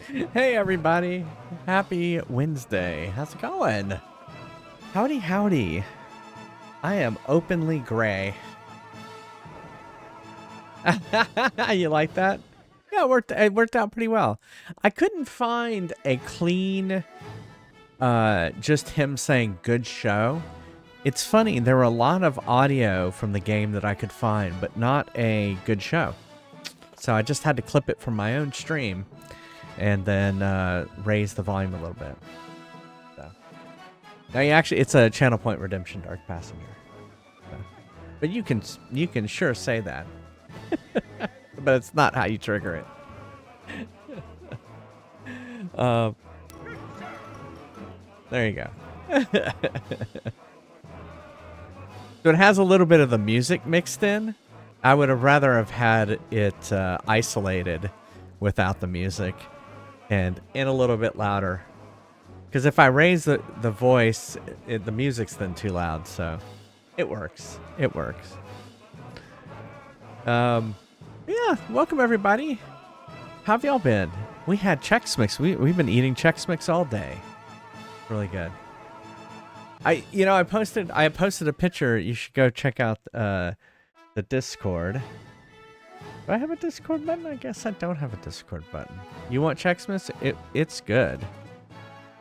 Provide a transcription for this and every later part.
Hey everybody, happy Wednesday. How's it going? Howdy, howdy. I am openly gray. You like that? Yeah, it worked out pretty well. I couldn't find a clean, just him saying good show. It's funny, there were a lot of audio from the game that I could find, but not a good show. So I just had to clip it from my own stream and then raise the volume a little bit. So. Now, it's a Channel Point Redemption Dark Passenger. So. But you can sure say that. But it's not how you trigger it. There you go. So it has a little bit of the music mixed in. I would have rather have had it isolated without the music and in a little bit louder. Because if I raise the voice, the music's then too loud. So it works. It works. Yeah, welcome everybody. How have y'all been? We had Chex Mix. We've been eating Chex Mix all day. Really good. I posted a picture. You should go check out the Discord. Do I have a Discord button? I guess I don't have a Discord button. You want Chex Mix? It's good.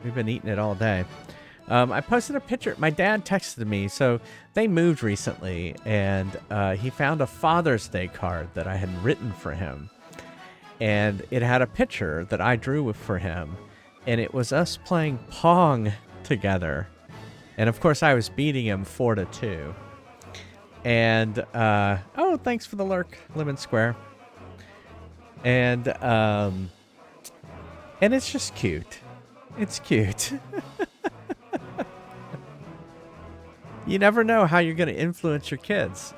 We've been eating it all day. I posted a picture. My dad texted me. So they moved recently, and he found a Father's Day card that I had written for him. And it had a picture that I drew for him. And it was us playing Pong together. And of course, I was beating him 4-2. And, oh, thanks for the lurk, Lemon Square. And it's just cute. It's cute. You never know how you're going to influence your kids.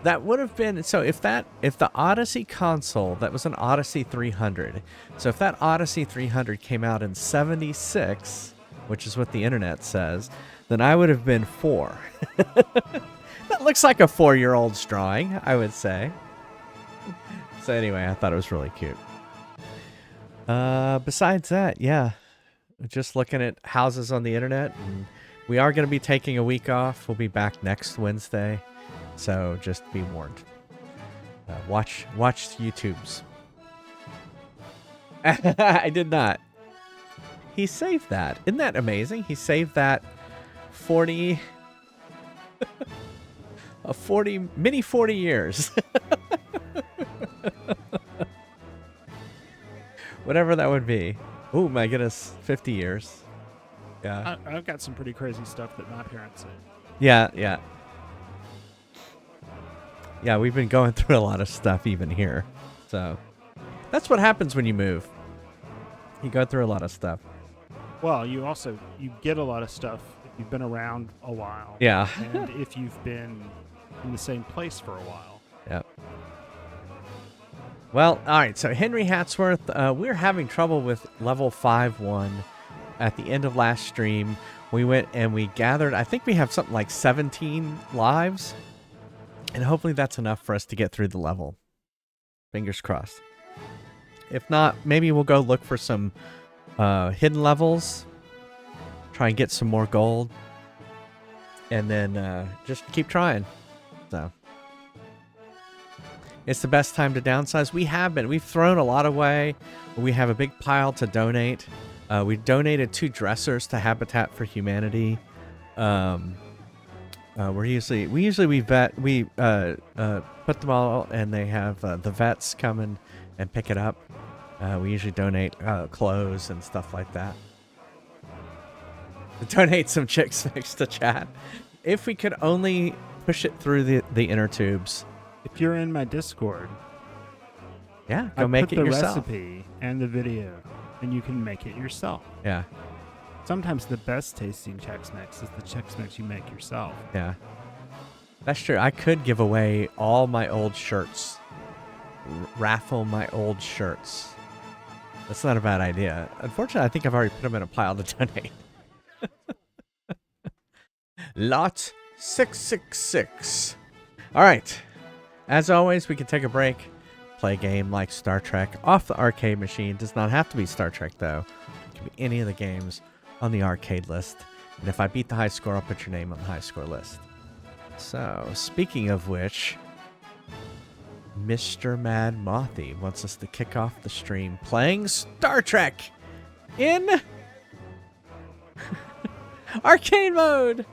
That would have been, so if the Odyssey console, that was an Odyssey 300. So if that Odyssey 300 came out in 76, which is what the internet says, then I would have been 4. That looks like a 4-year-old's drawing, I would say. So anyway, I thought it was really cute. Besides that, yeah. Just looking at houses on the internet. And we are going to be taking a week off. We'll be back next Wednesday. So just be warned. Watch YouTubes. I did not. He saved that. Isn't that amazing? He saved that 40 years. Whatever that would be. Oh my goodness, 50 years. Yeah. I've got some pretty crazy stuff that my parents said. Yeah. Yeah, we've been going through a lot of stuff even here. So that's what happens when you move. You go through a lot of stuff. Well, you get a lot of stuff if you've been around a while. Yeah. And if you've been in the same place for a while. Yep. Well, all right. So Henry Hatsworth, we're having trouble with level 5-1. At the end of last stream, we went and we gathered. I think we have something like 17 lives, and hopefully that's enough for us to get through the level. Fingers crossed. If not, maybe we'll go look for some hidden levels. Try and get some more gold, and then just keep trying. So. It's the best time to downsize. We've thrown a lot away. We have a big pile to donate. We donated 2 dressers to Habitat for Humanity. We usually put them all, and they have the vets come and pick it up. We usually donate clothes and stuff like that. Donate some Chex Mix to chat. If we could only push it through the inner tubes. If you're in my Discord, yeah, go make it yourself. I put the recipe and the video, and you can make it yourself. Yeah. Sometimes the best tasting Chex Mix is the Chex Mix you make yourself. Yeah. That's true. I could give away all my old shirts. Raffle my old shirts. That's not a bad idea. Unfortunately, I think I've already put them in a pile to donate. Lot 666. All right. As always, we can take a break. play a game like Star Trek off the arcade machine. It does not have to be Star Trek, though. It can be any of the games on the arcade list. And if I beat the high score, I'll put your name on the high score list. So, speaking of which, Mr. Mad Mothy wants us to kick off the stream playing Star Trek in arcade mode.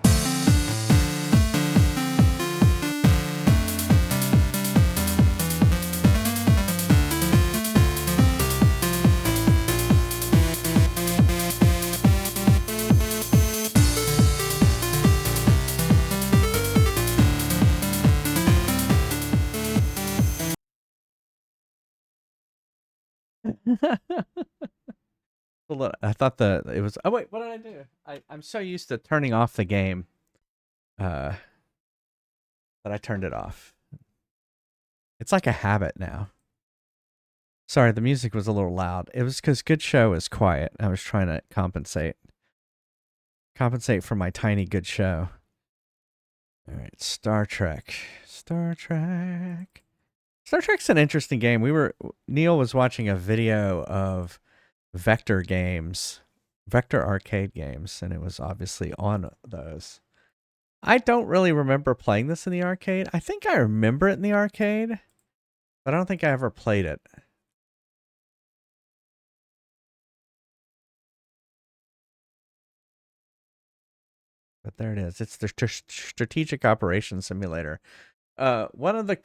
I thought it was. Oh wait, what did I do? I'm so used to turning off the game, that I turned it off. It's like a habit now. Sorry, the music was a little loud. It was because Good Show is quiet. I was trying to compensate for my tiny Good Show. All right, Star Trek. Star Trek's an interesting game. Neil was watching a video of Vector arcade games, and it was obviously on those. I don't really remember playing this in the arcade. I think I remember it in the arcade, but I don't think I ever played it. But there it is. It's the strategic operations simulator. One of the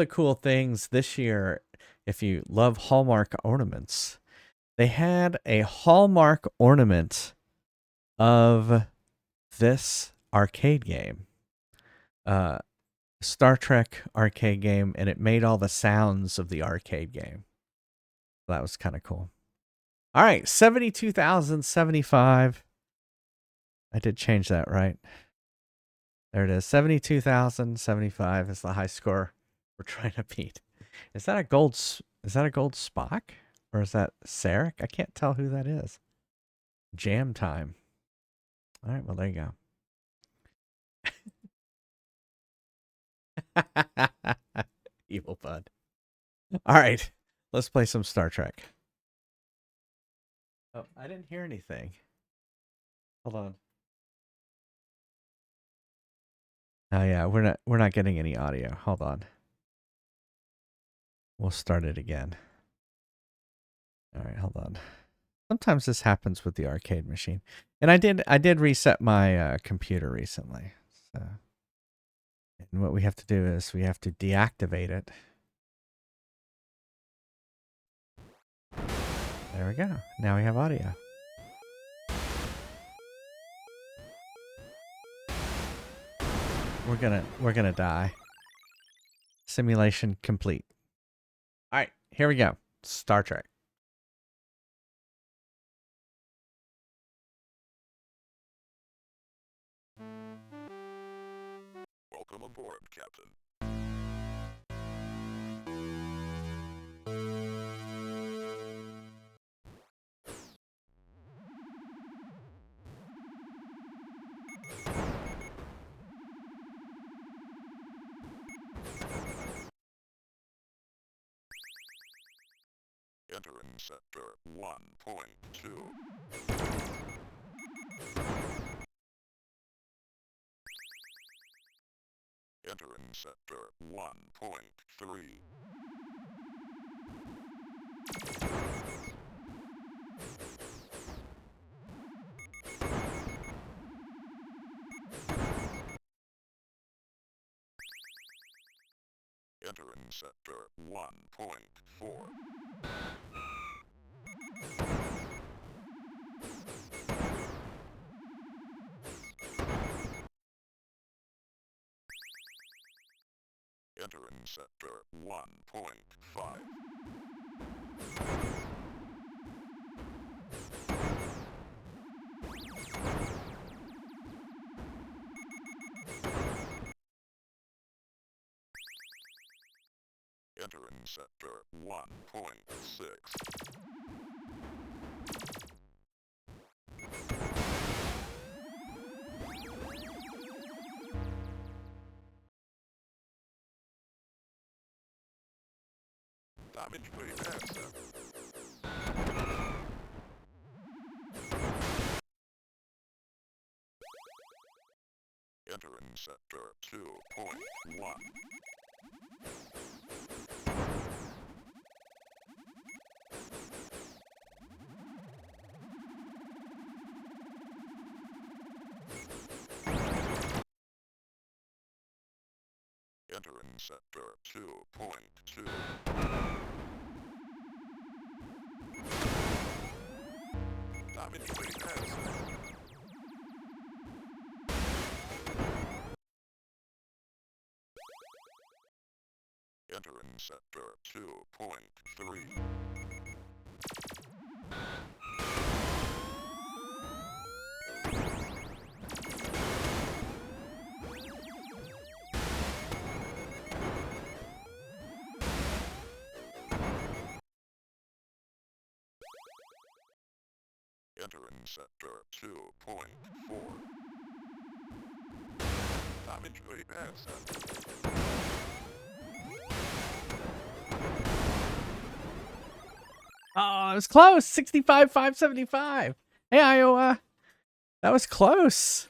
cool things this year, if you love Hallmark ornaments, they had a Hallmark ornament of this arcade game, Star Trek arcade game, and it made all the sounds of the arcade game. That was kind of cool. All right, 72,075. I did change that, right? There it is. 72,075 is the high score we're trying to beat. Is that a gold Spock? Or is that Sarek? I can't tell who that is. Jam time. All right, well, there you go. Evil bud. All right, let's play some Star Trek. Oh, I didn't hear anything. Hold on. Oh yeah, we're not getting any audio. Hold on. We'll start it again. All right, hold on. Sometimes this happens with the arcade machine. And I did reset my computer recently. So, and what we have to do is we have to deactivate it. There we go. Now we have audio. We're gonna die. Simulation complete. All right, here we go. Star Trek. Welcome aboard, Captain. Entering sector 1.2. Entering sector 1.3. Entering sector 1.4. Entering sector 1.5. Entering sector 1.6. Damage repair. Entering sector 2.1. Entering sector 2.2. Damage repair. Entering sector 2.3. Entering sector 2.4. Damage repair. Oh, it was close. 65, 575. Hey, Iowa. That was close.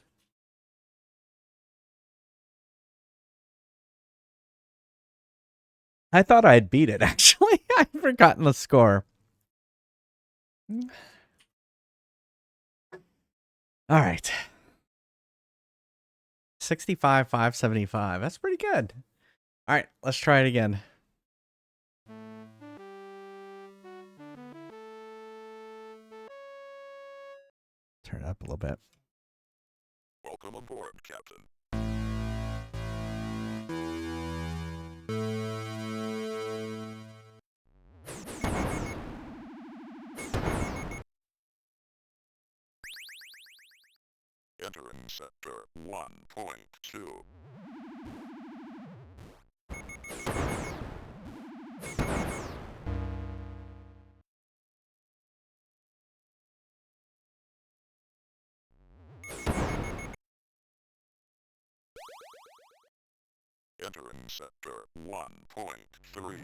I thought I had beat it, actually. I'd forgotten the score. All right. 65, 575. That's pretty good. All right, let's try it again. Turn it up a little bit. Welcome aboard, Captain. Entering sector 1.2. Entering sector 1.3.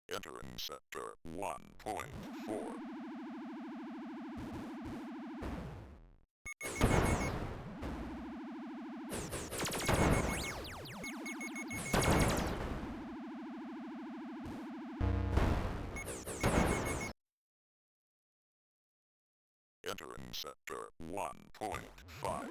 Entering sector 1.4. Entering sector 1.5.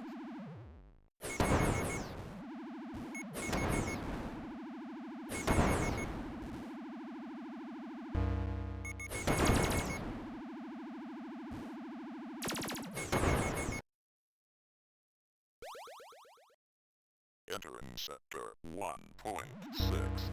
Entering sector 1.6.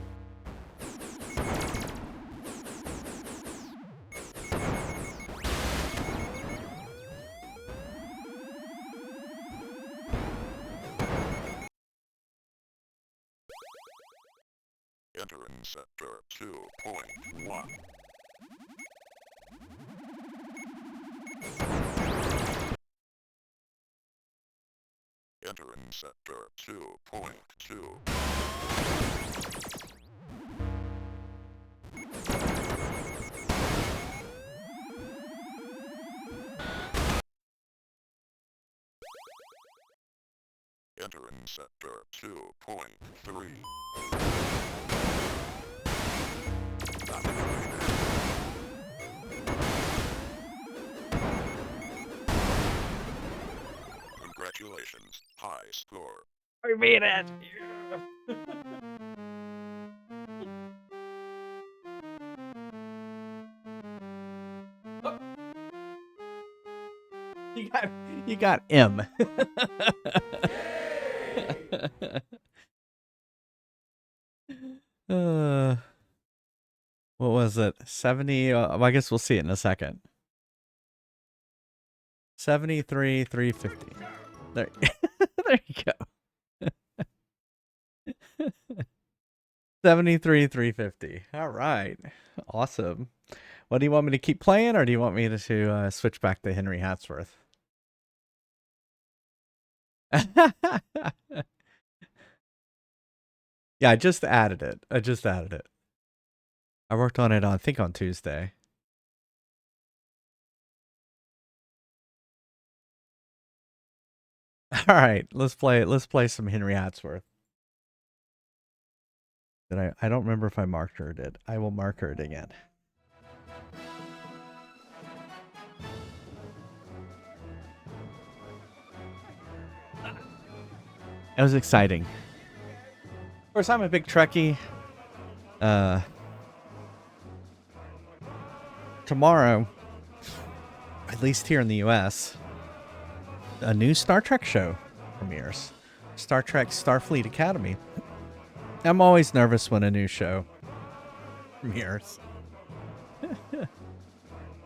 Entering sector 2.1. Entering sector 2.2. Entering sector 2.3. Congratulations, high score. We beat it. You got M. What was it? 70. I guess we'll see it in a second. 73, 350. There, there you go. 73, 350. All right. Awesome. What do you want me to keep playing, or do you want me to switch back to Henry Hatsworth? Yeah, I just added it. I worked on it I think on Tuesday. All right, let's play some Henry Hatsworth. I don't remember if I marked her it. I will mark her it again. It was exciting. Of course, I'm a big Trekkie. Tomorrow, at least here in the US, a new Star Trek show premieres. Star Trek Starfleet Academy. I'm always nervous when a new show premieres.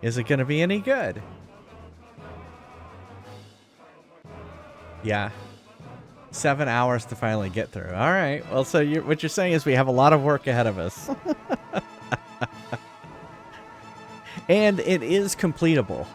Is it going to be any good? Yeah. 7 hours to finally get through. All right. Well, so what you're saying is we have a lot of work ahead of us. And it is completable.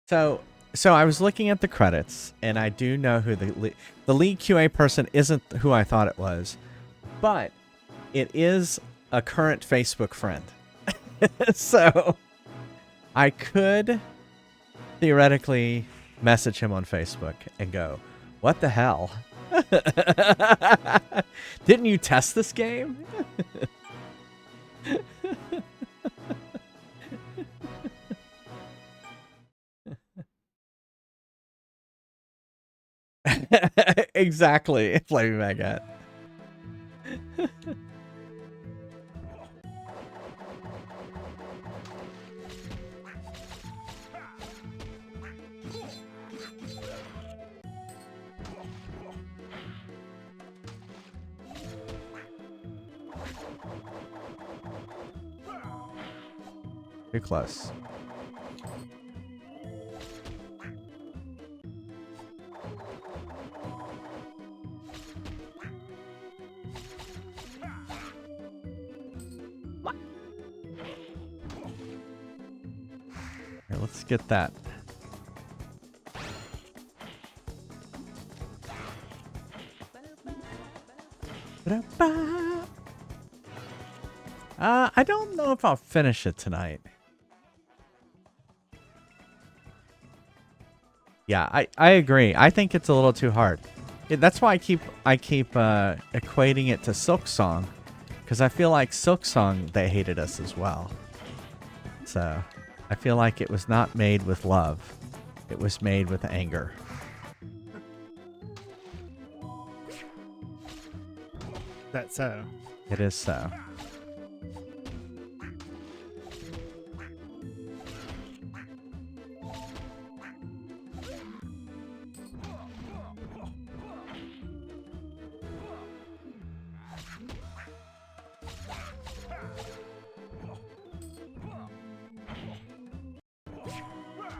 So I was looking at the credits, and I do know who the lead QA person isn't who I thought it was, but it is a current Facebook friend. So I could theoretically message him on Facebook and go, "What the hell? Didn't you test this game?" Exactly. Flaming Maggot. Too close. Here, let's get that. I don't know if I'll finish it tonight. Yeah, I agree. I think it's a little too hard. Yeah, that's why I keep equating it to Silk Song, because I feel like Silk Song, they hated us as well. So I feel like it was not made with love. It was made with anger. That's so. It is so.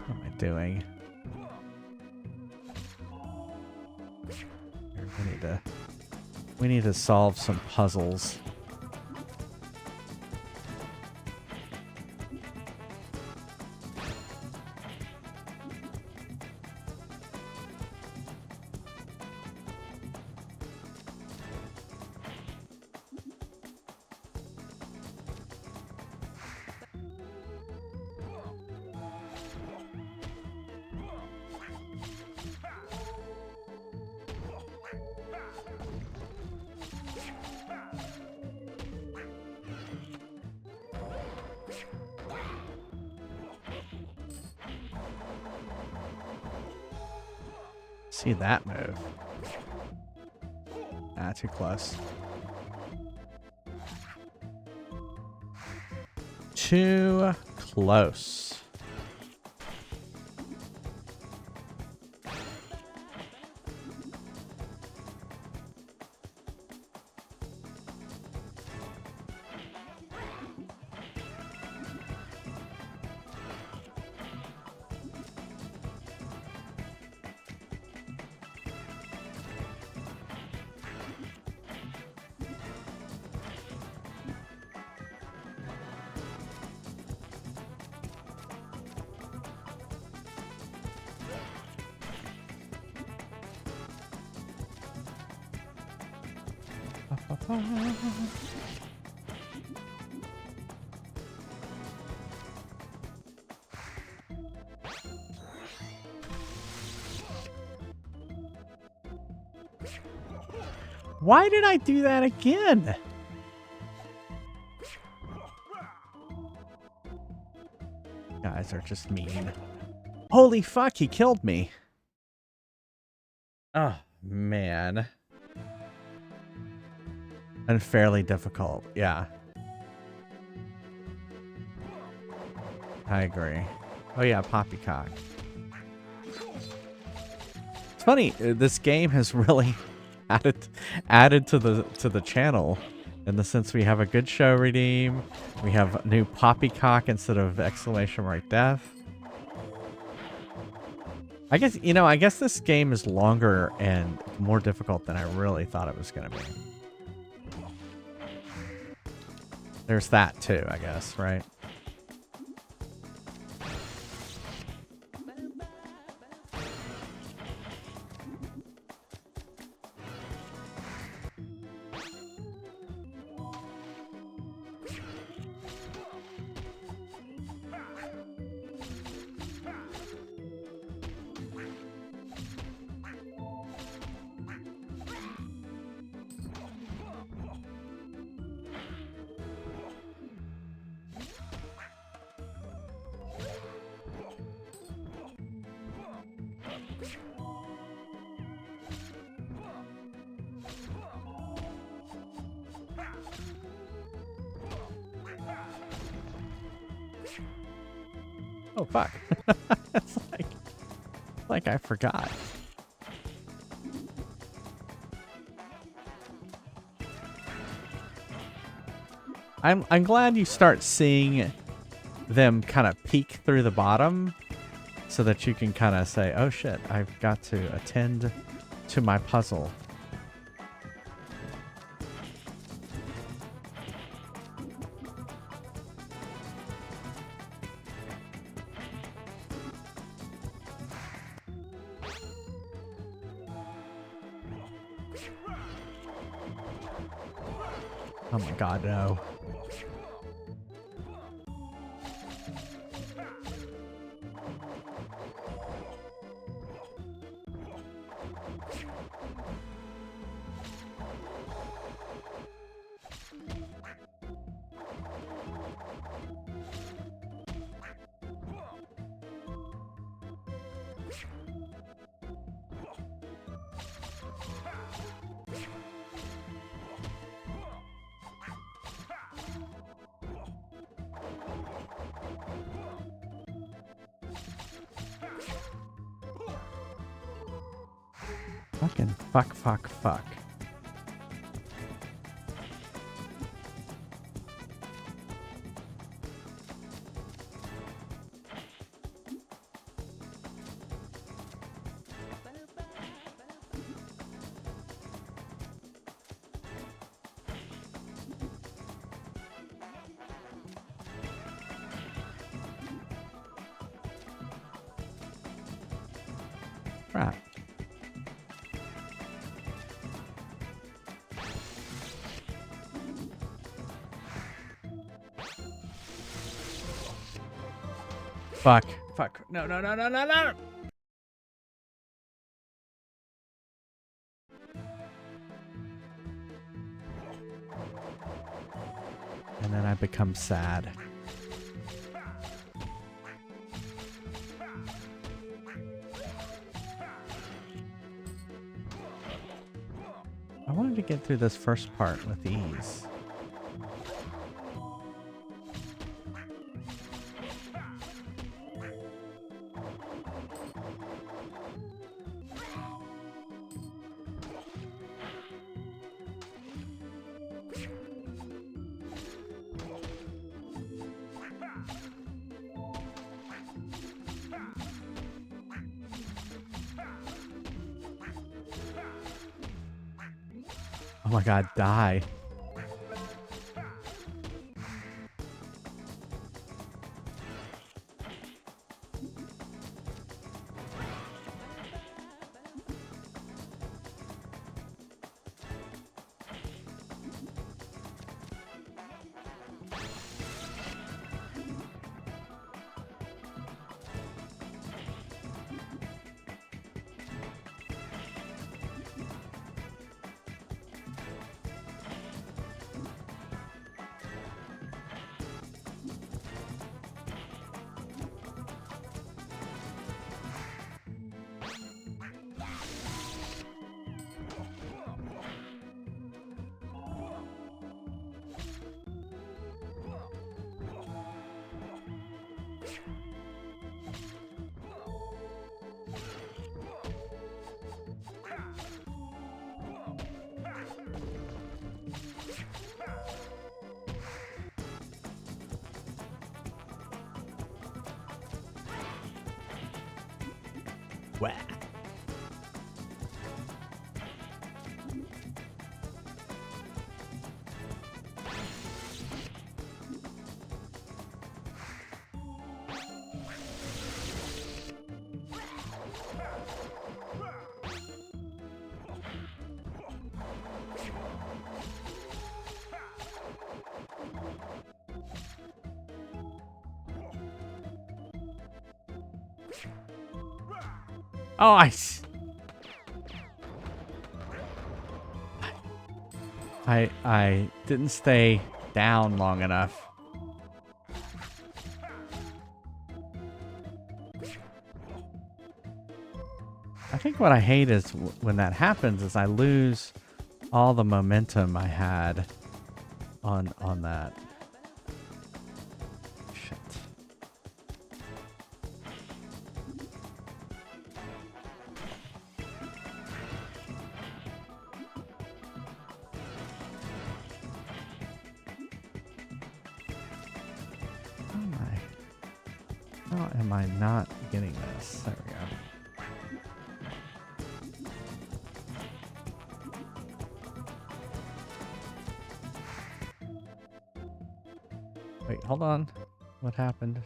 What am I doing? We need to solve some puzzles. See that move. Ah, too close. Too close. Why did I do that again? Guys are just mean. Holy fuck, he killed me. Oh, man. Unfairly difficult, yeah. I agree. Oh yeah, poppycock. It's funny, this game has really added to the channel in the sense we have a good show redeem, we have new poppycock instead of exclamation mark death. I guess, you know, I guess this game is longer and more difficult than I really thought it was going to be. There's that too, I guess, right? Oh, fuck. It's like I forgot. I'm glad you start seeing them kind of peek through the bottom so that you can kind of say, oh shit, I've got to attend to my puzzle. Oh my god, no. Fucking fuck. Crap. Fuck. No. And then I become sad. I wanted to get through this first part with ease. Oh my god, die. Wah. Oh, I didn't stay down long enough. I think what I hate is when that happens is I lose all the momentum I had on that. Shit. How am I not getting this? There we go. Wait, hold on. What happened?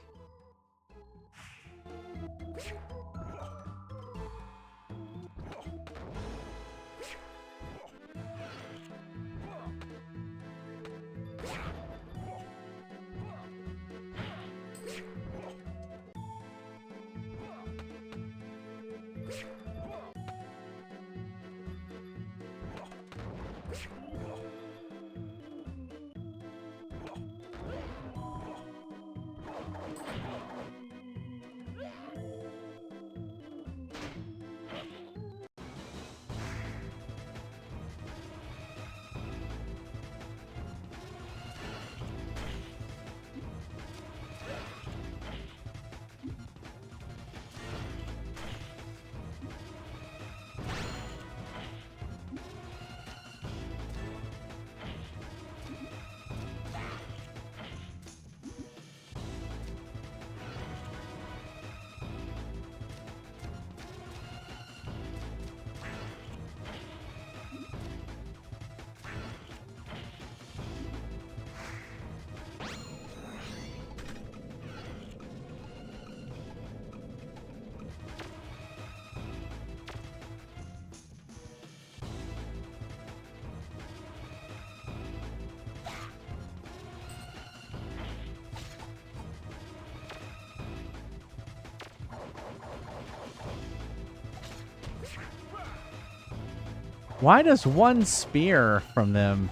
Why does one spear from them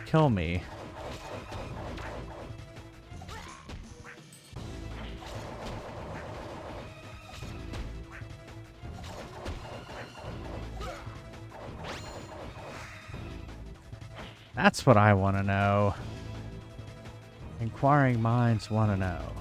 kill me? That's what I want to know. Inquiring minds want to know.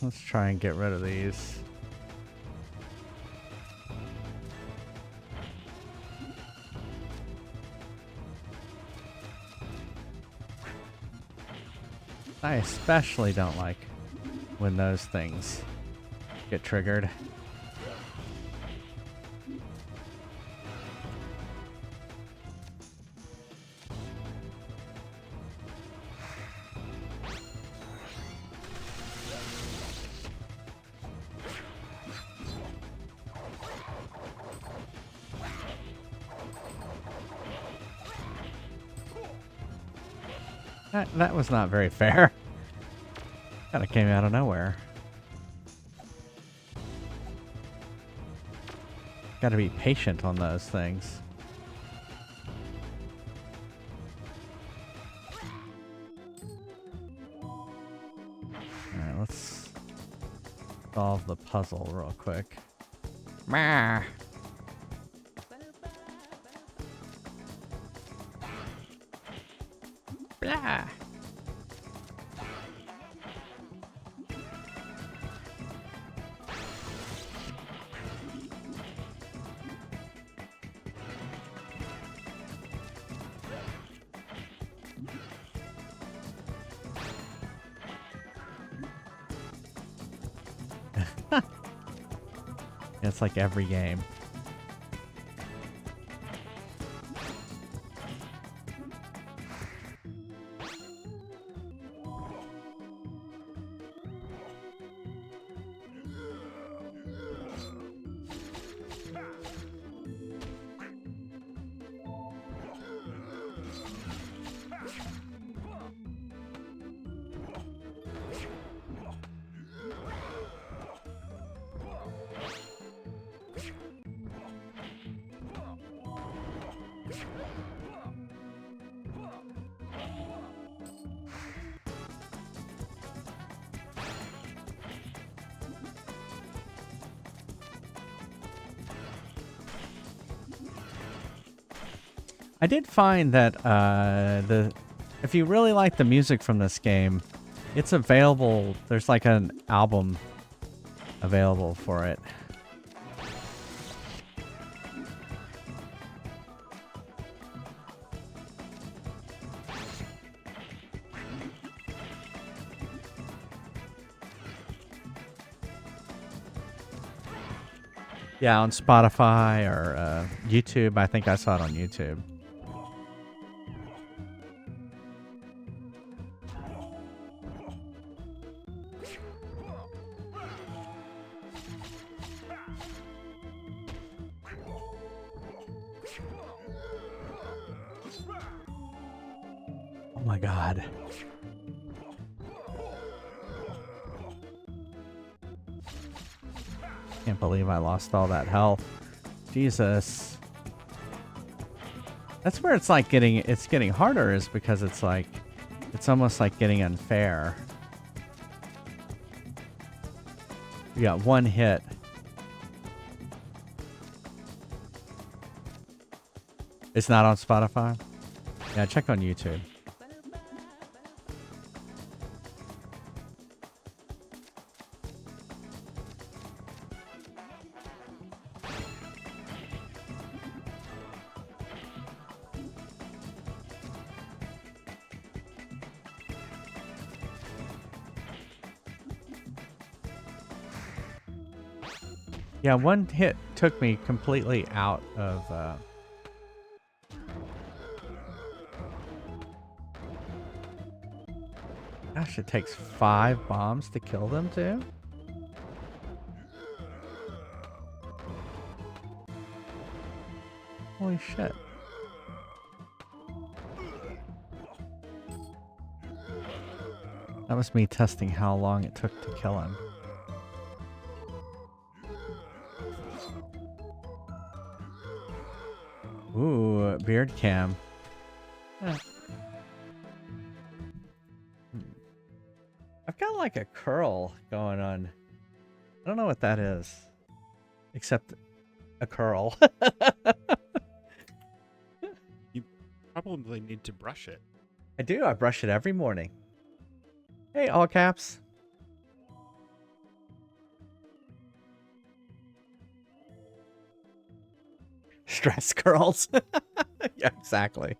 Let's try and get rid of these. I especially don't like when those things get triggered. That was not very fair. Kind of came out of nowhere. Got to be patient on those things. Alright, let's solve the puzzle real quick. Meh. Blah. It's like every game. I did find that if you really like the music from this game, it's available. There's like an album available for it. Yeah, on Spotify or YouTube. I think I saw it on YouTube. Oh my God. Can't believe I lost all that health. Jesus. That's where it's like getting harder, is because it's like, it's almost like getting unfair. You got one hit. It's not on Spotify? Yeah, check on YouTube. Yeah, one hit took me completely out of... Gosh, it takes 5 bombs to kill them too? Holy shit. That was me testing how long it took to kill him. Ooh, beard cam. Huh. I've got like a curl going on. I don't know what that is. Except a curl. You probably need to brush it. I do. I brush it every morning. Hey, all caps. Stress curls. Yeah, exactly.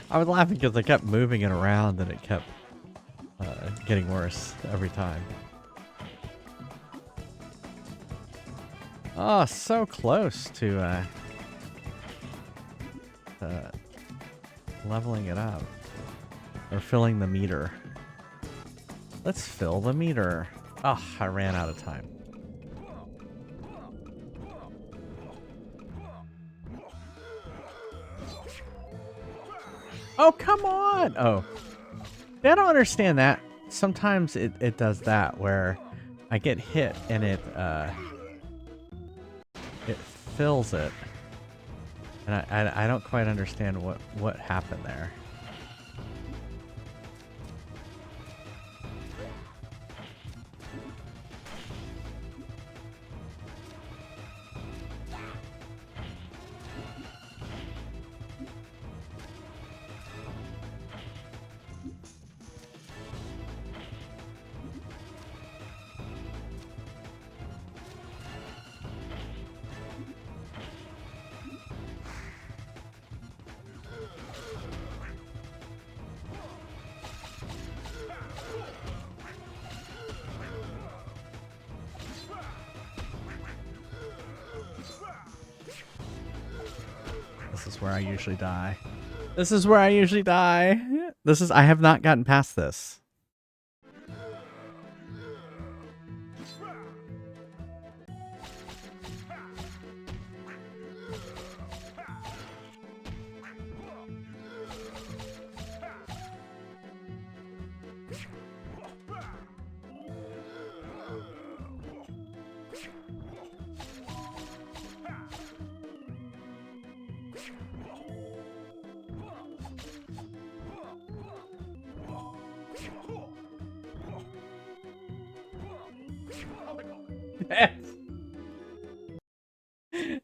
I was laughing because I kept moving it around and it kept getting worse every time. Oh, so close to leveling it up. Or filling the meter. Let's fill the meter. Oh, I ran out of time. Oh, come on! Oh. I don't understand that. Sometimes it does that where I get hit and it fills it. And I don't quite understand what happened there. This is where I usually die. This is where I usually die. I have not gotten past this.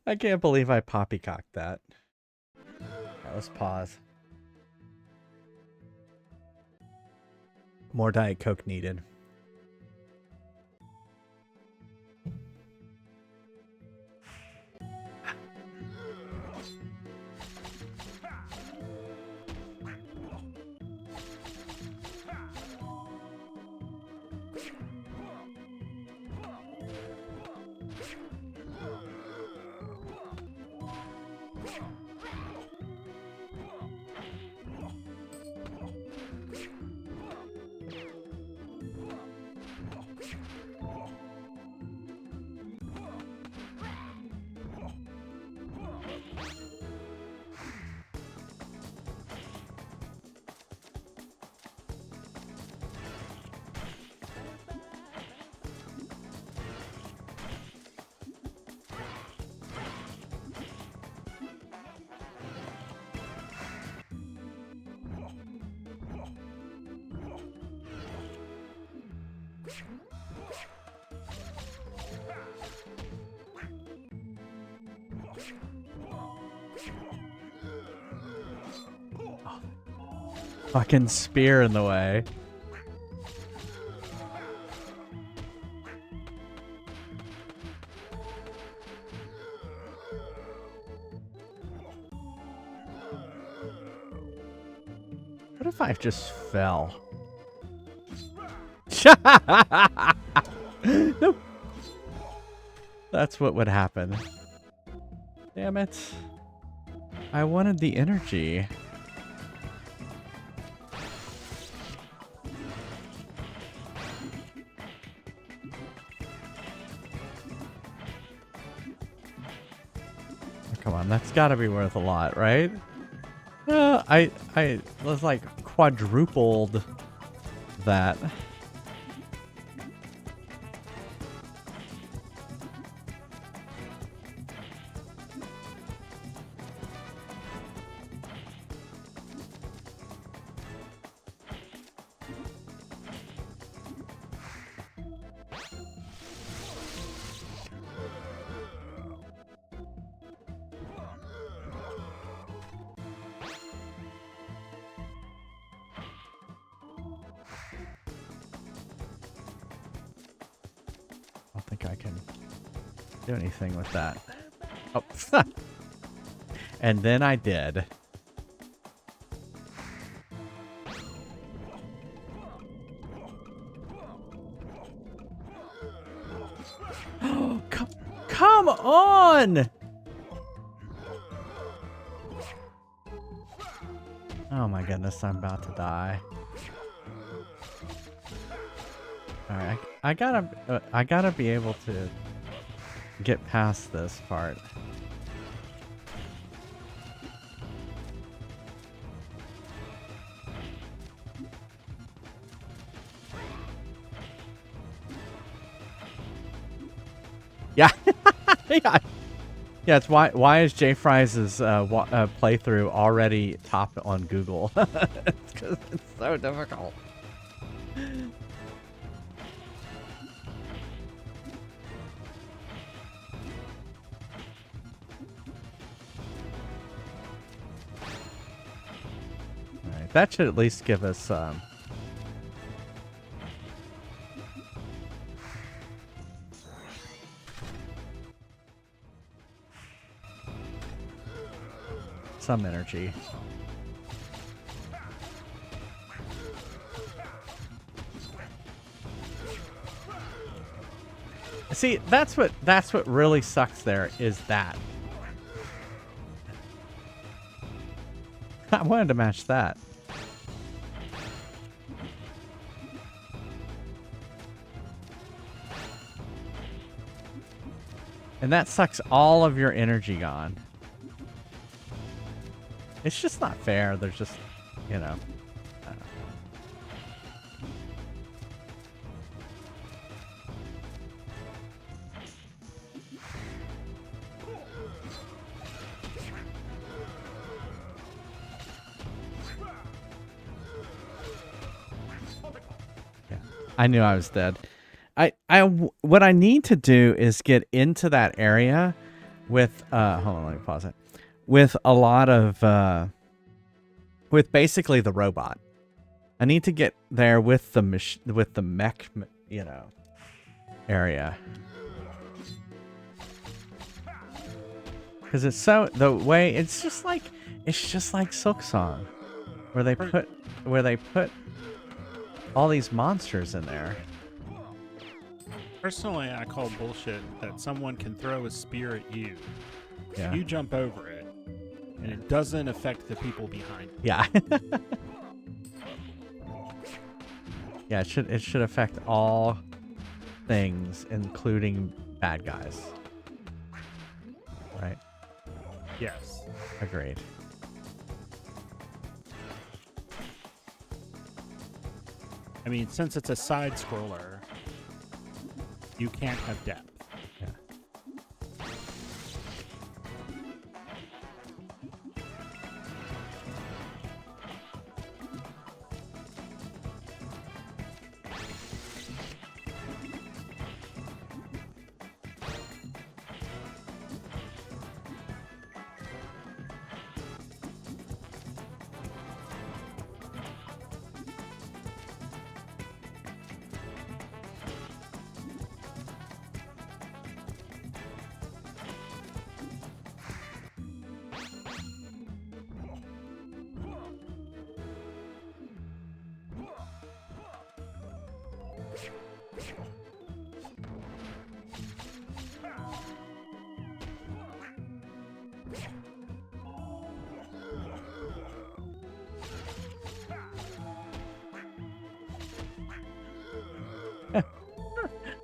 I can't believe I poppycocked that. Right, let's pause. More Diet Coke needed. Fucking spear in the way. What if I just fell? Nope. That's what would happen. Damn it. I wanted the energy. Come on, that's gotta be worth a lot, right? I was like quadrupled that. I don't think I can do anything with that. Oh. And then I did. Come on! Oh my goodness, I'm about to die. Alright, I gotta be able to get past this part. Yeah. Yeah. Yeah, it's why is Jay Fry's playthrough already top on Google? It's because it's so difficult. Alright, that should at least give us some energy. See, that's what really sucks there is that. I wanted to match that. And that sucks all of your energy gone. It's just not fair. There's just, you know. I don't know. Yeah, I knew I was dead. What I need to do is get into that area with hold on, let me pause it. With a lot of with basically the robot. I need to get there with the mech, you know, area. Cuz it's so the way it's just like Silk Song where they put all these monsters in there. Personally, I call bullshit that someone can throw a spear at you. Yeah. You jump over it, and it doesn't affect the people behind you. Yeah. Yeah, it should affect all things, including bad guys. Right? Yes. Agreed. I mean, since it's a side scroller, you can't have depth. Yeah.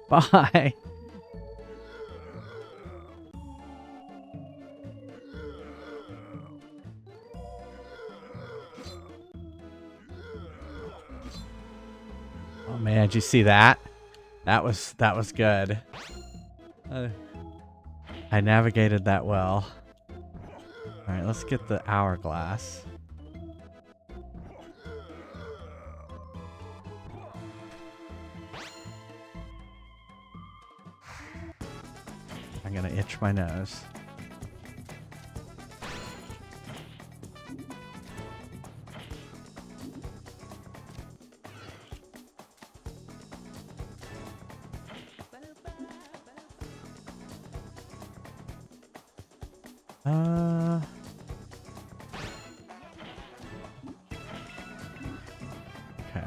Bye. Oh man, did you see that? That was good. I navigated that well. All right, let's get the hourglass. I'm gonna itch my nose. Okay.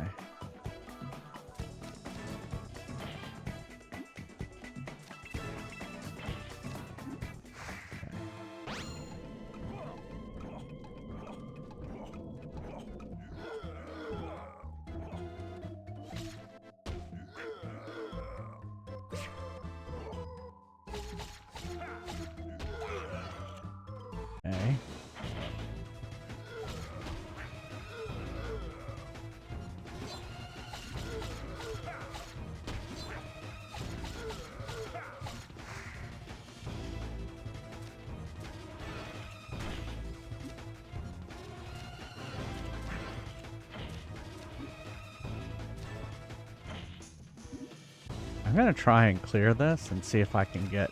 I'm gonna try and clear this and see if I can get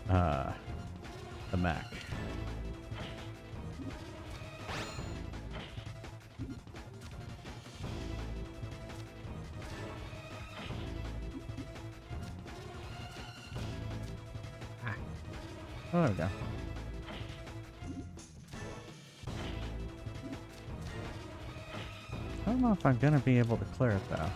the mech. Oh, there we go. I don't know if I'm gonna be able to clear it though.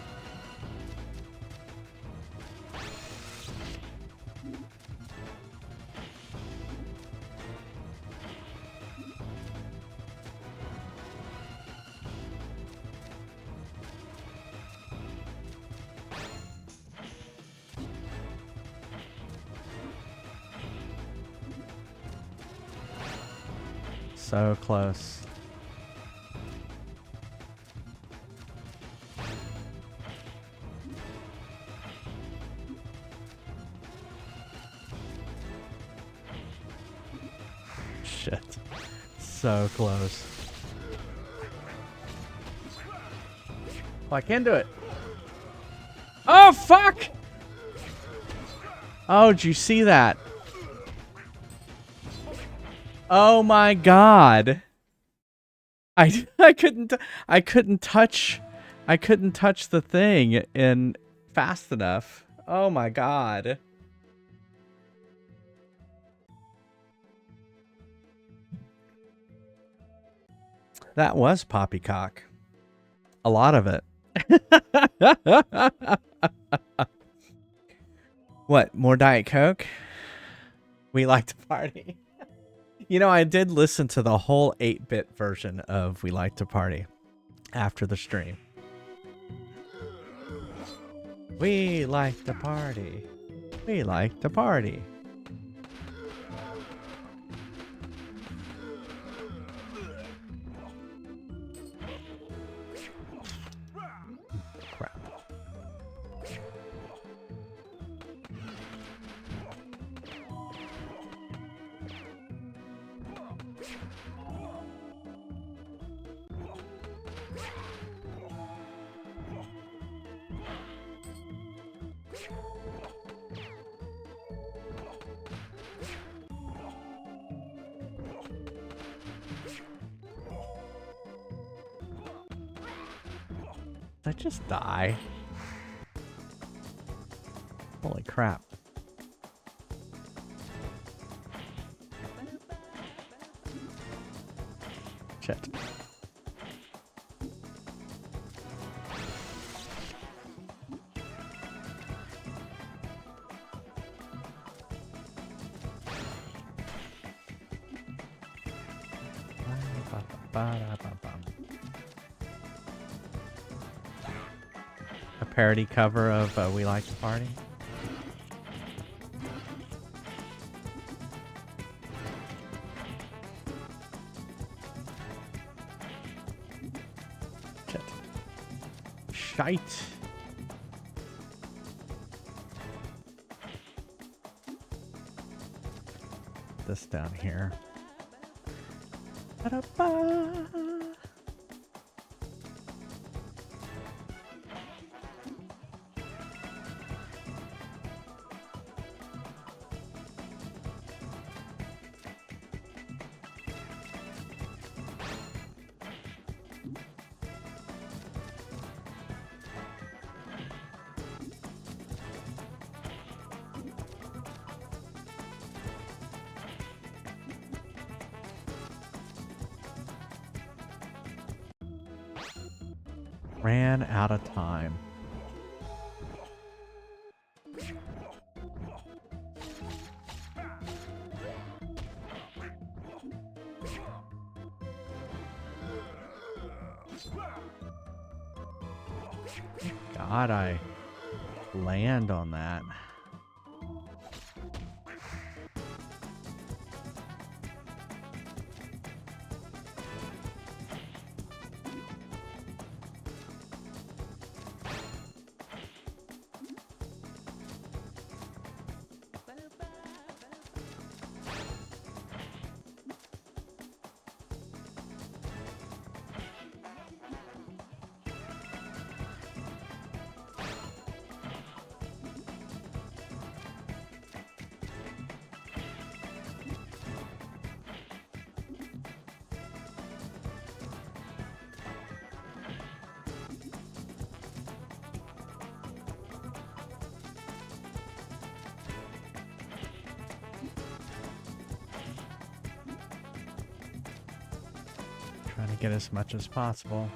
So close. Shit. So close. Oh, I can do it. Oh, fuck! Oh, did you see that? Oh my god. I couldn't touch the thing in fast enough. Oh my god. That was poppycock. A lot of it. What, more Diet Coke? We like to party. You know, I did listen to the whole 8-bit version of We Like to Party after the stream. We like to party. We like to party. Crap. Did I just die? Holy crap. Shit. A parody cover of We Like to Party. Shit. Shite. This down here. Ba-da-ba. Ran out of time. God, I land on that. Trying to get as much as possible.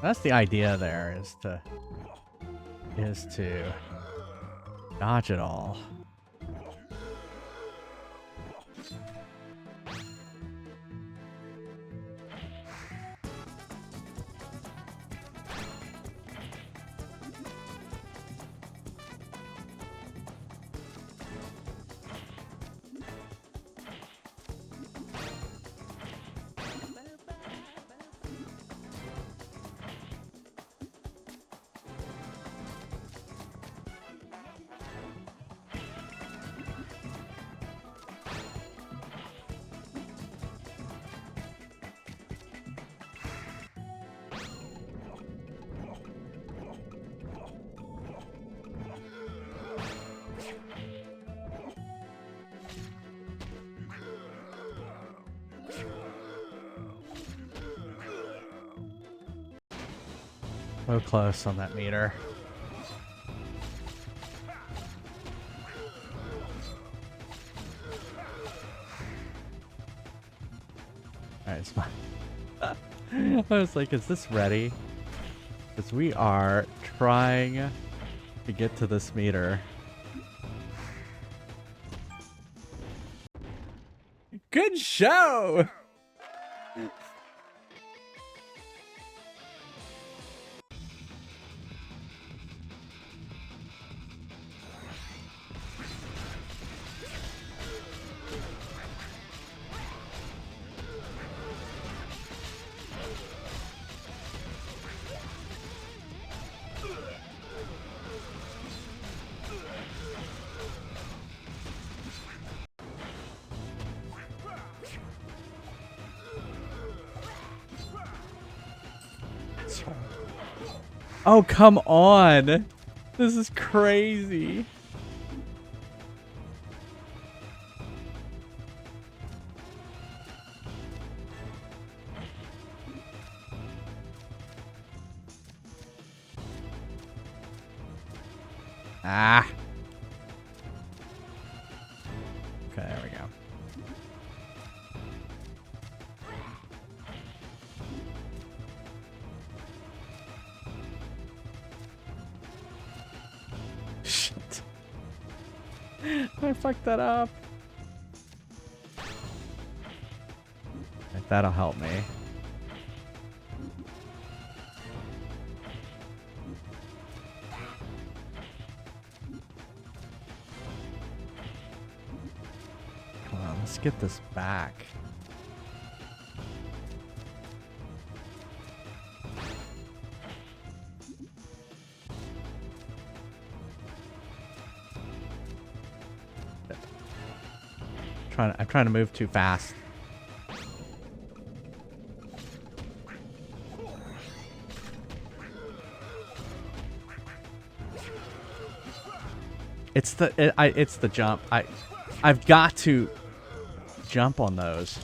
That's the idea there, is to dodge it all. So close on that meter. Alright, it's fine. I was like, is this ready? Because we are trying to get to this meter. Good show! Oh, come on. This is crazy. Ah. Okay, there we go. Shit. I fucked that up. That'll help me. Come on, let's get this back. I'm trying to move too fast. It's the jump. I've got to jump on those.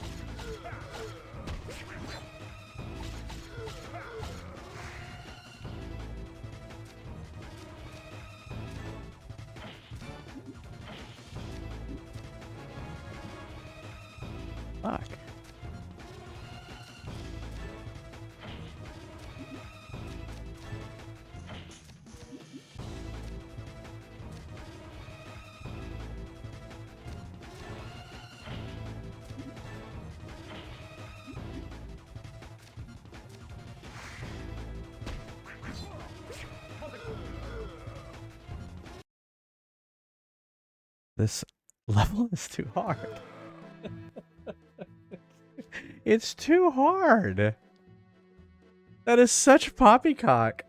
Fuck. This level is too hard. It's too hard. That is such poppycock.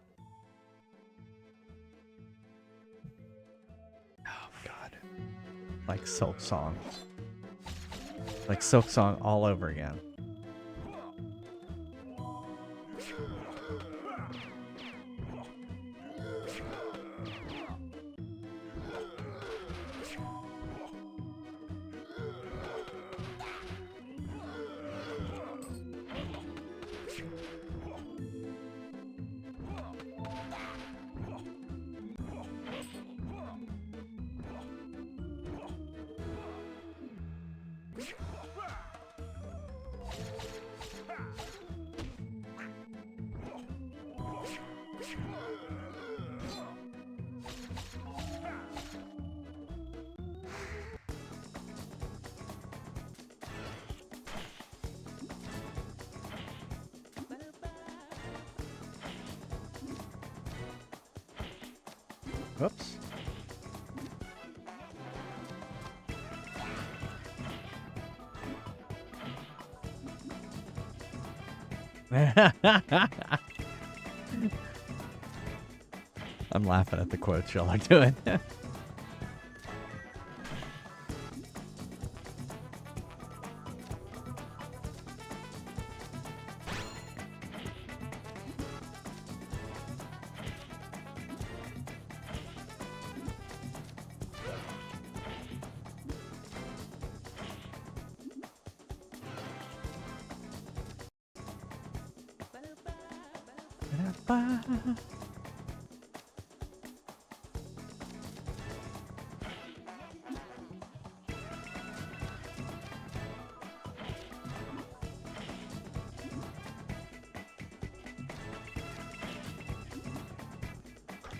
Oh god. Like Silk Song. Like Silk Song all over again. Whoops. I'm laughing at the quotes y'all are doing.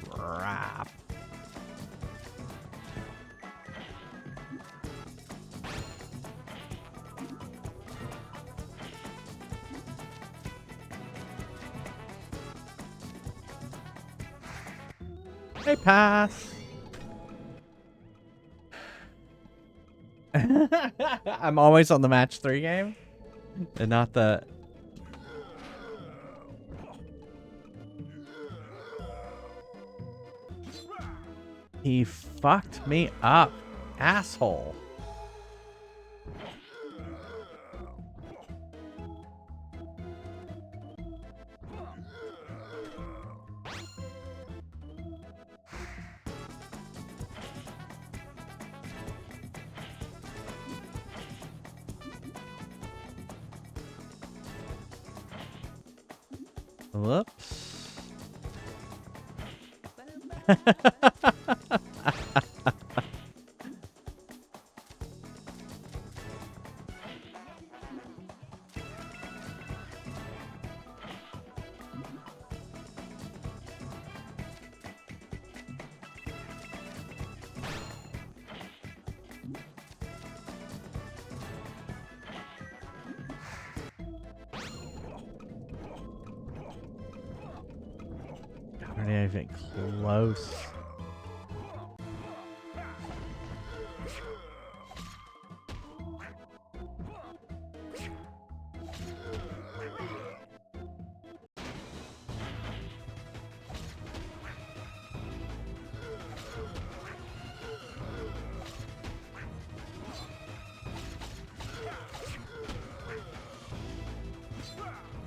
Crap. Hey, pass. I'm always on the match 3 game and not the... He fucked me up, asshole. Whoops. Not even close.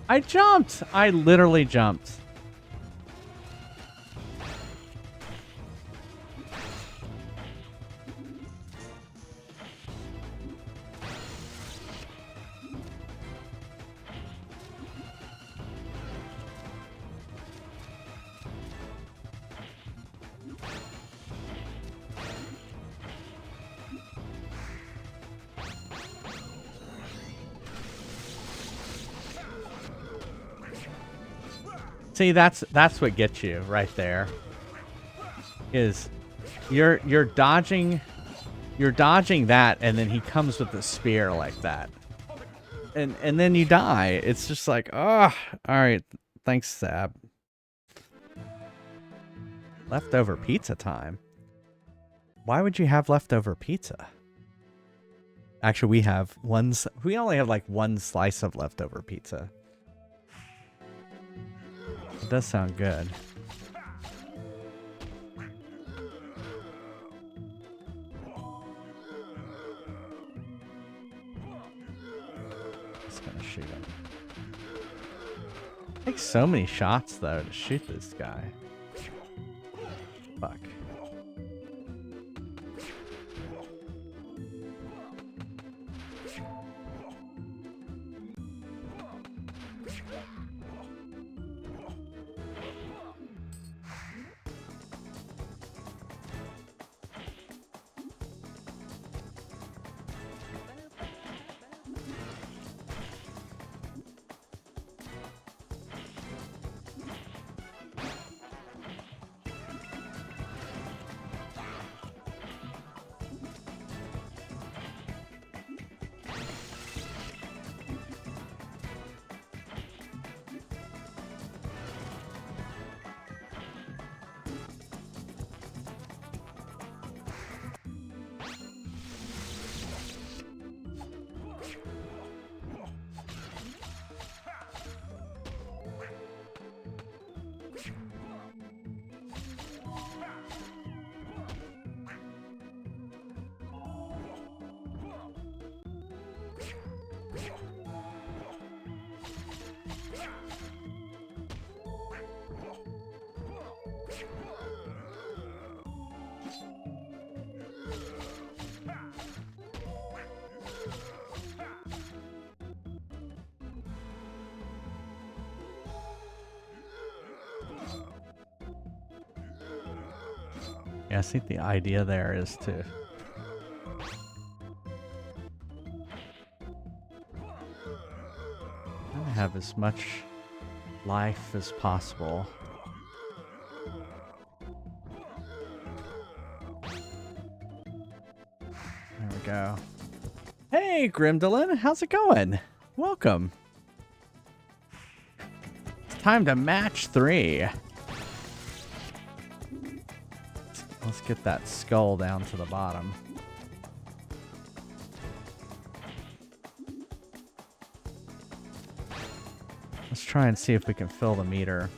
I jumped! I literally jumped. See, that's what gets you right there. Is you're dodging that, and then he comes with the spear like that, and then you die. It's just like, oh, all right, thanks, Sab. Leftover pizza time. Why would you have leftover pizza? Actually, we only have like one slice of leftover pizza. It does sound good. Just gonna shoot him. Takes so many shots though to shoot this guy. Fuck. Yeah, I think the idea there is to have as much life as possible. There we go. Hey, Grimdolin, how's it going? Welcome. It's time to match 3. Let's get that skull down to the bottom. Let's try and see if we can fill the meter.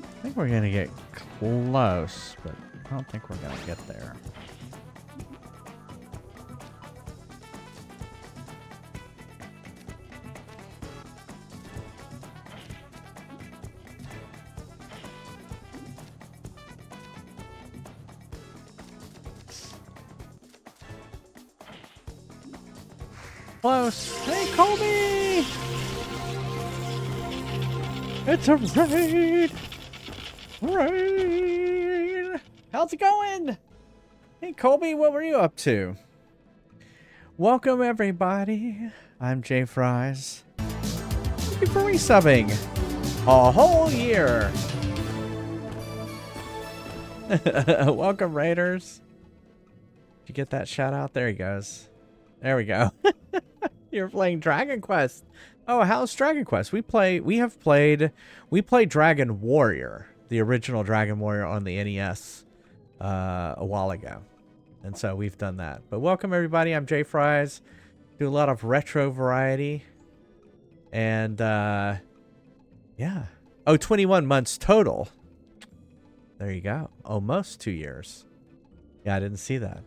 I think we're gonna get close, but I don't think we're gonna get there. Close. Hey, Colby! It's a raid! Raid! How's it going? Hey, Colby, what were you up to? Welcome, everybody. I'm Jay Fries. Thank you for resubbing a whole year. Welcome, Raiders. Did you get that shout out? There he goes. There we go. You're playing Dragon Quest. Oh, how's Dragon Quest? We played Dragon Warrior, the original Dragon Warrior on the NES a while ago. And so we've done that. But welcome everybody. I'm Jay Fries. Do a lot of retro variety. And yeah. Oh, 21 months total. There you go. Almost 2 years. Yeah, I didn't see that.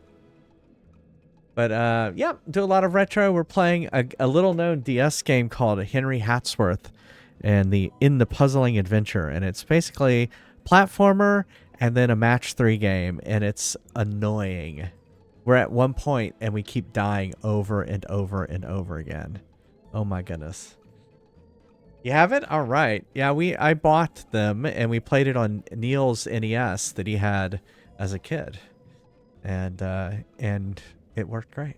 But, yeah, do a lot of retro. We're playing a little-known DS game called Henry Hatsworth and In the Puzzling Adventure. And it's basically platformer and then a match 3 game. And it's annoying. We're at one point and we keep dying over and over and over again. Oh, my goodness. You have it? All right. Yeah, I bought them and we played it on Neil's NES that he had as a kid. And it worked great.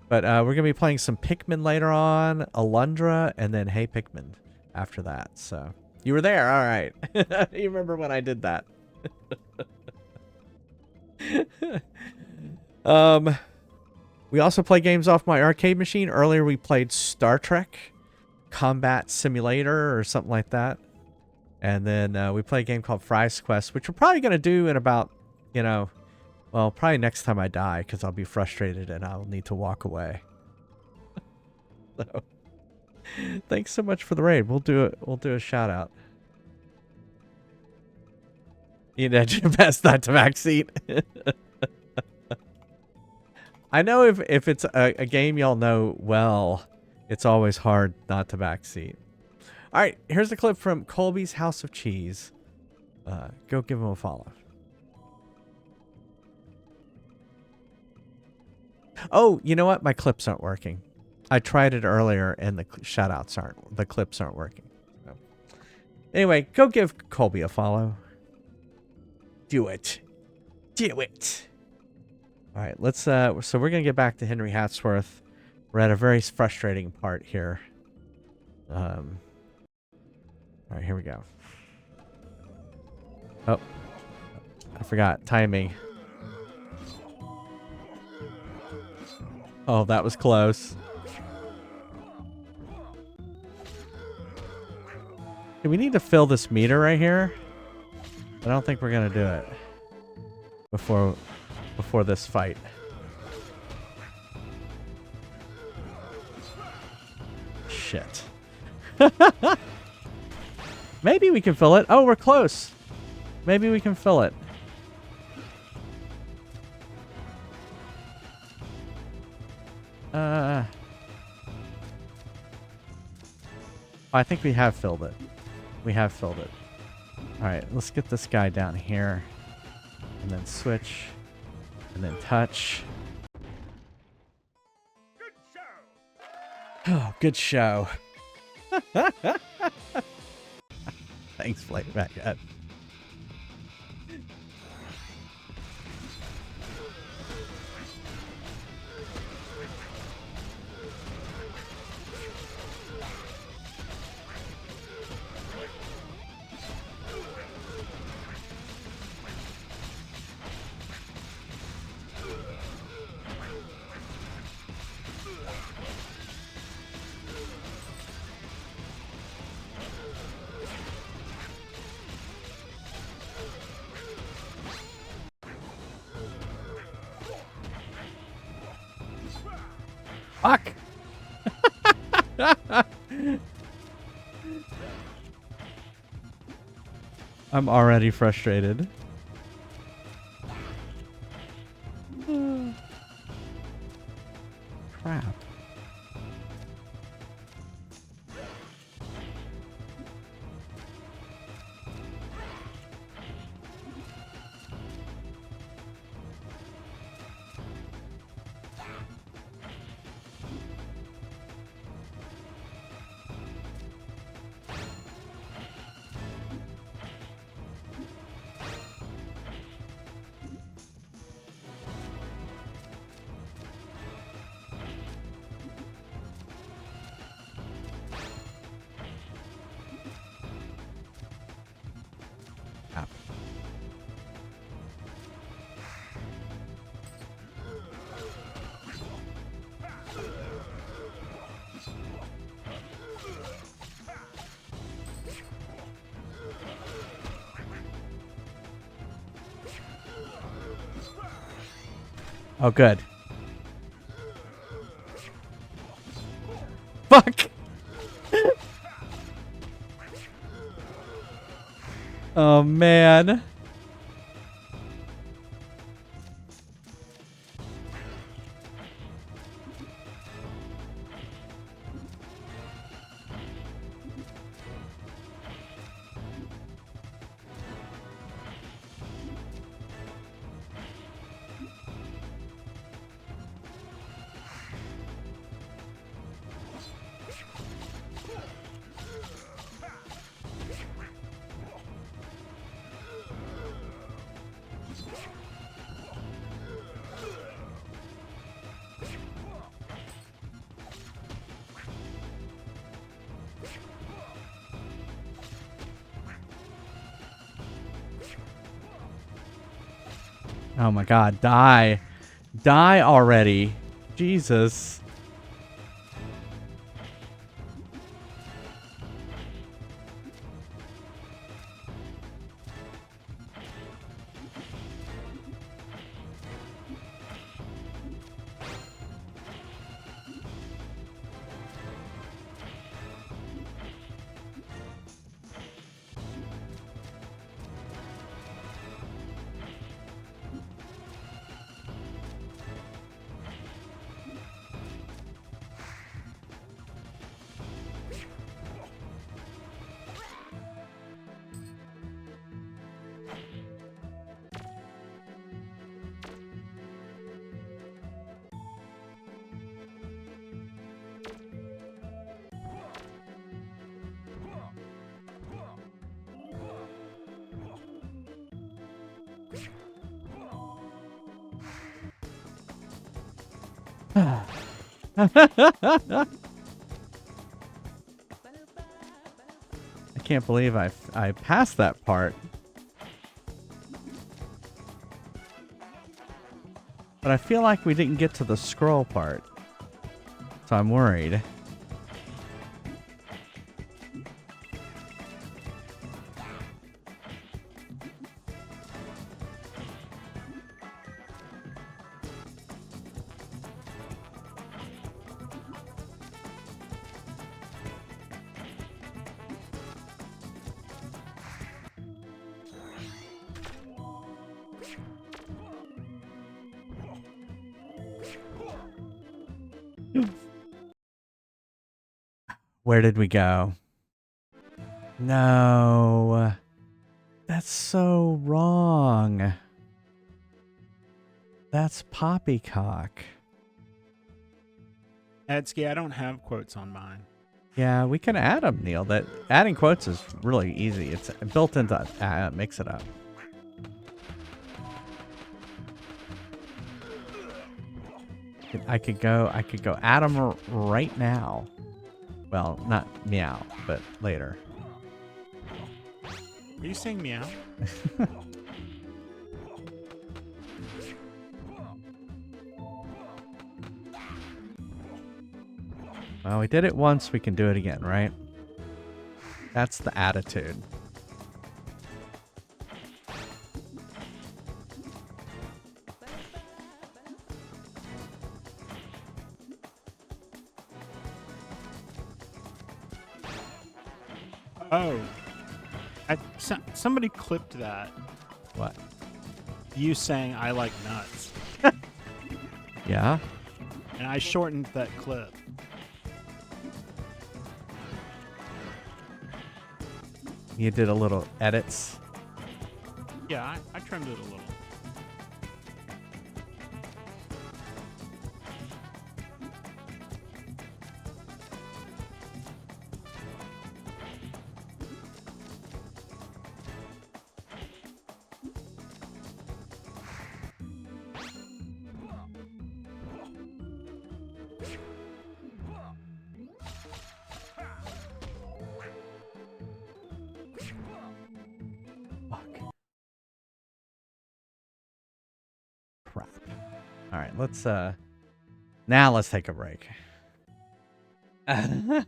But we're going to be playing some Pikmin later on, Alundra, and then Hey Pikmin after that. So you were there. All right. You remember when I did that. We also play games off my arcade machine. Earlier we played Star Trek Combat Simulator or something like that. And then we played a game called Fry's Quest, which we're probably going to do in about, well, probably next time I die, because I'll be frustrated and I'll need to walk away. So, thanks so much for the raid. We'll do a shout out. You know, best not to backseat. I know if it's a game y'all know well, it's always hard not to backseat. All right, here's a clip from Colby's House of Cheese. Go give him a follow. Oh, you know what? My clips aren't working. I tried it earlier, and the shoutouts aren't. The clips aren't working. So. Anyway, go give Colby a follow. Do it. Do it. All right, let's. So we're gonna get back to Henry Hatsworth. We're at a very frustrating part here. All right, here we go. Oh, I forgot timing. Oh, that was close. Do we need to fill this meter right here? I don't think we're gonna do it before this fight. Shit. Maybe we can fill it. Oh, we're close. Maybe we can fill it. I think we have filled it. We have filled it. Alright, let's get this guy down here. And then switch. And then touch. Oh, good show. Thanks, Blake Backhead. Fuck! I'm already frustrated. Crap. Oh, good. Fuck! Oh, man. Oh my god, die. Die already. Jesus. I can't believe I passed that part. But I feel like we didn't get to the scroll part. So I'm worried. Where did we go? No. That's so wrong. That's poppycock. Edsky, I don't have quotes on mine. Yeah, we can add them, Neil. That adding quotes is really easy. It's built into Mix It Up. I could go add them right now. Well, not meow, but later. Are you saying meow? Well, we did it once, we can do it again, right? That's the attitude. Oh. Somebody clipped that. What? You saying I like nuts. Yeah? And I shortened that clip. You did a little edits. Yeah, I trimmed it a little. Crap. All right, now let's take a break. All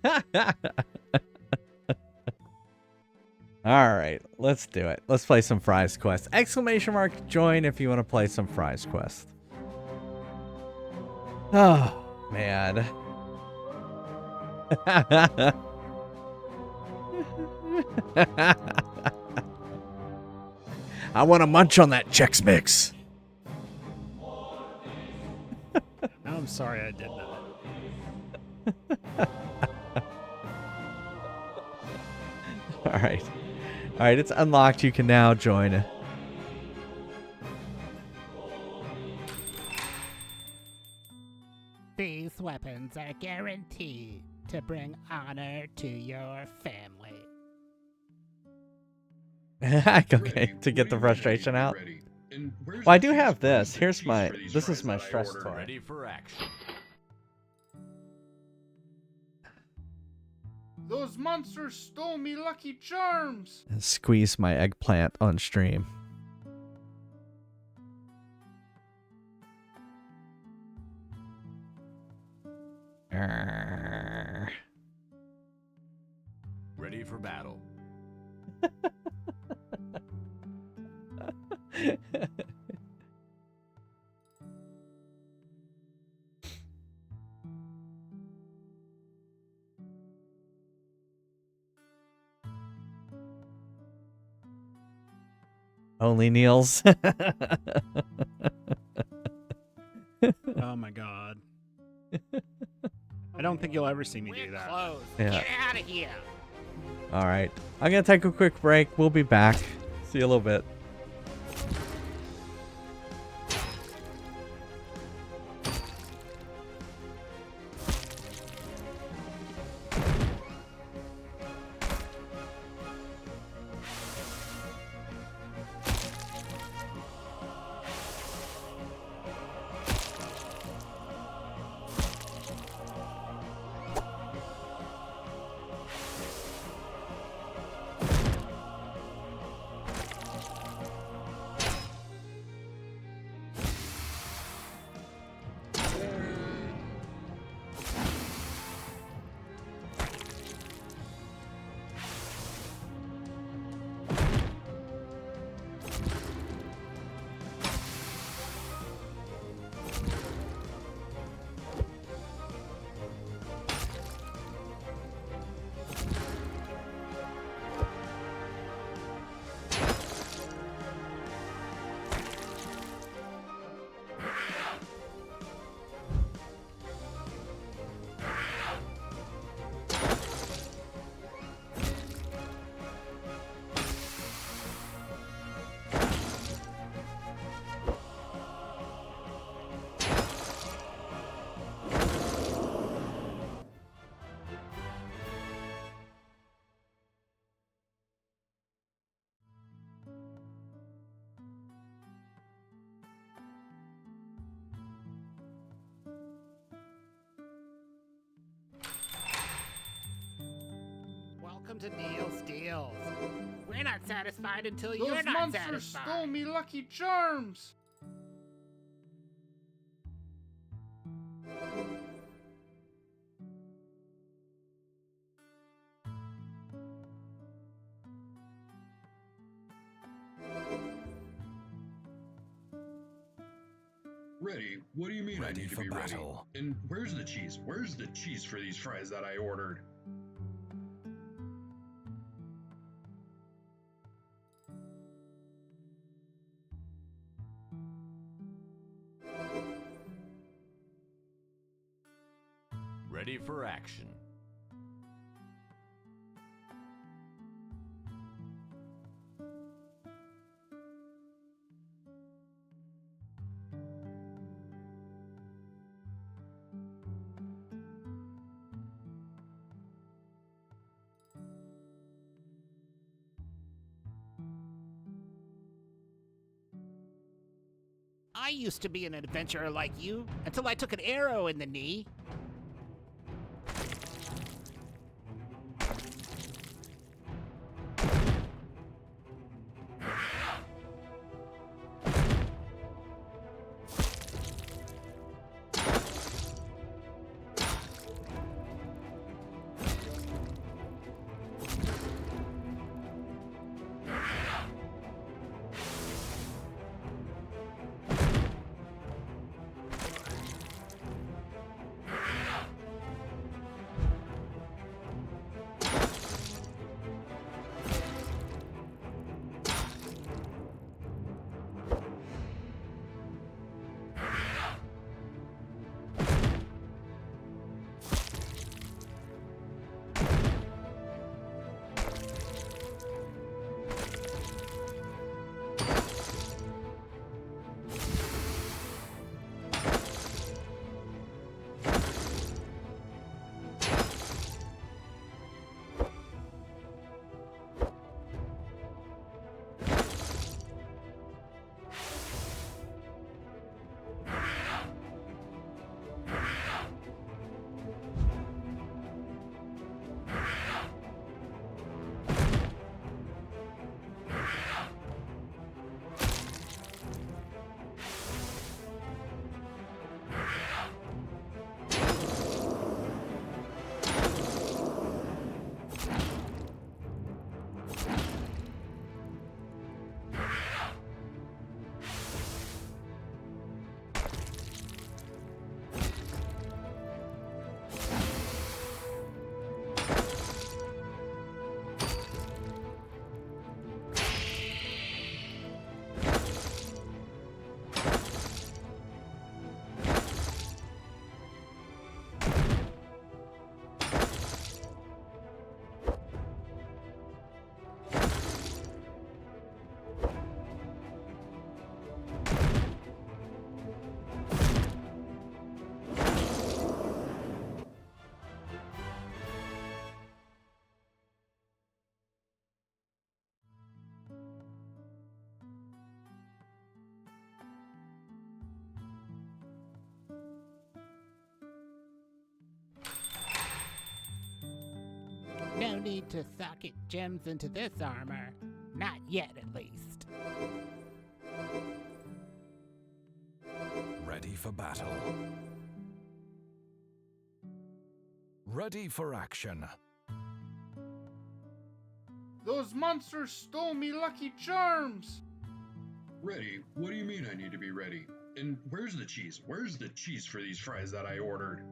right, let's do it. Let's play some Fries Quest. Exclamation mark join if you want to play some Fries Quest. Oh, man. I want to munch on that Chex Mix. I'm sorry I did that. All right. All right, it's unlocked. You can now join. These weapons are guaranteed to bring honor to your family. Okay, to get the frustration out. Well, I do have this. Here's my. This is my stress toy. Ready for action. Those monsters stole me Lucky Charms! And squeeze my eggplant on stream. Ready for battle. Only Neil's. Oh my god. I don't think you'll ever see me do that. Closed. Yeah. Get out of here. All right. I'm going to take a quick break. We'll be back. See you a little bit. Welcome to Neil Steals. We're not satisfied until Those you're not monsters satisfied. stole me Lucky Charms! Ready? What do you mean I need to be ready? And where's the cheese? Where's the cheese for these fries that I ordered? Ready for action. I used to be an adventurer like you until I took an arrow in the knee. No need to socket gems into this armor. Not yet, at least. Ready for battle. Ready for action. Those monsters stole me Lucky Charms! Ready? What do you mean I need to be ready? And where's the cheese? Where's the cheese for these fries that I ordered?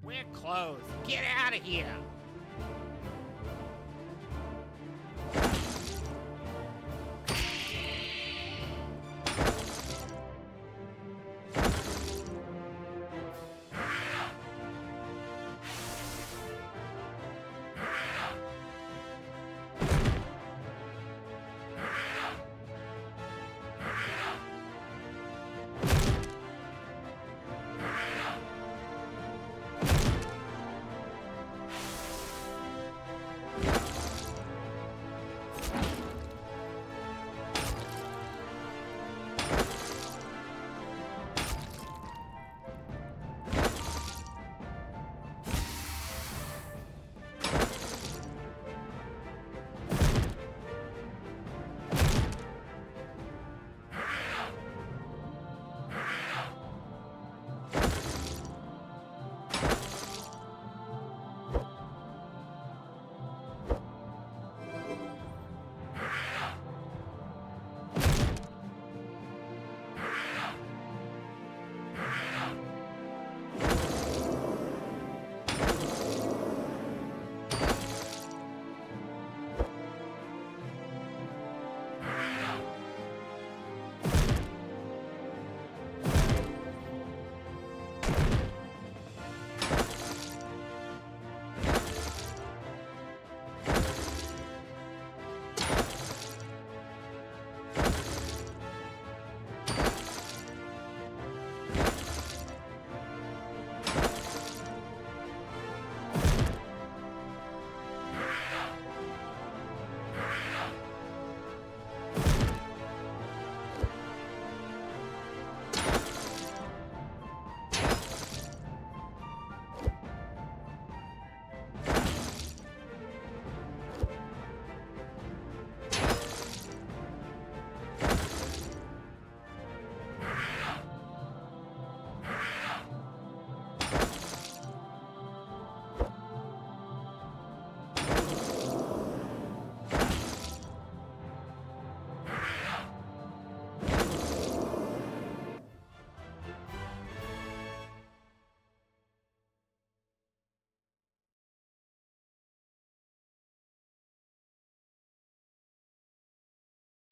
We're closed. Get out of here.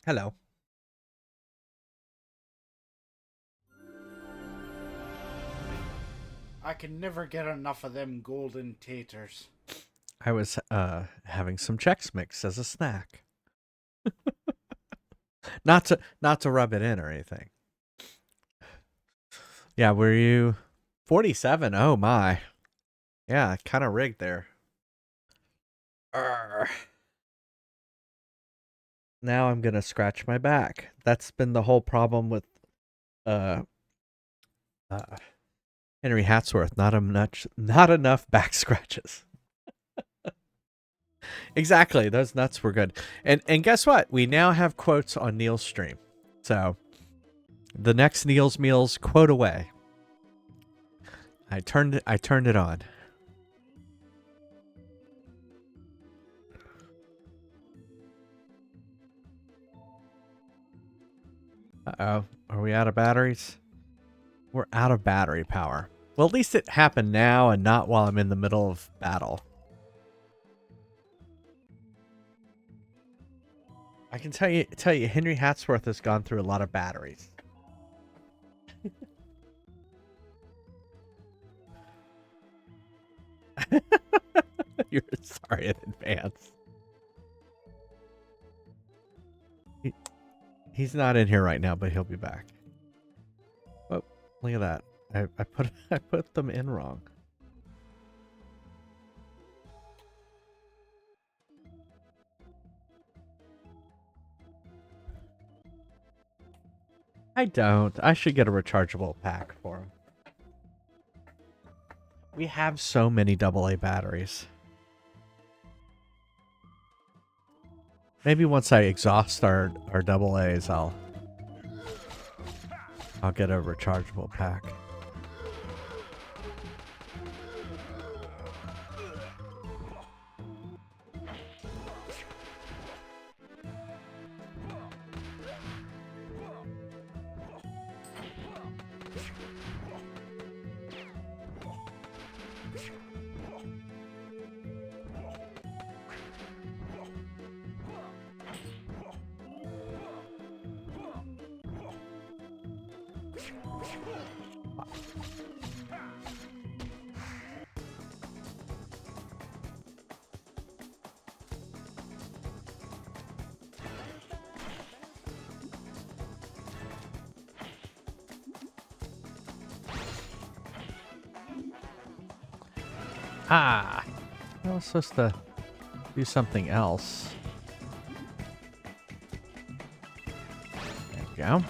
Hello. I can never get enough of them golden taters. I was having some Chex Mix as a snack. Not to rub it in or anything. Yeah, were you 47? Oh my. Yeah, kind of rigged there. Arr. Now I'm gonna scratch my back. That's been the whole problem with uh, Henry Hatsworth. Not enough back scratches. Exactly, those nuts were good. And guess what? We now have quotes on Neil's stream. So the next Neil's Meals quote away. I turned it on. Uh-oh. Are we out of batteries? We're out of battery power. Well, at least it happened now and not while I'm in the middle of battle. I can tell you, Henry Hatsworth has gone through a lot of batteries. You're sorry in advance. He's not in here right now, but he'll be back. Oh, look at that. I put them in wrong. I don't. I should get a rechargeable pack for him. We have so many AA batteries. Maybe once I exhaust our AAs, I'll get a rechargeable pack. Ah, I was supposed to do something else. There we go.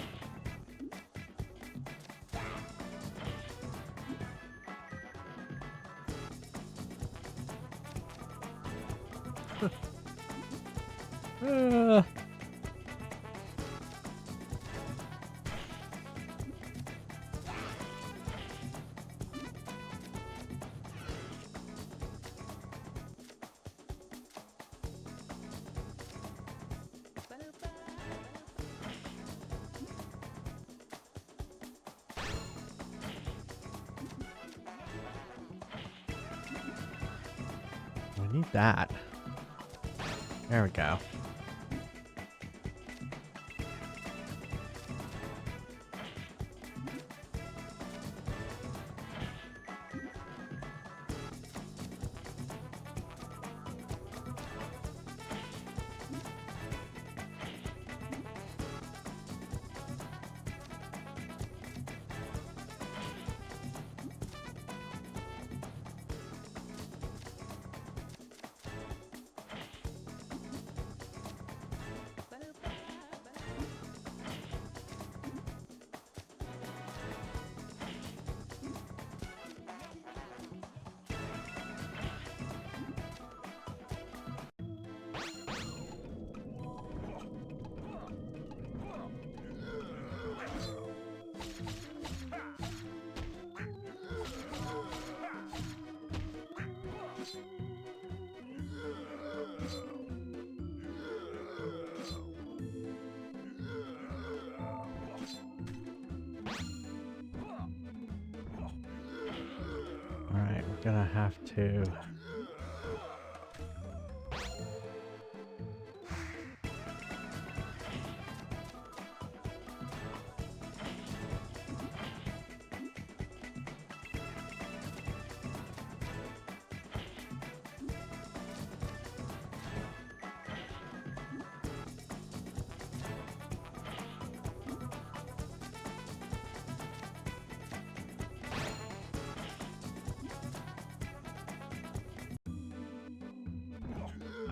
We need that. There we go. Alright, we're gonna have to...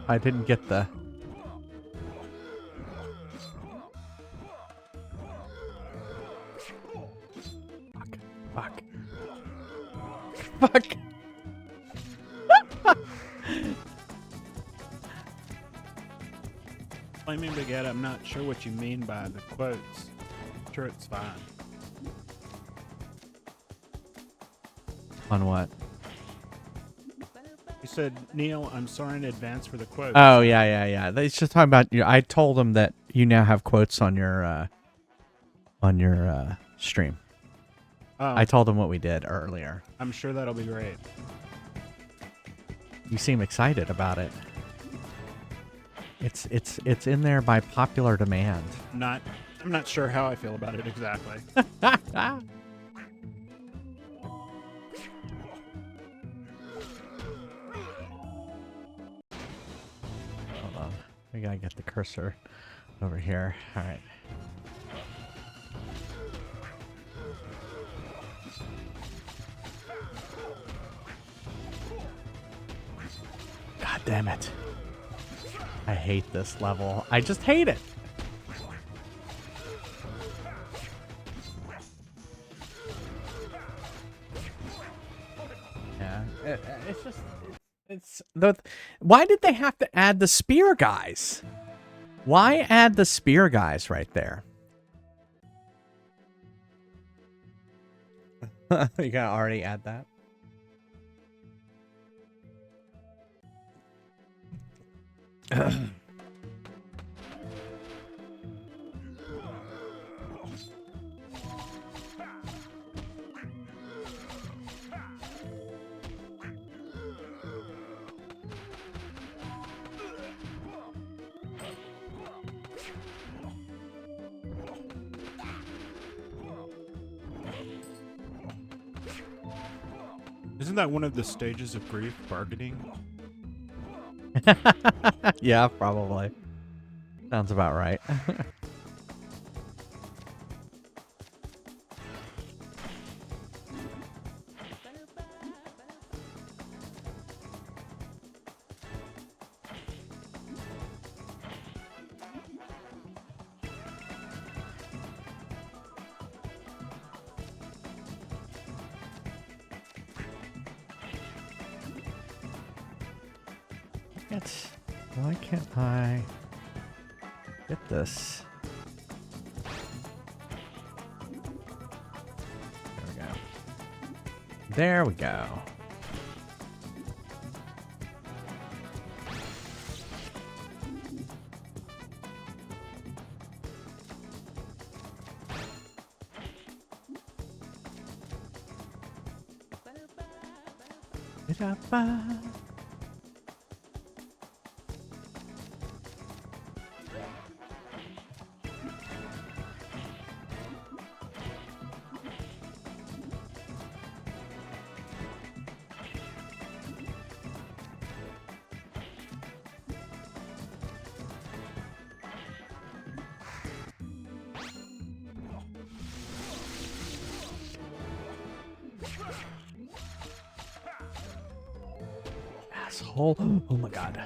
I didn't get the... Fuck. Fuck. Flaming Baguette, I'm not sure what you mean by the quotes. I'm sure it's fine. On what? You said, Neil, I'm sorry in advance for the quotes. Oh, yeah. It's just talking about... I told them that you now have quotes on your stream. Oh, I told them what we did earlier. I'm sure that'll be great. You seem excited about it. It's in there by popular demand. I'm not sure how I feel about it exactly. Hold on. We gotta get the cursor over here. All right. God damn it. I hate this level. I just hate it. Yeah. It's just... Why did they have to add the spear guys? Why add the spear guys right there? You gotta already add that. Isn't that one of the stages of grief, bargaining? Yeah, probably. Sounds about right. Why can't I get this? There we go. Ba-da-ba. Asshole. Oh my god.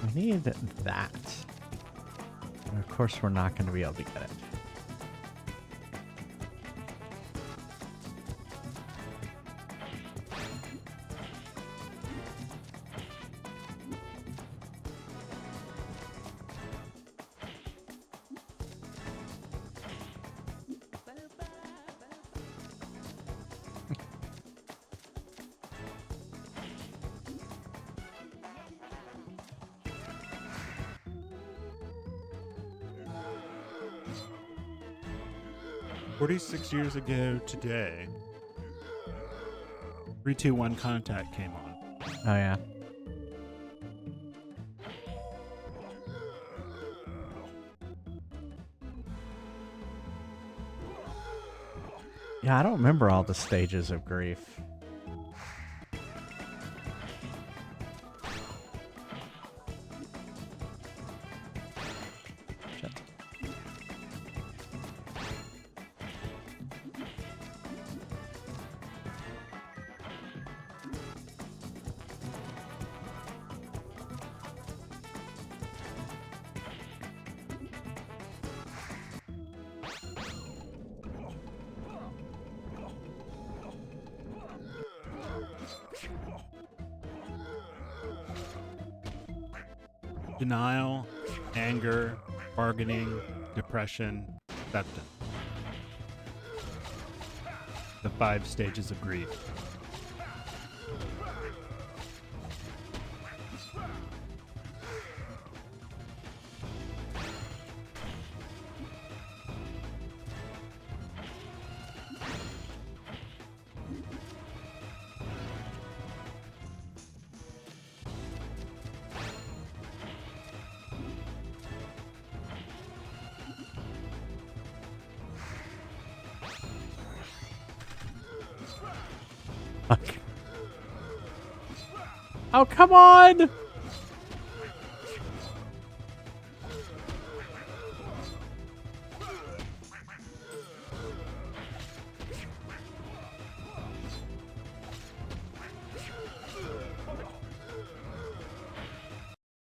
I need that. And of course, we're not going to be able to get it. "46 years ago today, 321 Contact came on. Oh, yeah. Yeah, I don't remember all the stages of grief. Shit. Denial, anger, bargaining, depression, acceptance. The 5 stages of grief. Oh, come on!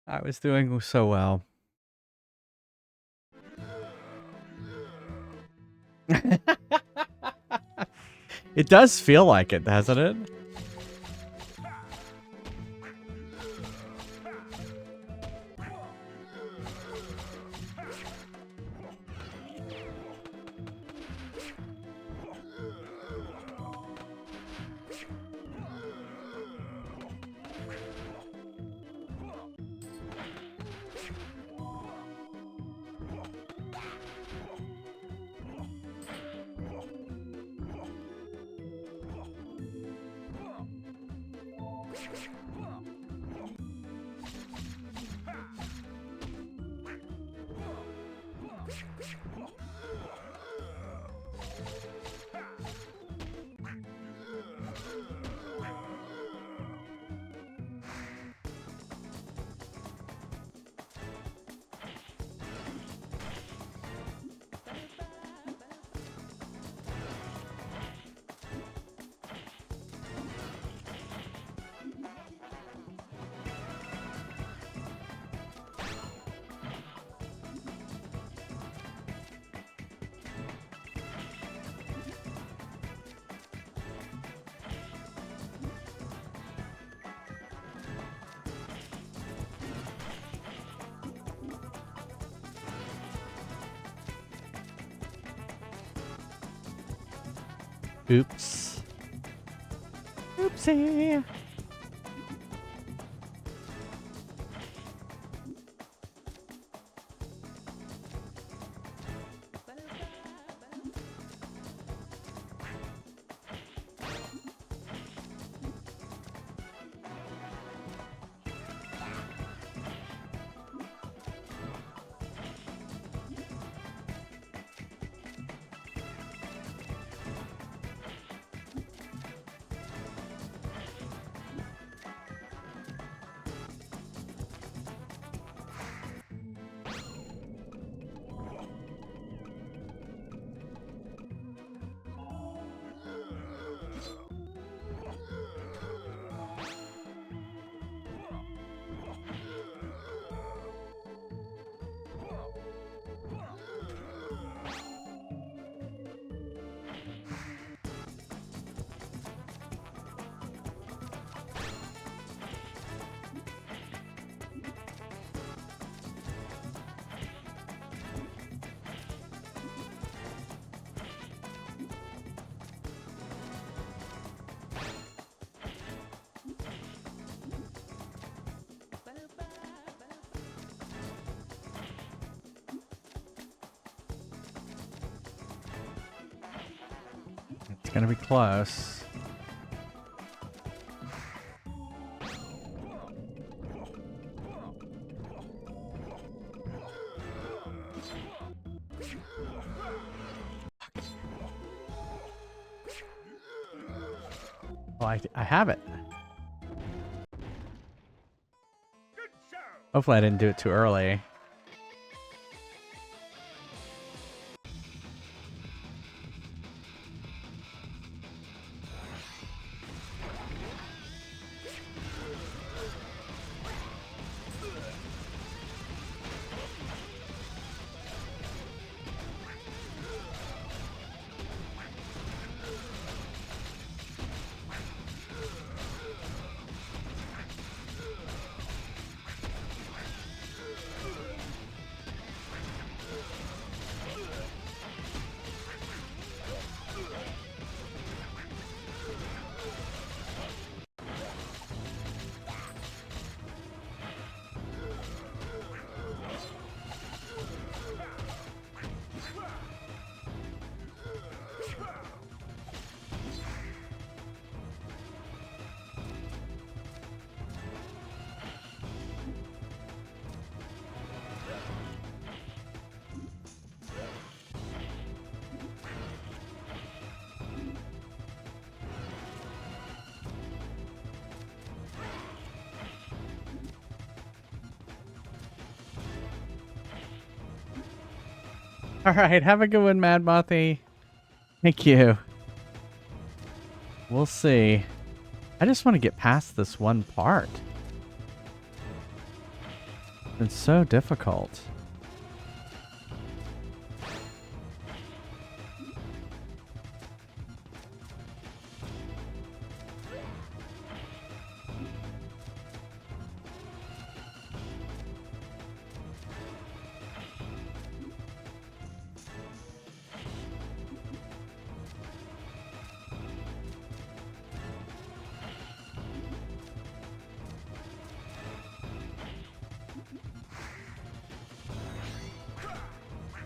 I was doing so well. It does feel like it, doesn't it? Oops. Oopsie. It's gonna be close. Oh, I have it. Hopefully I didn't do it too early. All right, have a good one, Mad Mothy. Thank you. We'll see. I just want to get past this one part. It's so difficult.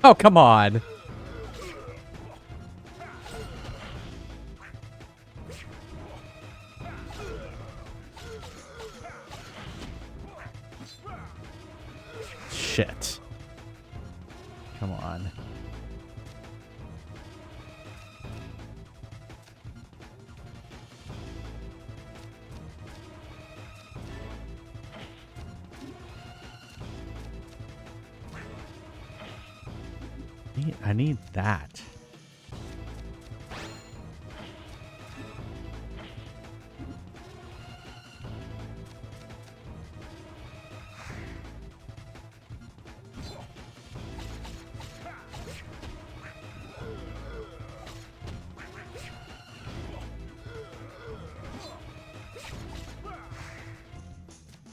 Oh, come on. Shit. Come on. I need that.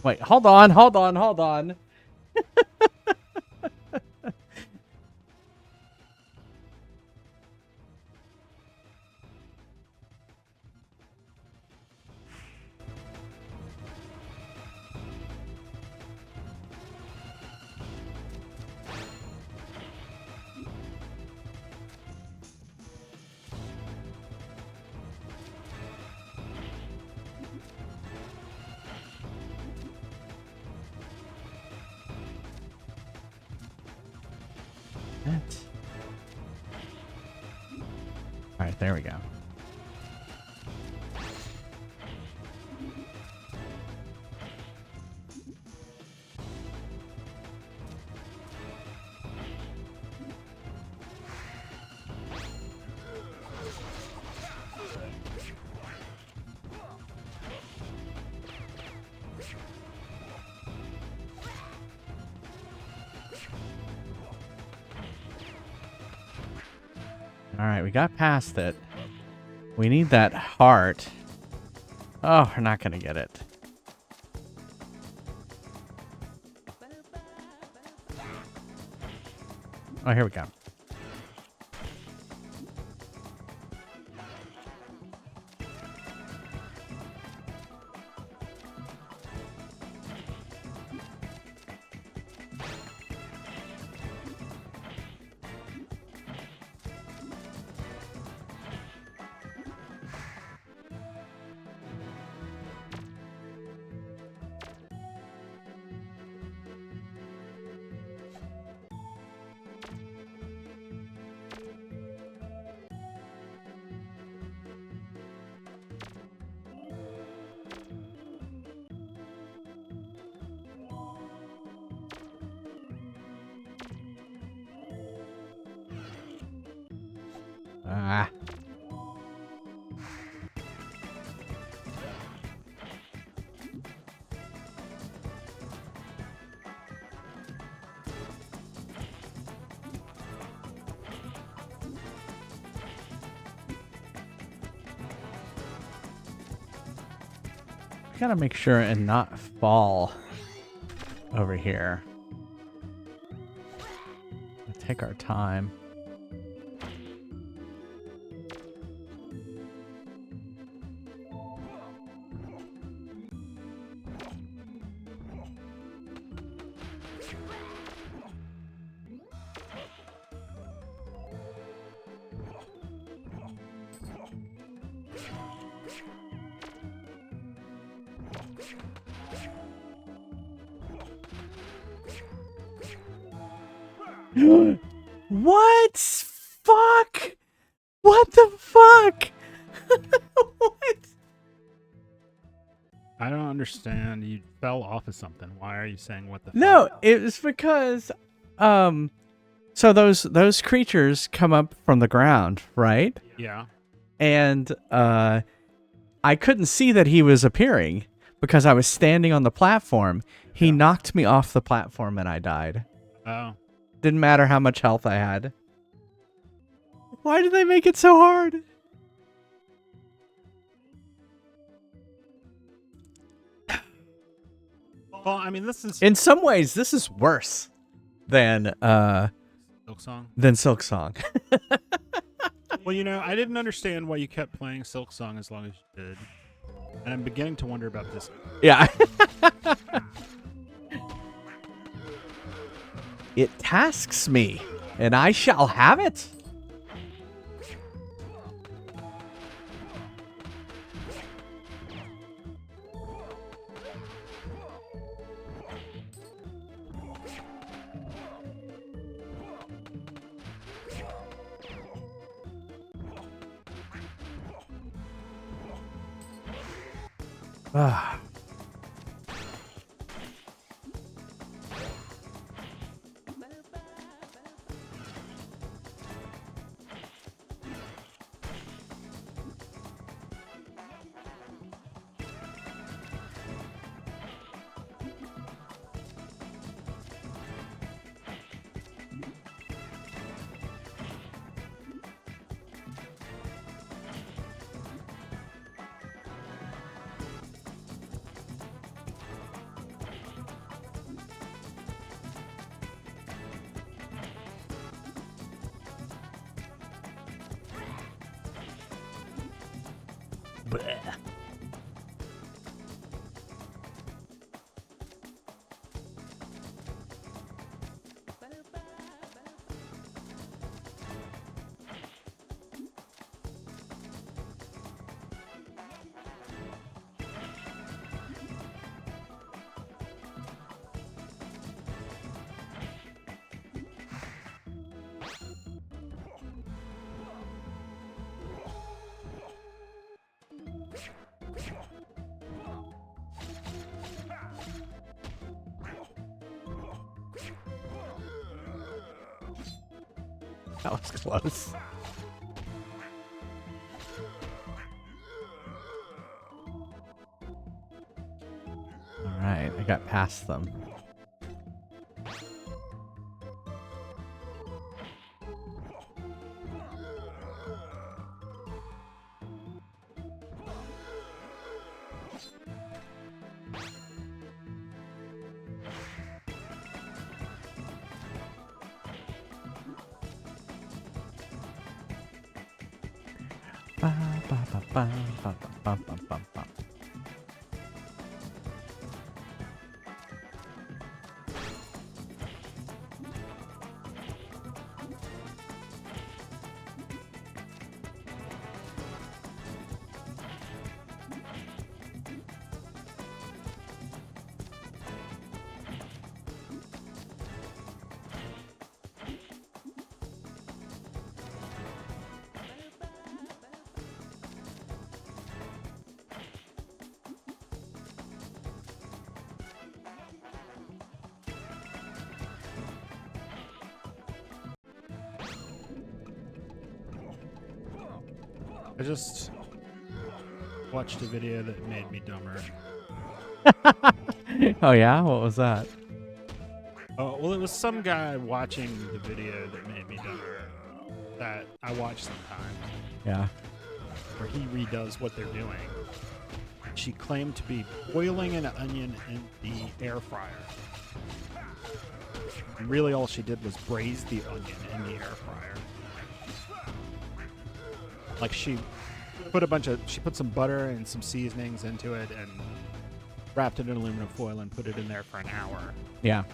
Wait, hold on, hold on, hold on. All right, there we go. All right, we got past it. We need that heart. Oh, we're not going to get it. Oh, here we go. Ah. Gotta make sure and not fall over here. Take our time. What? Fuck? What the fuck? What? I don't understand. You fell off of something. Why are you saying what the No, fuck? it was because So those creatures come up from the ground, right? Yeah. And I couldn't see that he was appearing because I was standing on the platform. He Yeah. knocked me off the platform and I died. Oh. Didn't matter how much health I had. Why did they make it so hard? Well, I mean, this is In some ways, this is worse than Silk Song. Silk Song. Well, you know, I didn't understand why you kept playing Silk Song as long as you did. And I'm beginning to wonder about this. Yeah. It tasks me, and I shall have it. Ah. Bleh. That was close. All right, I got past them. Ba, ba, ba, ba, ba, ba, ba, ba, ba. I just watched a video that made me dumber. Oh yeah, what was that? Oh, well, it was some guy watching the video that made me dumber that I watch sometimes, Yeah. where he redoes what they're doing. She claimed to be boiling an onion in the air fryer. And really all she did was braise the onion in the air fryer. Like she put some butter and some seasonings into it and wrapped it in aluminum foil and put it in there for an hour. Yeah.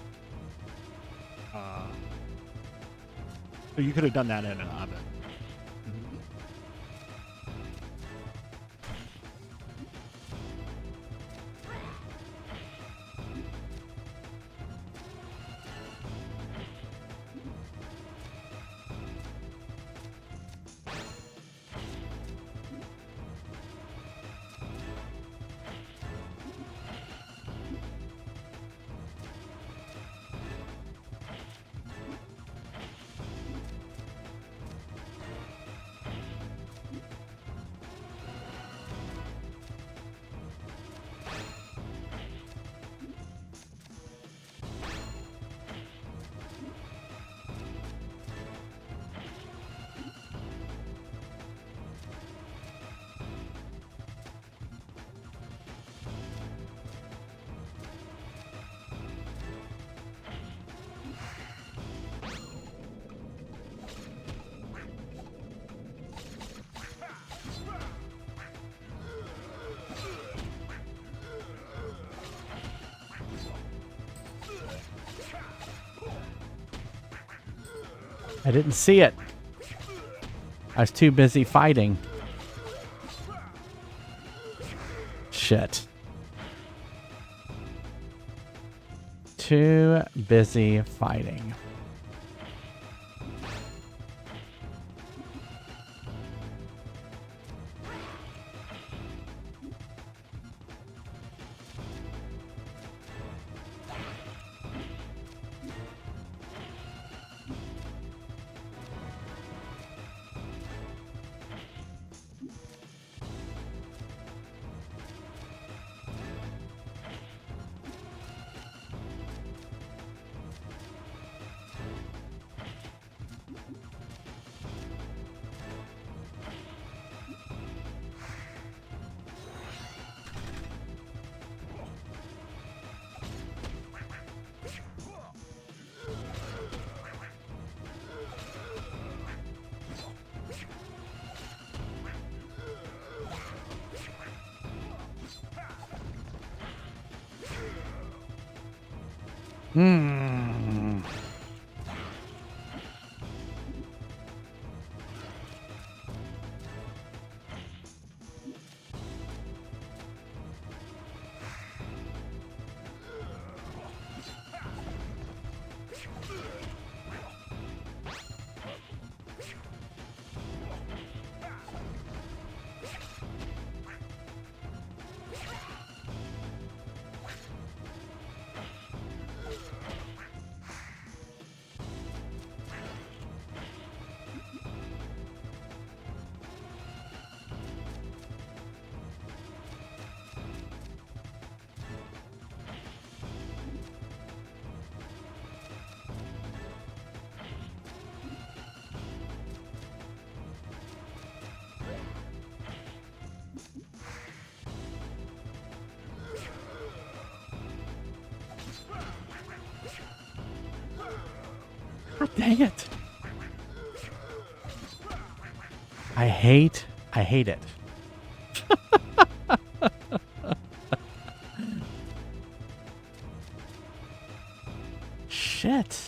So you could have done that in an oven. I didn't see it. I was too busy fighting. Shit. Too busy fighting. Hmm. God dang it. I hate it. Shit.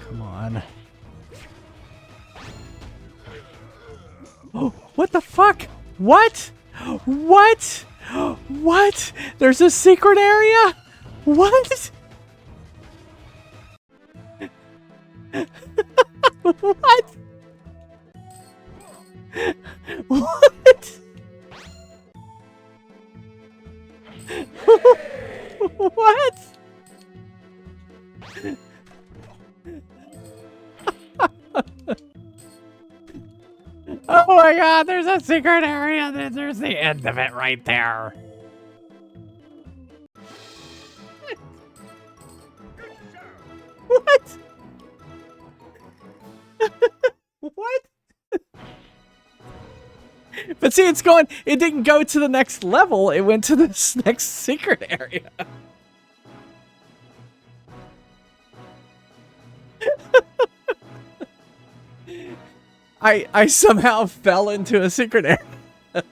Come on. Oh, what the fuck? What? What? What? There's a secret area? What? What? What? What? Oh my god, there's a secret area. There's the end of it right there. What? What? But see, it didn't go to the next level. It went to this next secret area. I somehow fell into a secret area.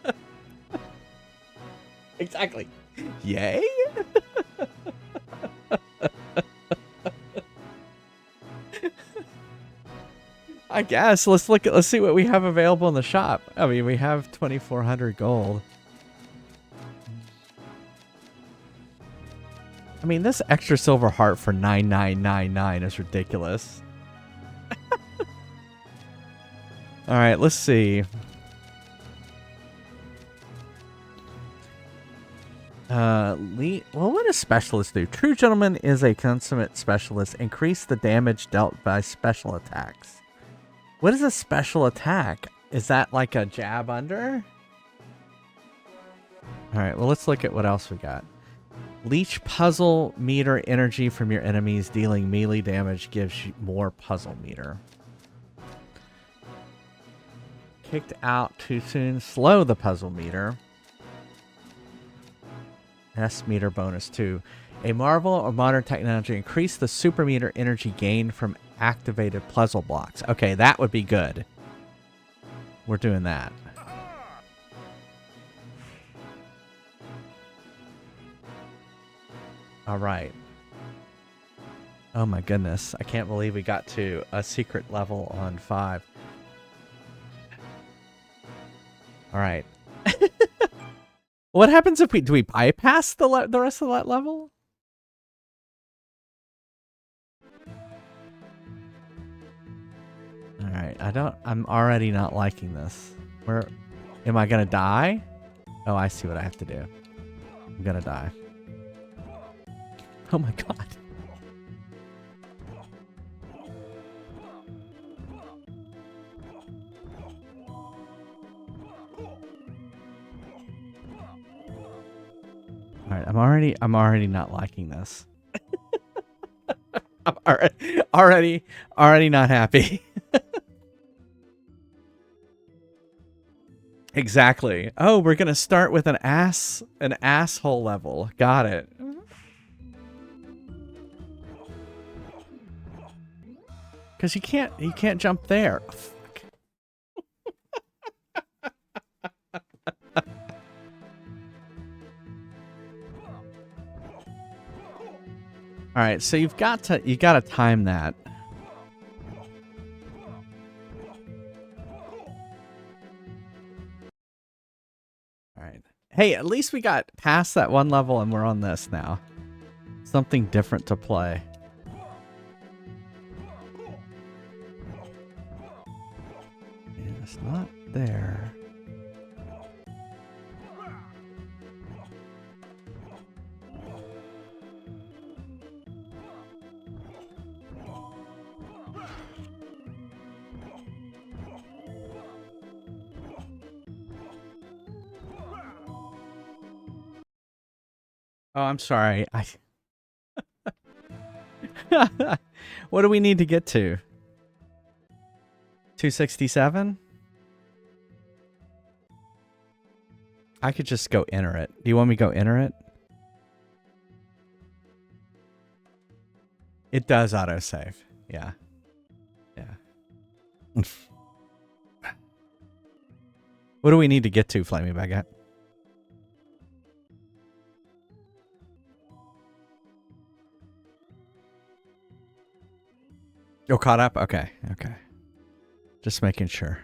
Exactly. Yay? I guess let's see what we have available in the shop. I mean, we have 2,400 gold. I mean, this extra silver heart for 9,999 is ridiculous. All right, let's see. Well, what does specialist do? True Gentleman is a consummate specialist. Increase the damage dealt by special attacks. What is a special attack? Is that like a jab under? All right, well, let's look at what else we got. Leech puzzle meter energy from your enemies. Dealing melee damage gives you more puzzle meter. Kicked out too soon. Slow the puzzle meter. S meter bonus 2. A marvel of modern technology. Increase the supermeter energy gained from activated puzzle blocks. Okay, that would be good. We're doing that. All right. Oh my goodness. I can't believe we got to a secret level on 5. All right. What happens if do we bypass the rest of that level? All right. I'm already not liking this. Am I going to die? Oh, I see what I have to do. I'm going to die. Oh my god. All right, I'm already not liking this. I'm already not happy. Exactly. Oh, we're gonna start with an asshole level. Got it. Because you can't jump there. Oh, fuck. All right, so you got to time that. All right. Hey, at least we got past that one level and we're on this now. Something different to play. Yeah, it's not there. Oh, I'm sorry. What do we need to get to? 267? I could just go enter it. Do you want me to go enter it? It does autosave. Yeah. Yeah. What do we need to get to, Flaming Baguette? You're caught up? Okay. Okay. Just making sure.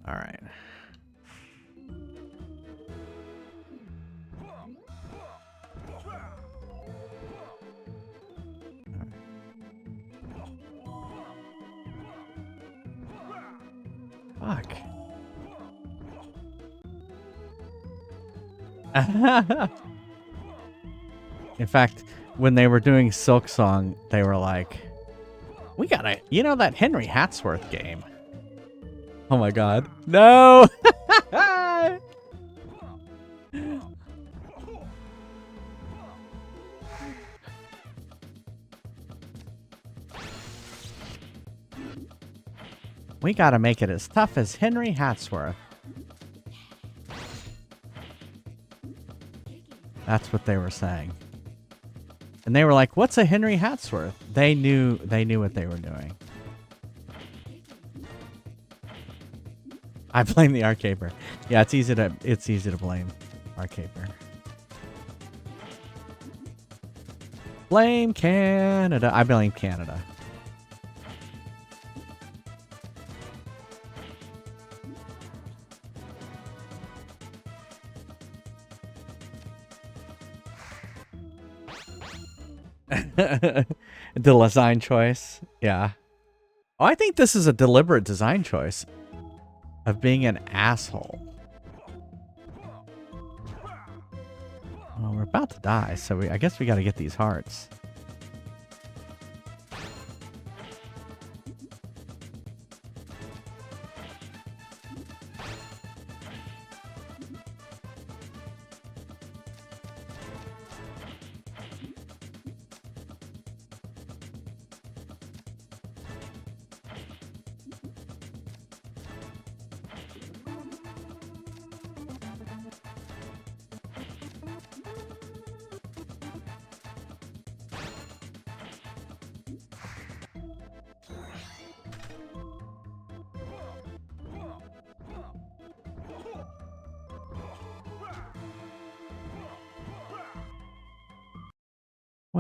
All right. Fuck. In fact, when they were doing Silk Song, they were like, we gotta, that Henry Hatsworth game. Oh my god. No! We gotta make it as tough as Henry Hatsworth. That's what they were saying. And they were like, what's a Henry Hatsworth? They knew what they were doing. I blame the Arcaper. Yeah, it's easy to blame Arcaper. Blame Canada. I blame Canada. The design choice. Yeah. Oh, I think this is a deliberate design choice of being an asshole. Well, we're about to die, so I guess we got to get these hearts.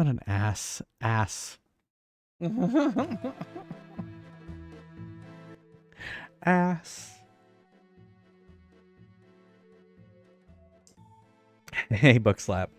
What an ass. Ass. Ass. Hey, book slap.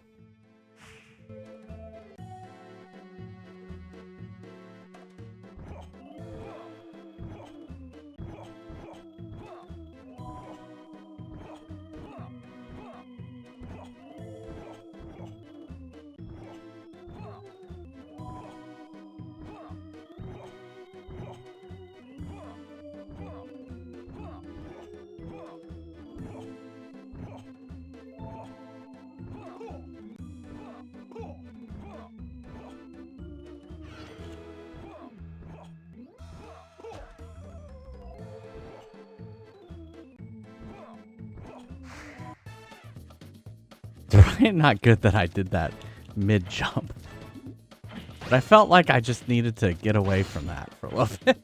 Probably not good that I did that mid jump. But I felt like I just needed to get away from that for a little bit.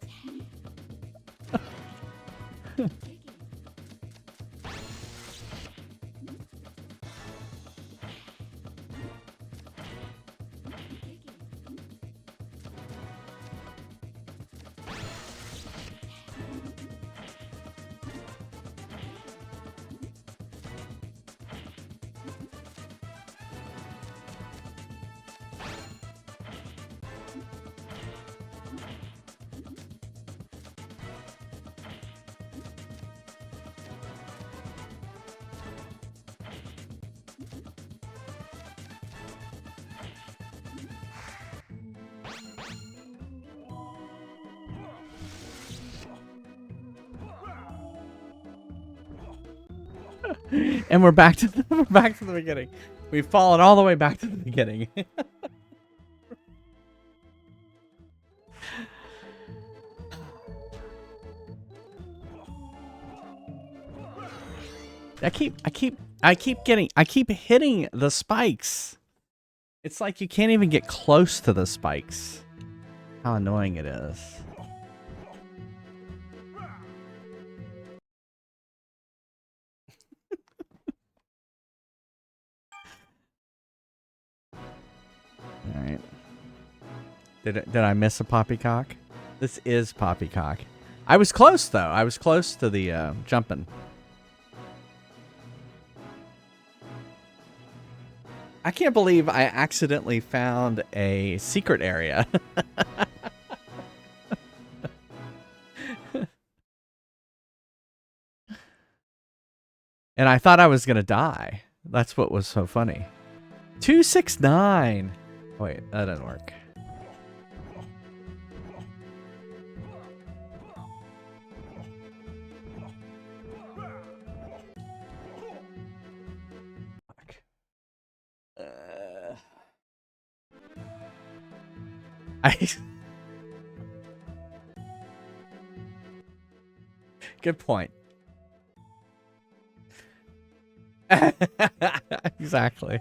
And we're back to the beginning. We've fallen all the way back to the beginning. I keep hitting the spikes. It's like you can't even get close to the spikes. How annoying it is. All right. Did I miss a poppycock? This is poppycock. I was close though. I was close to the jumping. I can't believe I accidentally found a secret area. And I thought I was going to die. That's what was so funny. 269. Wait, that didn't work. Good point. Exactly.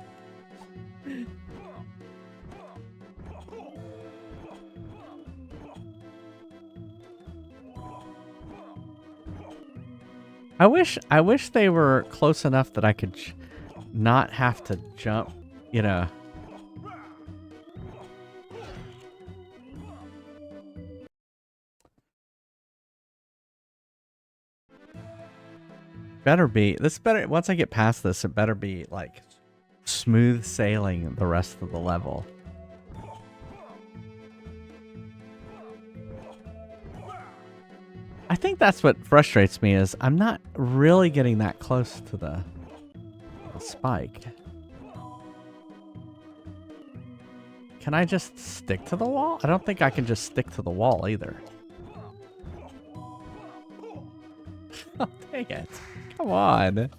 I wish they were close enough that I could not have to jump, you know. Once I get past this, it better be like smooth sailing the rest of the level. I think that's what frustrates me is I'm not really getting that close to the spike. Can I just stick to the wall? I don't think I can just stick to the wall either. Oh, dang it. Come on.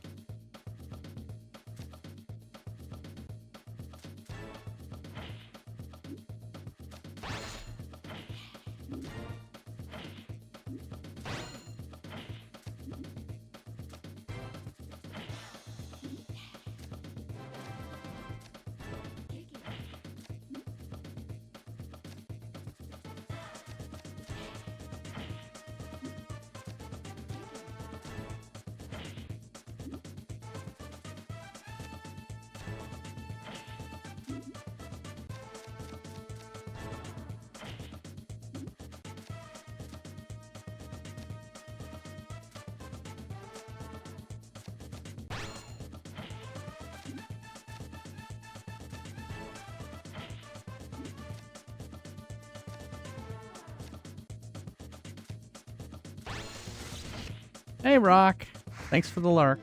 Hey, Rock. Thanks for the lurk.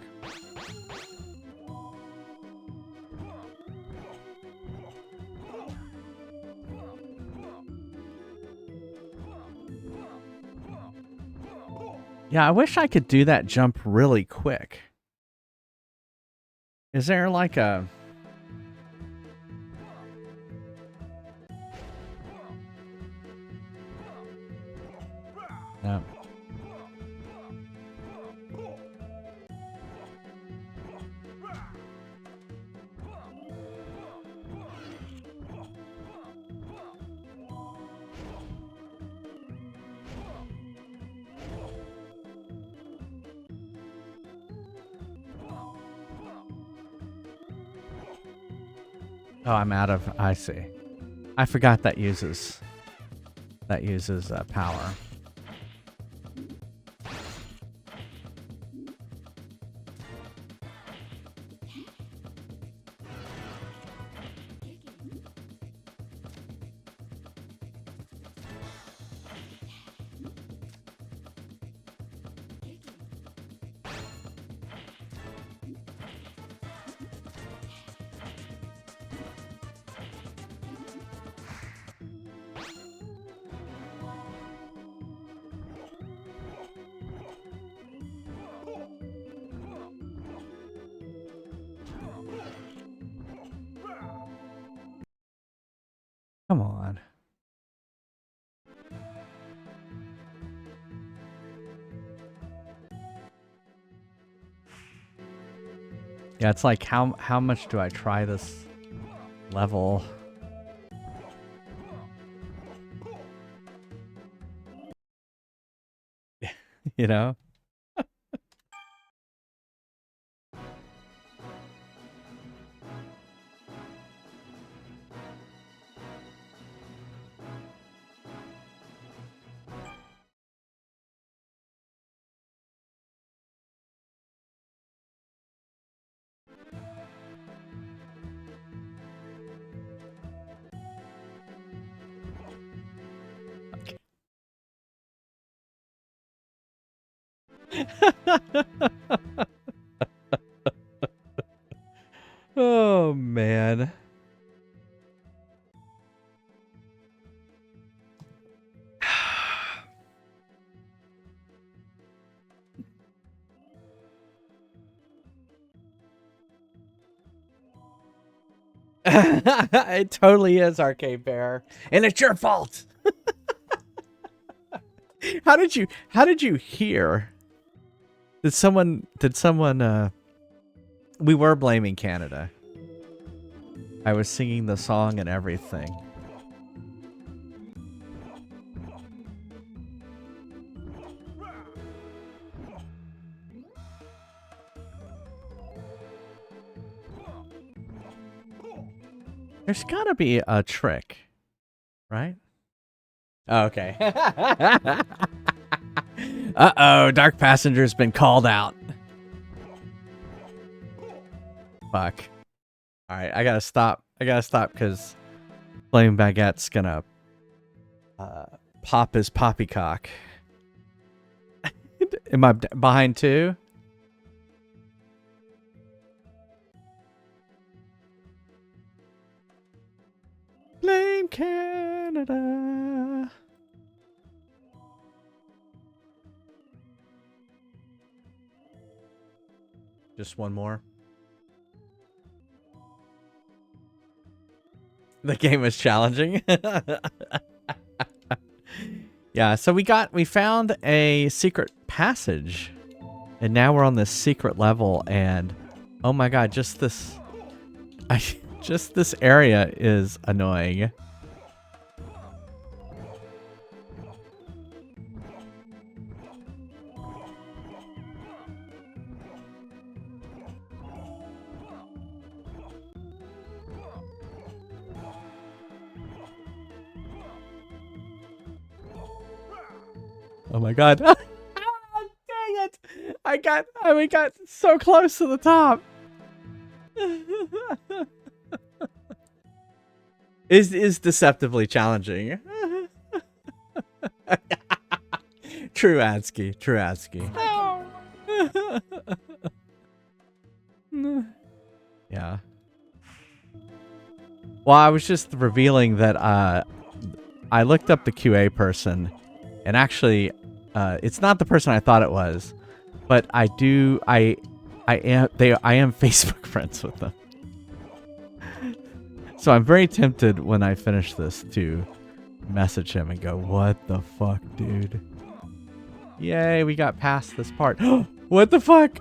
Yeah, I wish I could do that jump really quick. Is there like a... No. Oh, I'm out of... I see. I forgot that uses... That uses power. Come on. Yeah, it's like how much do I try this level? You know? Oh, man. It totally is, Arcade Bear. And it's your fault. How did you hear? Did someone we were blaming Canada. I was singing the song and everything. There's gotta be a trick, right? Oh, okay. Uh-oh, Dark Passenger's been called out. Fuck. Alright, I gotta stop. Because Flame Baguette's gonna pop his poppycock. Am I behind two? Blame Canada. Just one more. The game is challenging. Yeah, so we found a secret passage. And now we're on this secret level and oh my god, just this area is annoying. Oh my god. Dang it. We got so close to the top. Is deceptively challenging. True Adsky. Well, I was just revealing that I looked up the QA person, and actually, it's not the person I thought it was, but I am Facebook friends with them. So I'm very tempted when I finish this to message him and go, "What the fuck, dude? Yay, we got past this part. What the fuck?"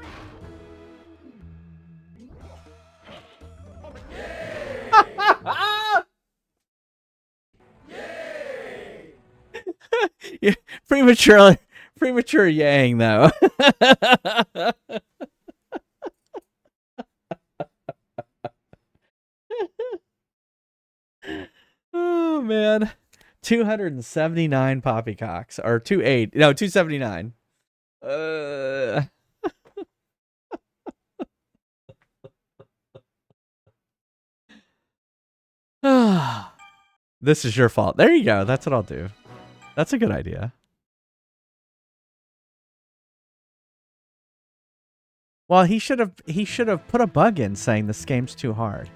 Yeah, premature yang though. Oh man, 279 poppycocks or 279. This is your fault. There you go. That's what I'll do. That's a good idea. Well, he should have put a bug in saying this game's too hard.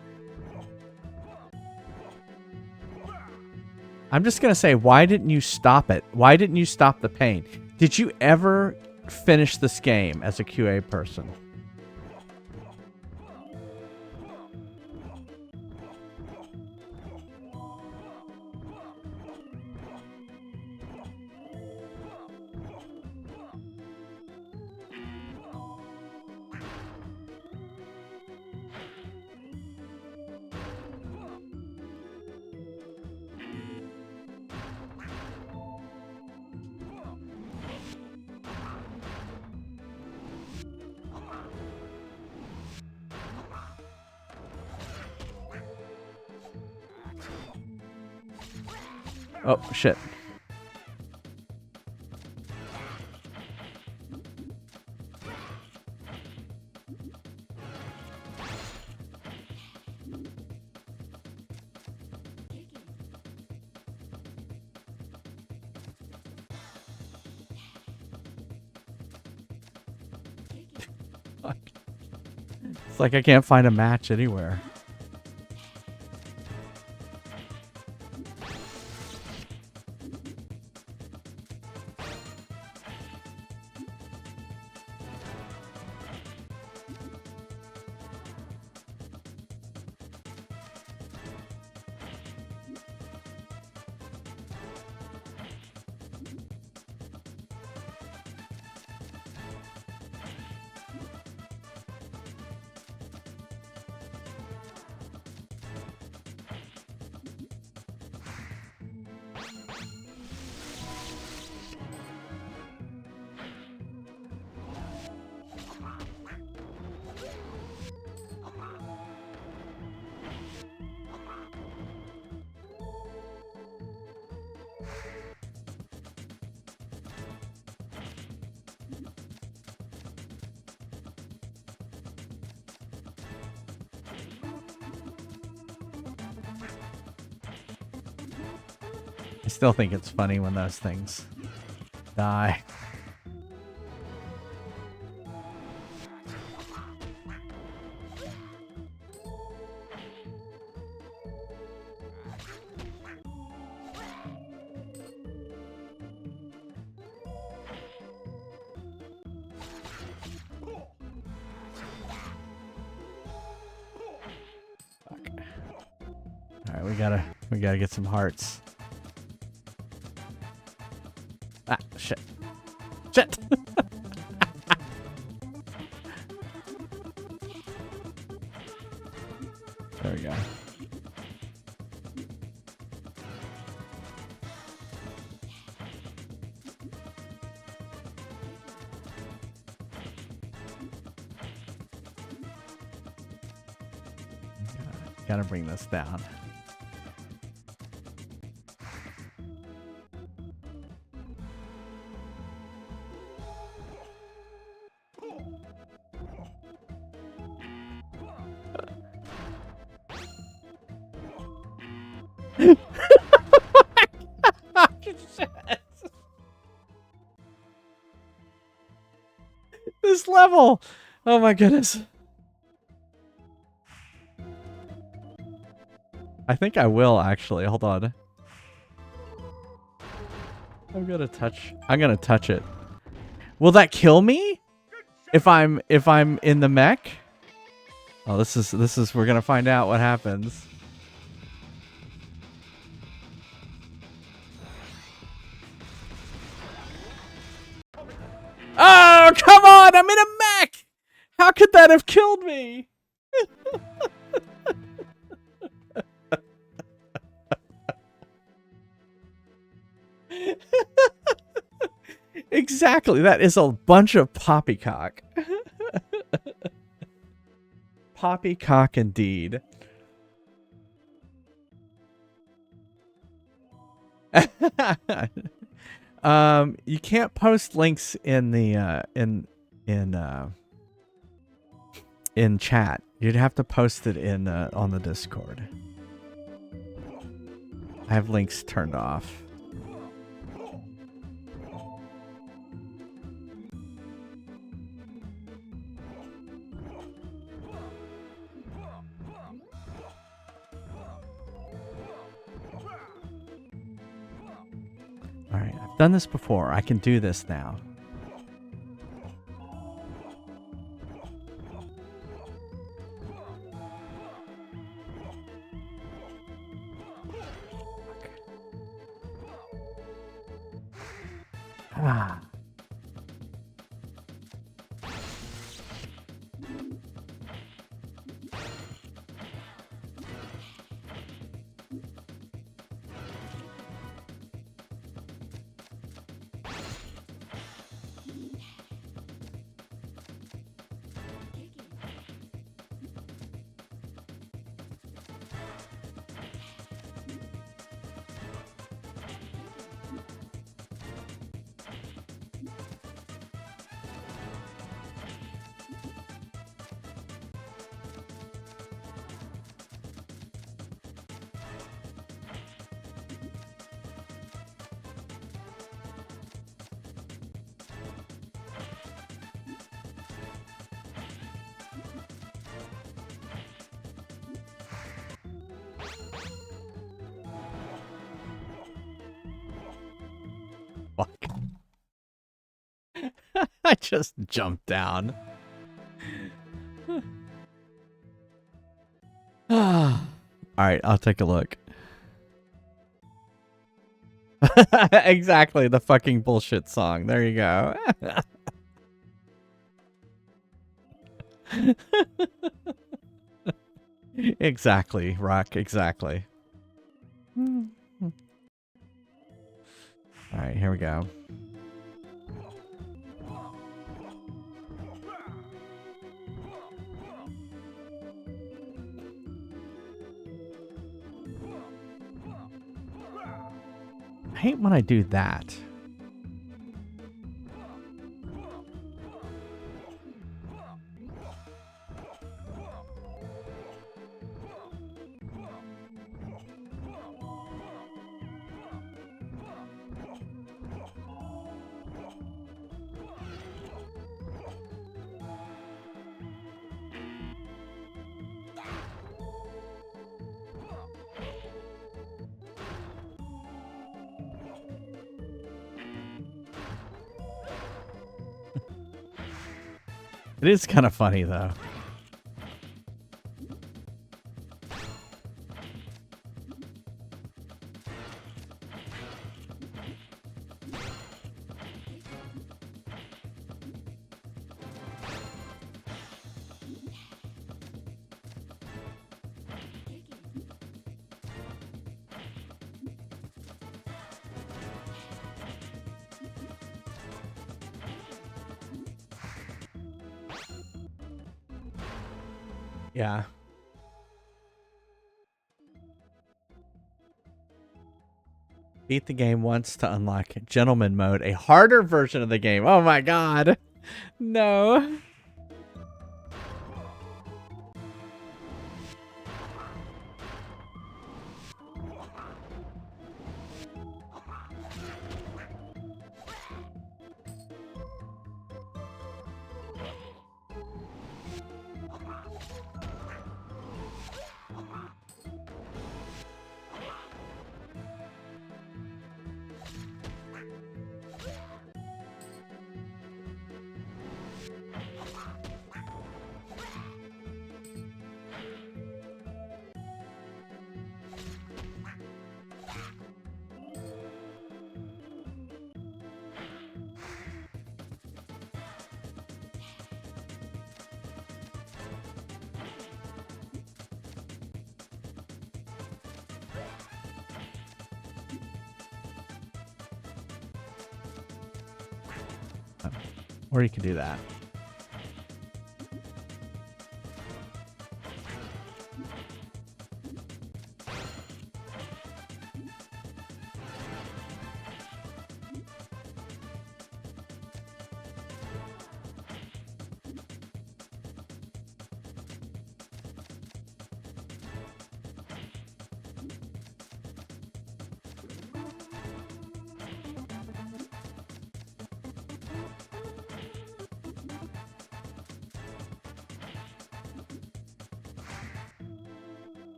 I'm just going to say, why didn't you stop it? Why didn't you stop the pain? Did you ever finish this game as a QA person? Oh, shit. It's like I can't find a match anywhere. I still think it's funny when those things die. All right, we gotta get some hearts. Ah, shit. Shit! There we go. Gotta bring this down. This level! Oh my goodness. I think I will actually. Hold on. I'm gonna touch it. Will that kill me? If I'm in the mech? Oh, this is we're gonna find out what happens. Oh, come on! I'm in a mech! How could that have killed me? Exactly. That is a bunch of poppycock. Poppycock indeed. You can't post links in the in chat. You'd have to post it in on the Discord. I have links turned off. All right, I've done this before. I can do this now. Ah. Fuck. I just jumped down. Alright, I'll take a look. Exactly, the fucking bullshit song. There you go. Exactly, Rock, exactly. Alright, here we go. I hate when I do that. It is kind of funny, though. Yeah. Beat the game once to unlock Gentleman Mode, a harder version of the game. Oh my god. No. Or you can do that.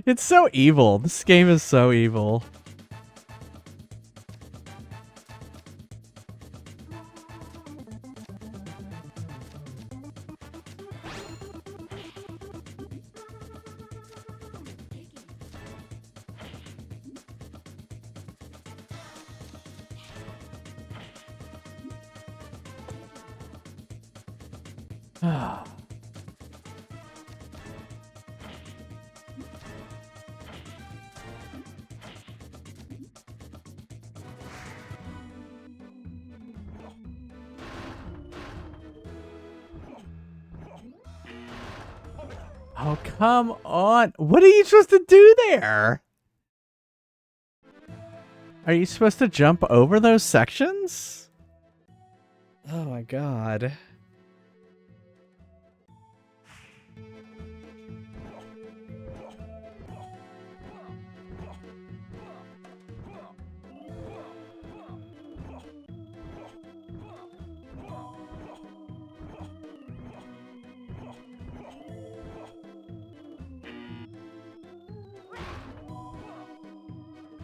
It's so evil. This game is so evil. Oh, come on. What are you supposed to do there? Are you supposed to jump over those sections? Oh my god.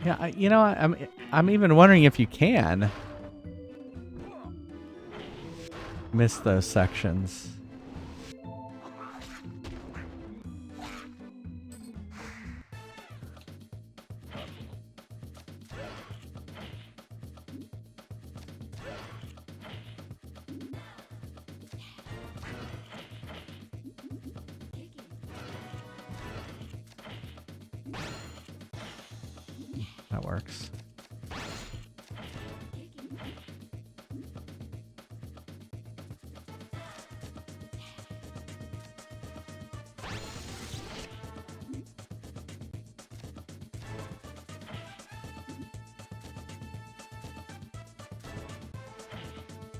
Yeah, you know, I'm even wondering if you can miss those sections. That works.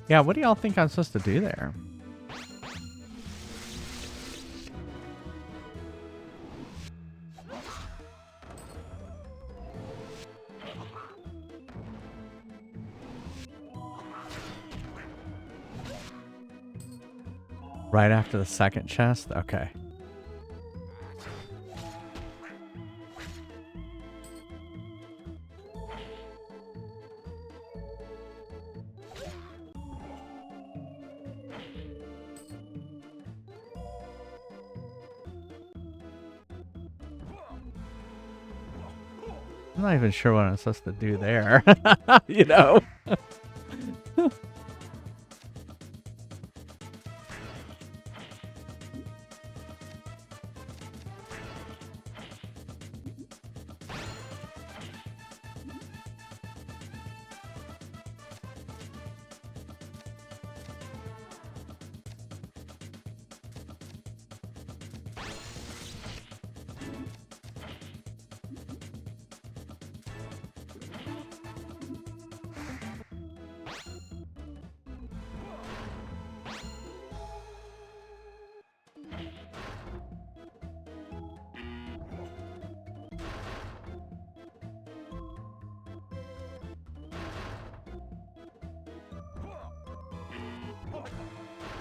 Yeah, what do y'all think I'm supposed to do there? Right after the second chest? Okay. I'm not even sure what I'm supposed to do there. You know?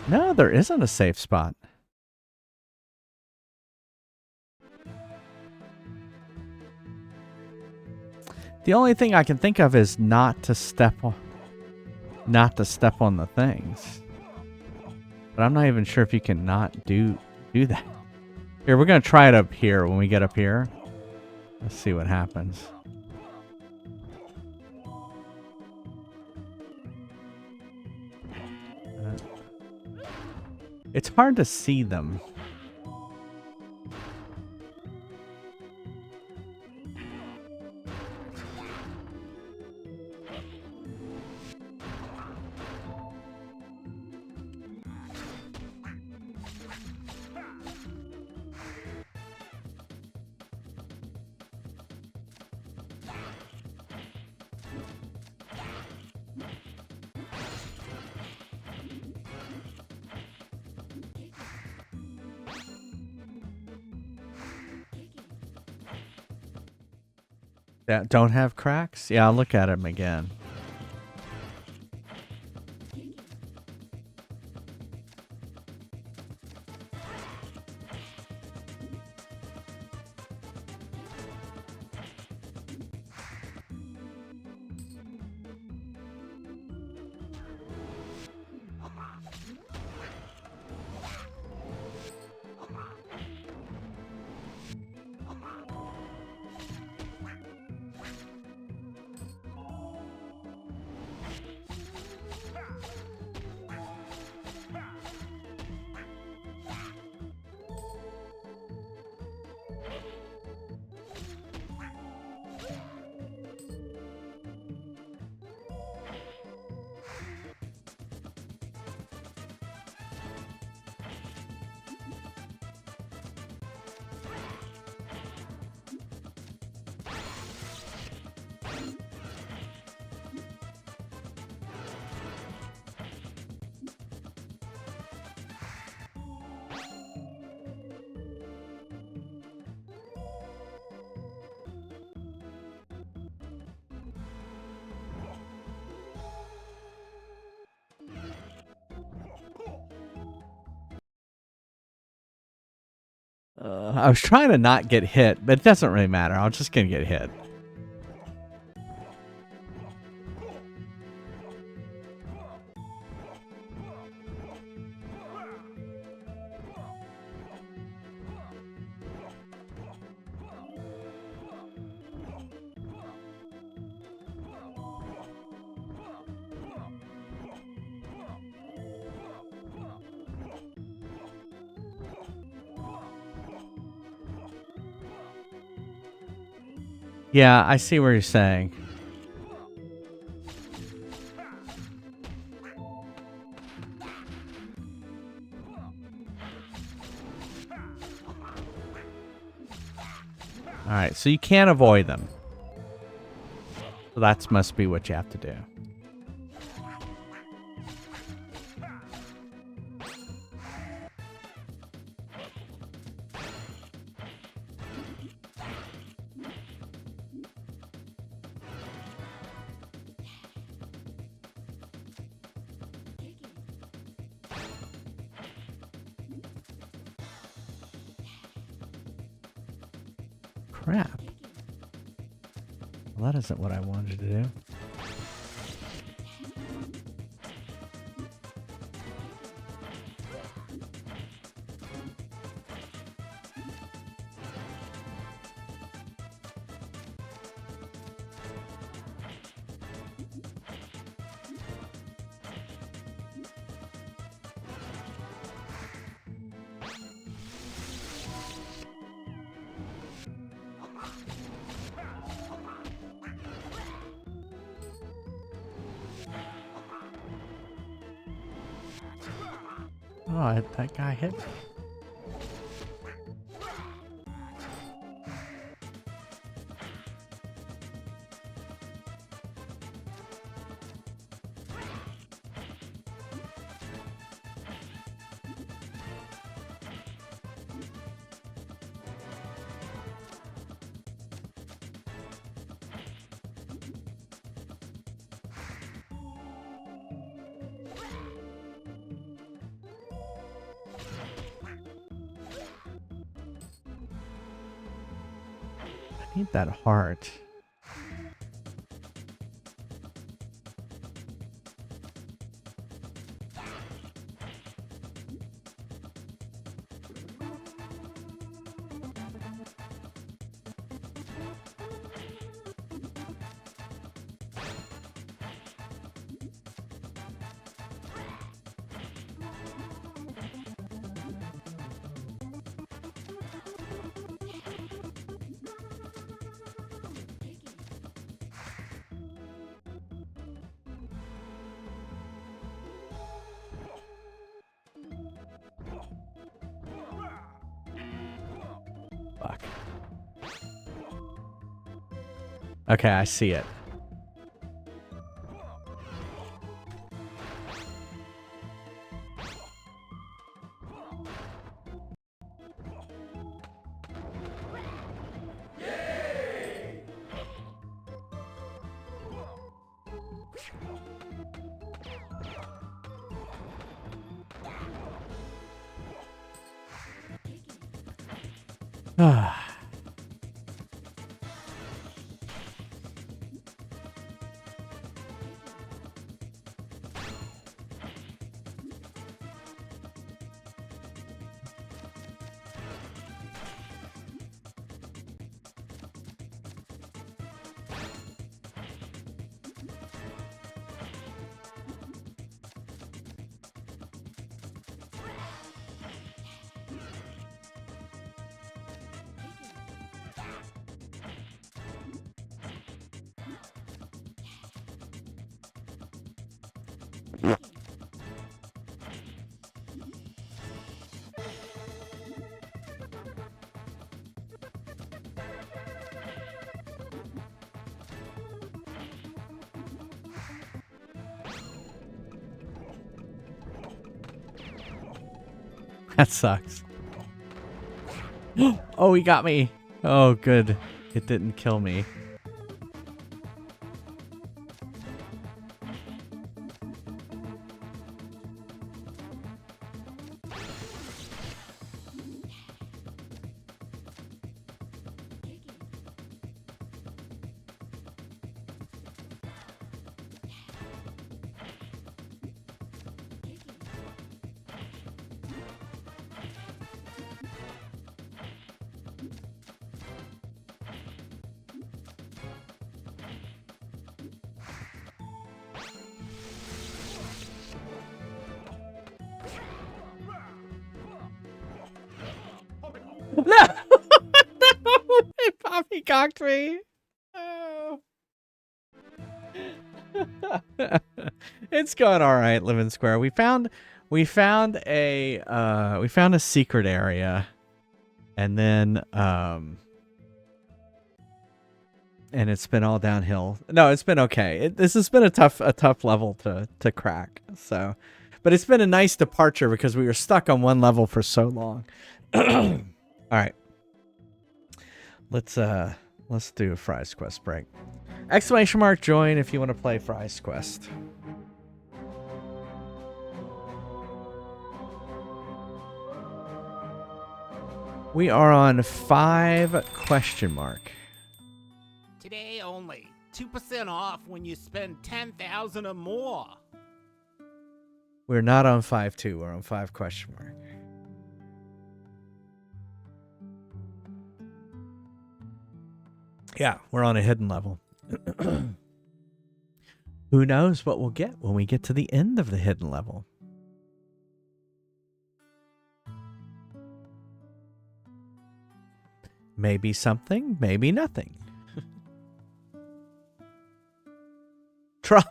No, there isn't a safe spot. The only thing I can think of is not to step on the things. But I'm not even sure if you can not do that. Here, we're going to try it up here when we get up here. Let's see what happens. It's hard to see them. That don't have cracks? Yeah, I'll look at them again. I was trying to not get hit, but it doesn't really matter. I'm just going to get hit. Yeah, I see what you're saying. Alright, so you can't avoid them. So that must be what you have to do. Crap. Well, that isn't what I wanted to do. Oh, that guy hit me. I need that heart. Fuck. Okay, I see it. Ah. That sucks. Oh, he got me. Oh, good. It didn't kill me. No! It poppycocked me. Oh. It's going all right, Living Square. We found a secret area, and then and it's been all downhill. No, it's been okay. This has been a tough level to crack. So, but it's been a nice departure because we were stuck on one level for so long. All right. Let's do a Fry's Quest break. Exclamation mark join if you want to play Fry's Quest. We are on 5 question mark. Today only 2% off when you spend 10,000 or more. We're not on 5-2. We're on 5 question mark. Yeah, we're on a hidden level. Who knows what we'll get when we get to the end of the hidden level? Maybe something, maybe nothing. Trauma.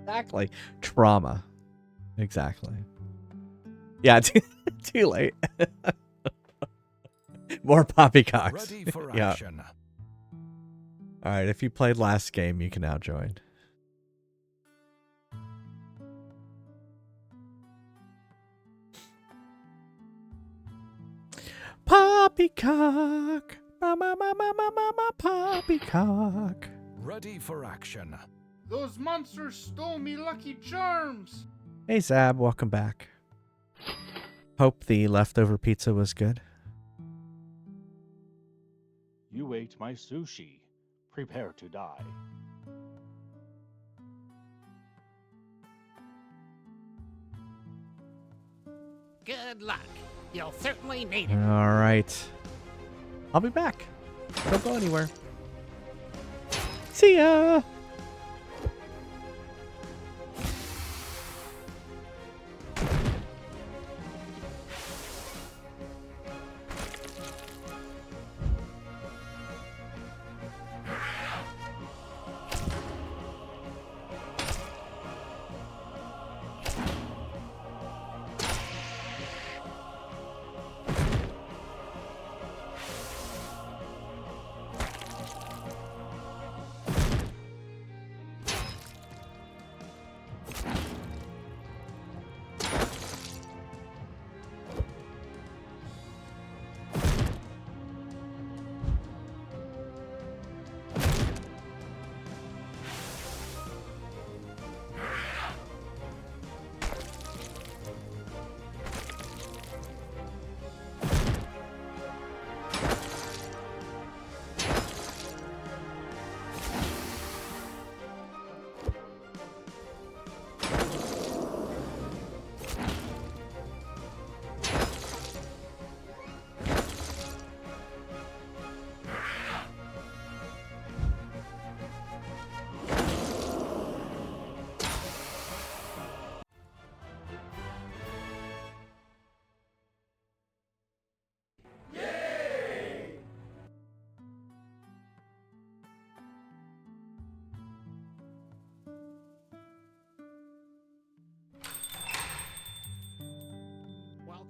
Exactly. Trauma. Exactly. Yeah, too late. More poppycocks. Ready for Yeah. action. All right, if you played last game, you can now join. Poppycock. Poppycock. Ready for action. Those monsters stole me Lucky Charms! Hey, Zab, welcome back. Hope the leftover pizza was good. You ate my sushi. Prepare to die. Good luck. You'll certainly need it. All right. I'll be back. Don't go anywhere. See ya.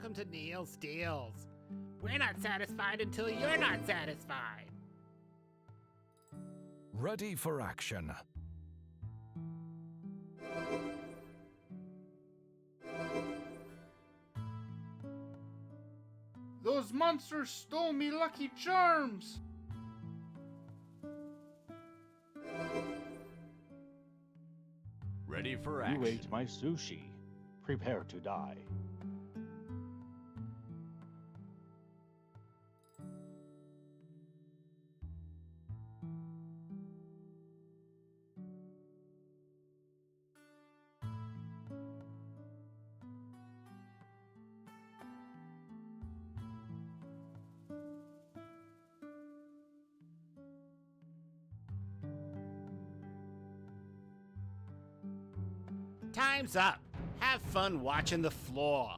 Welcome to Neil's Deals. We're not satisfied until you're not satisfied. Ready for action. Those monsters stole me Lucky Charms! Ready for action. You ate my sushi. Prepare to die. Time's up. Have fun watching the floor.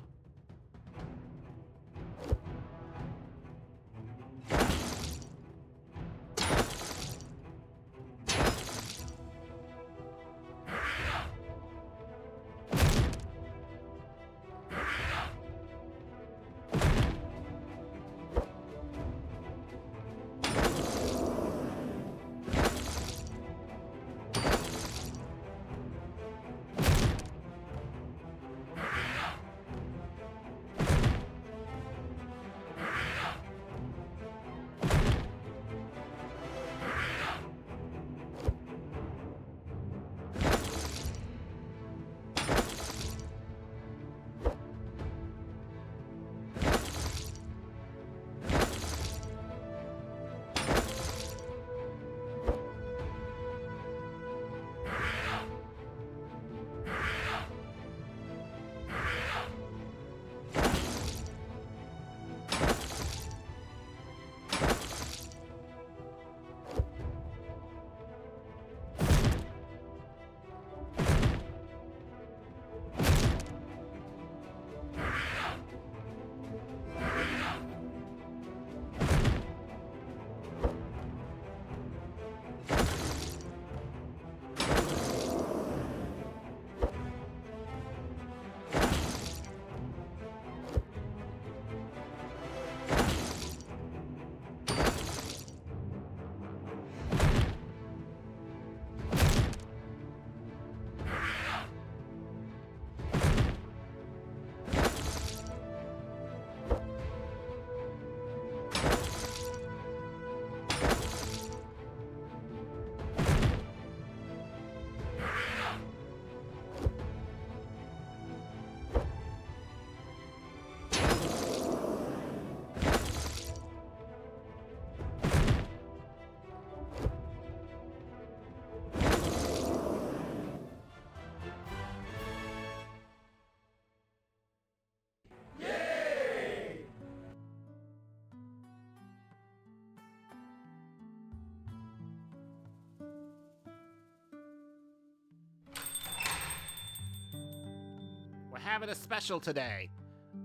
We're having a special today.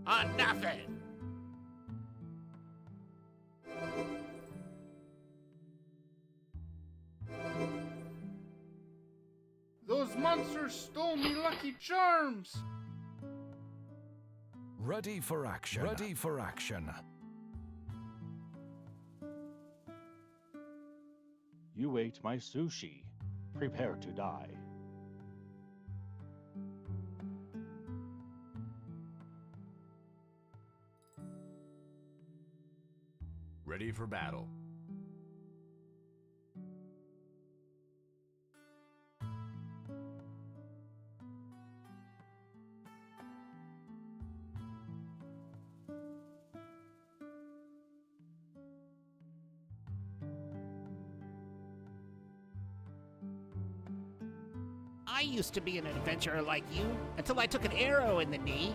On nothing. Those monsters stole me Lucky Charms! Ready for action. Ready for action. You ate my sushi. Prepare to die. Ready for battle. I used to be an adventurer like you until I took an arrow in the knee.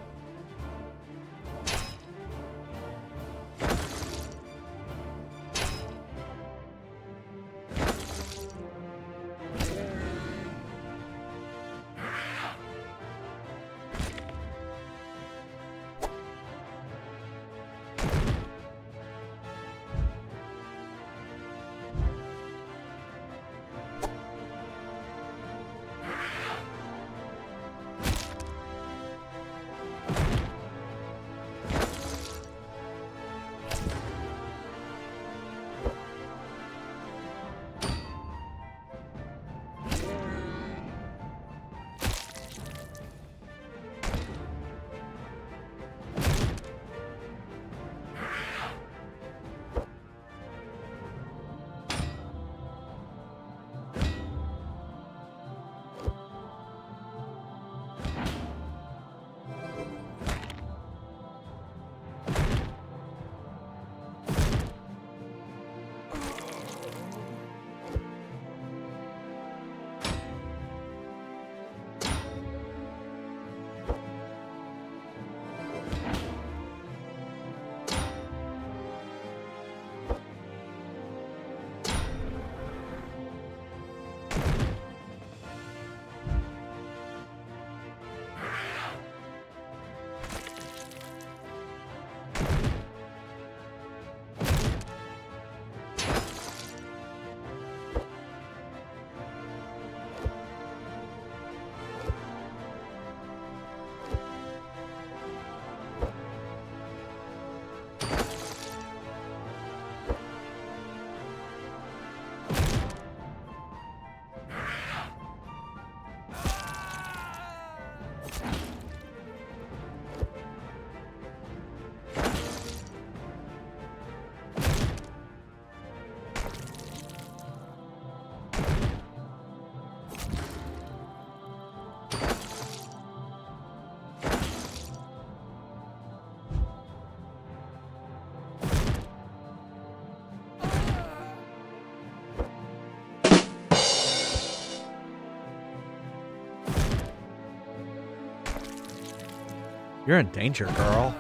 You're in danger, girl.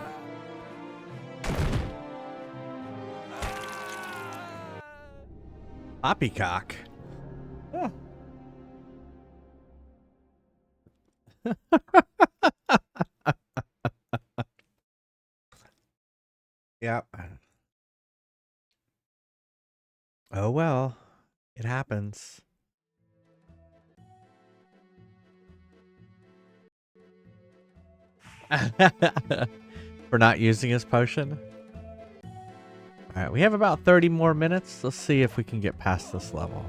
Poppycock. Oh. Yeah. Oh well, it happens. For not using his potion. All right, we have about 30 more minutes. Let's see if we can get past this level.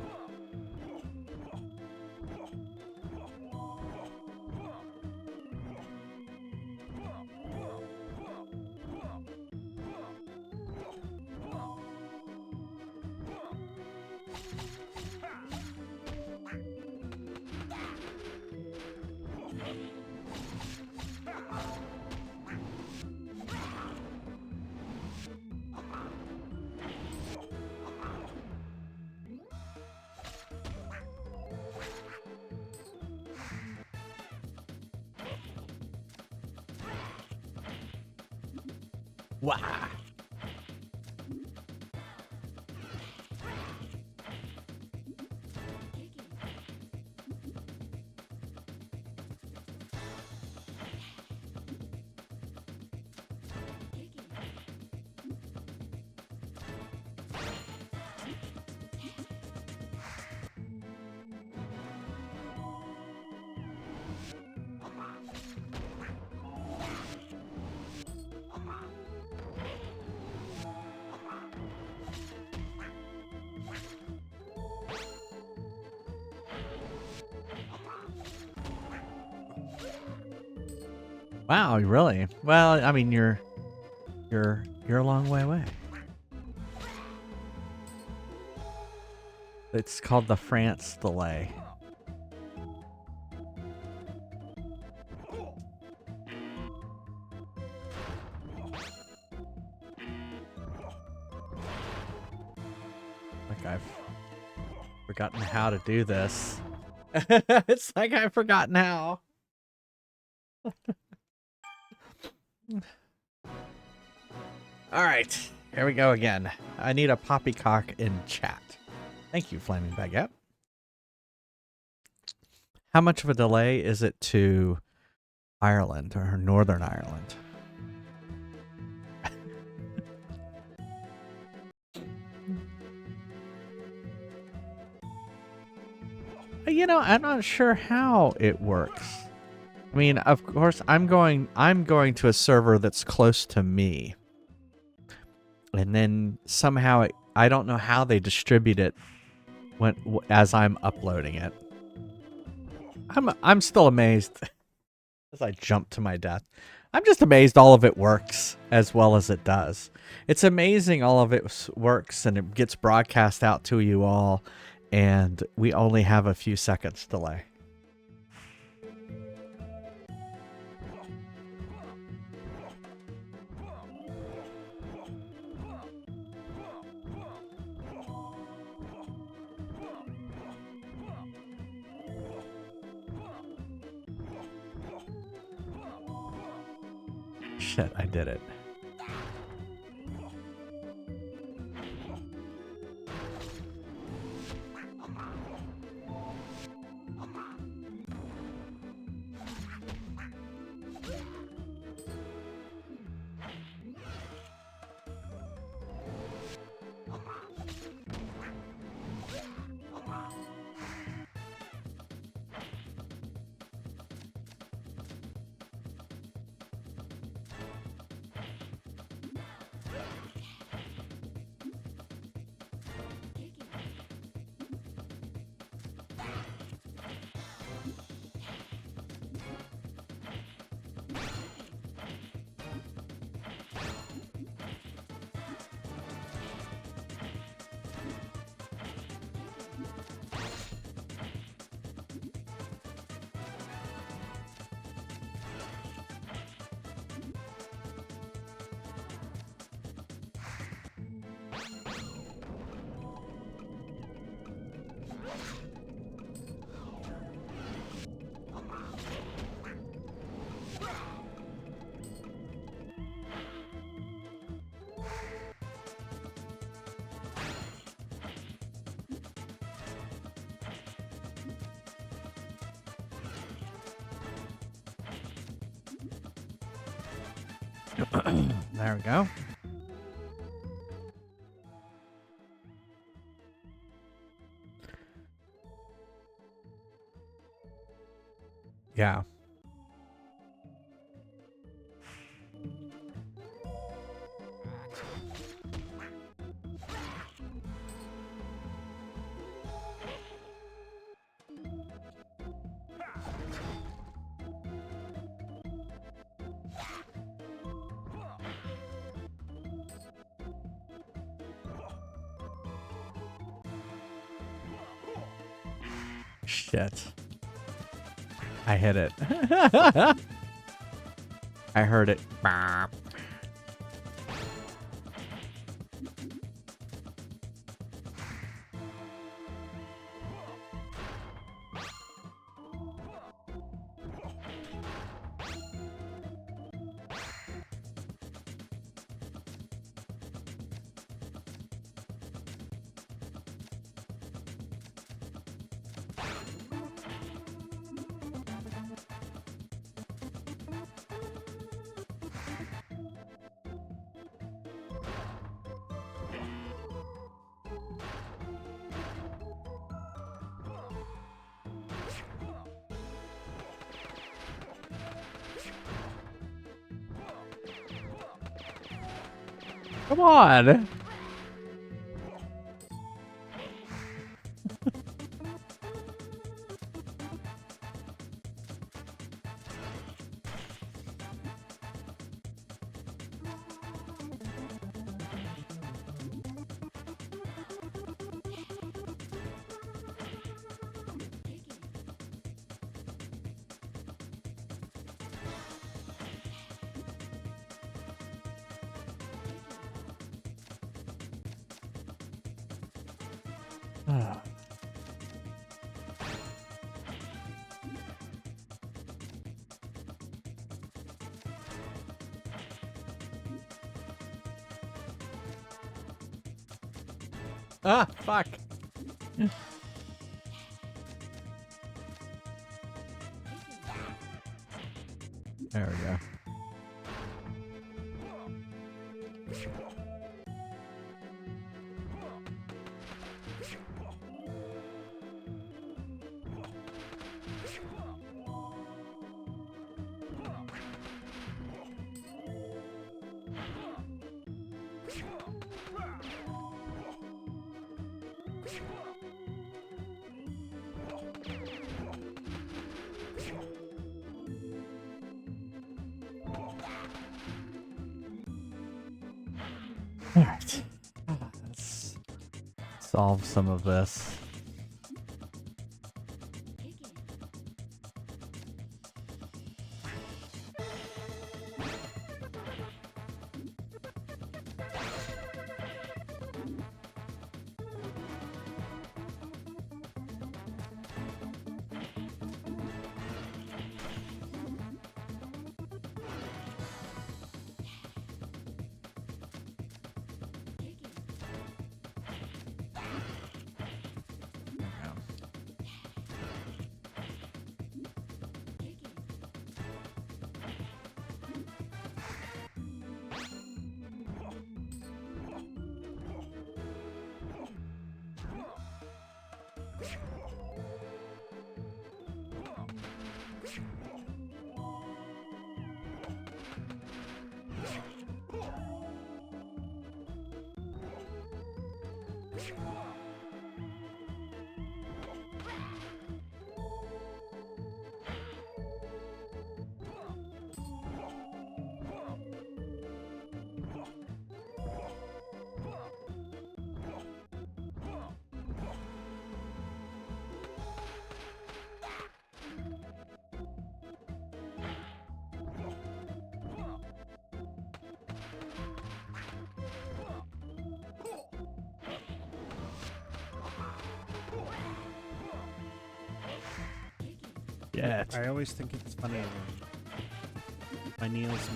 Wow. Wow, really? Well, I mean, you're a long way away. It's called the France delay. Like I've forgotten how to do this. It's like I've forgotten how. All right, here we go again. I need a poppycock in chat. Thank you, Flaming Baguette. How much of a delay is it to Ireland or Northern Ireland? You know, I'm not sure how it works. I mean, of course, I'm going to a server that's close to me. And then somehow I don't know how they distribute it as I'm uploading it. I'm still amazed as I jump to my death. I'm just amazed all of it works as well as it does. It's amazing all of it works and it gets broadcast out to you all, and we only have a few seconds delay. Shit, I did it. There we go. Yeah. Shit. I hit it. I heard it. Come on. Ah, fuck. There we go. All right. Let's solve some of this. I always think it's funny when my Neil's.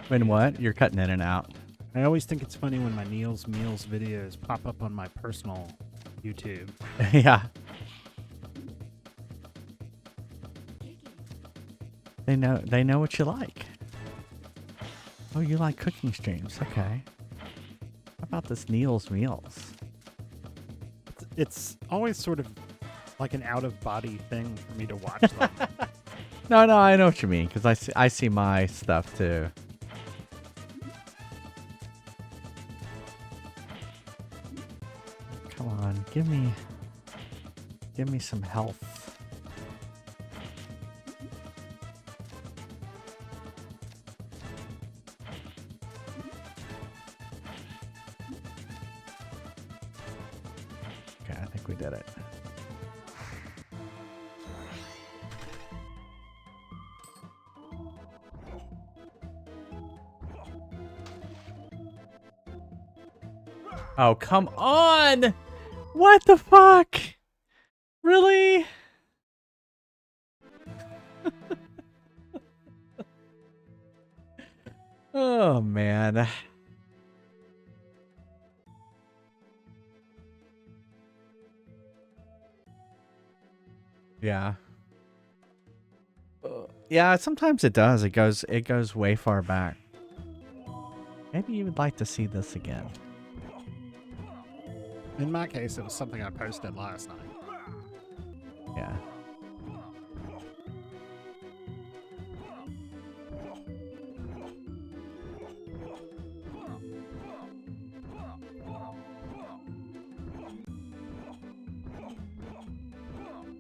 When what? You're cutting in and out. I always think it's funny when my Neil's Meals videos pop up on my personal YouTube. Yeah. They know what you like. Oh, you like cooking streams? Okay. How about this Neil's Meals? It's always sort of like an out-of-body thing for me to watch them. No, I know what you mean, because I see my stuff too. Come on, give me some health. Okay, I think we did it. Oh, come on! What the fuck? Really? Oh, man. Yeah. Yeah, sometimes it does. It goes way far back. Maybe you would like to see this again. In my case, it was something I posted last night. Yeah.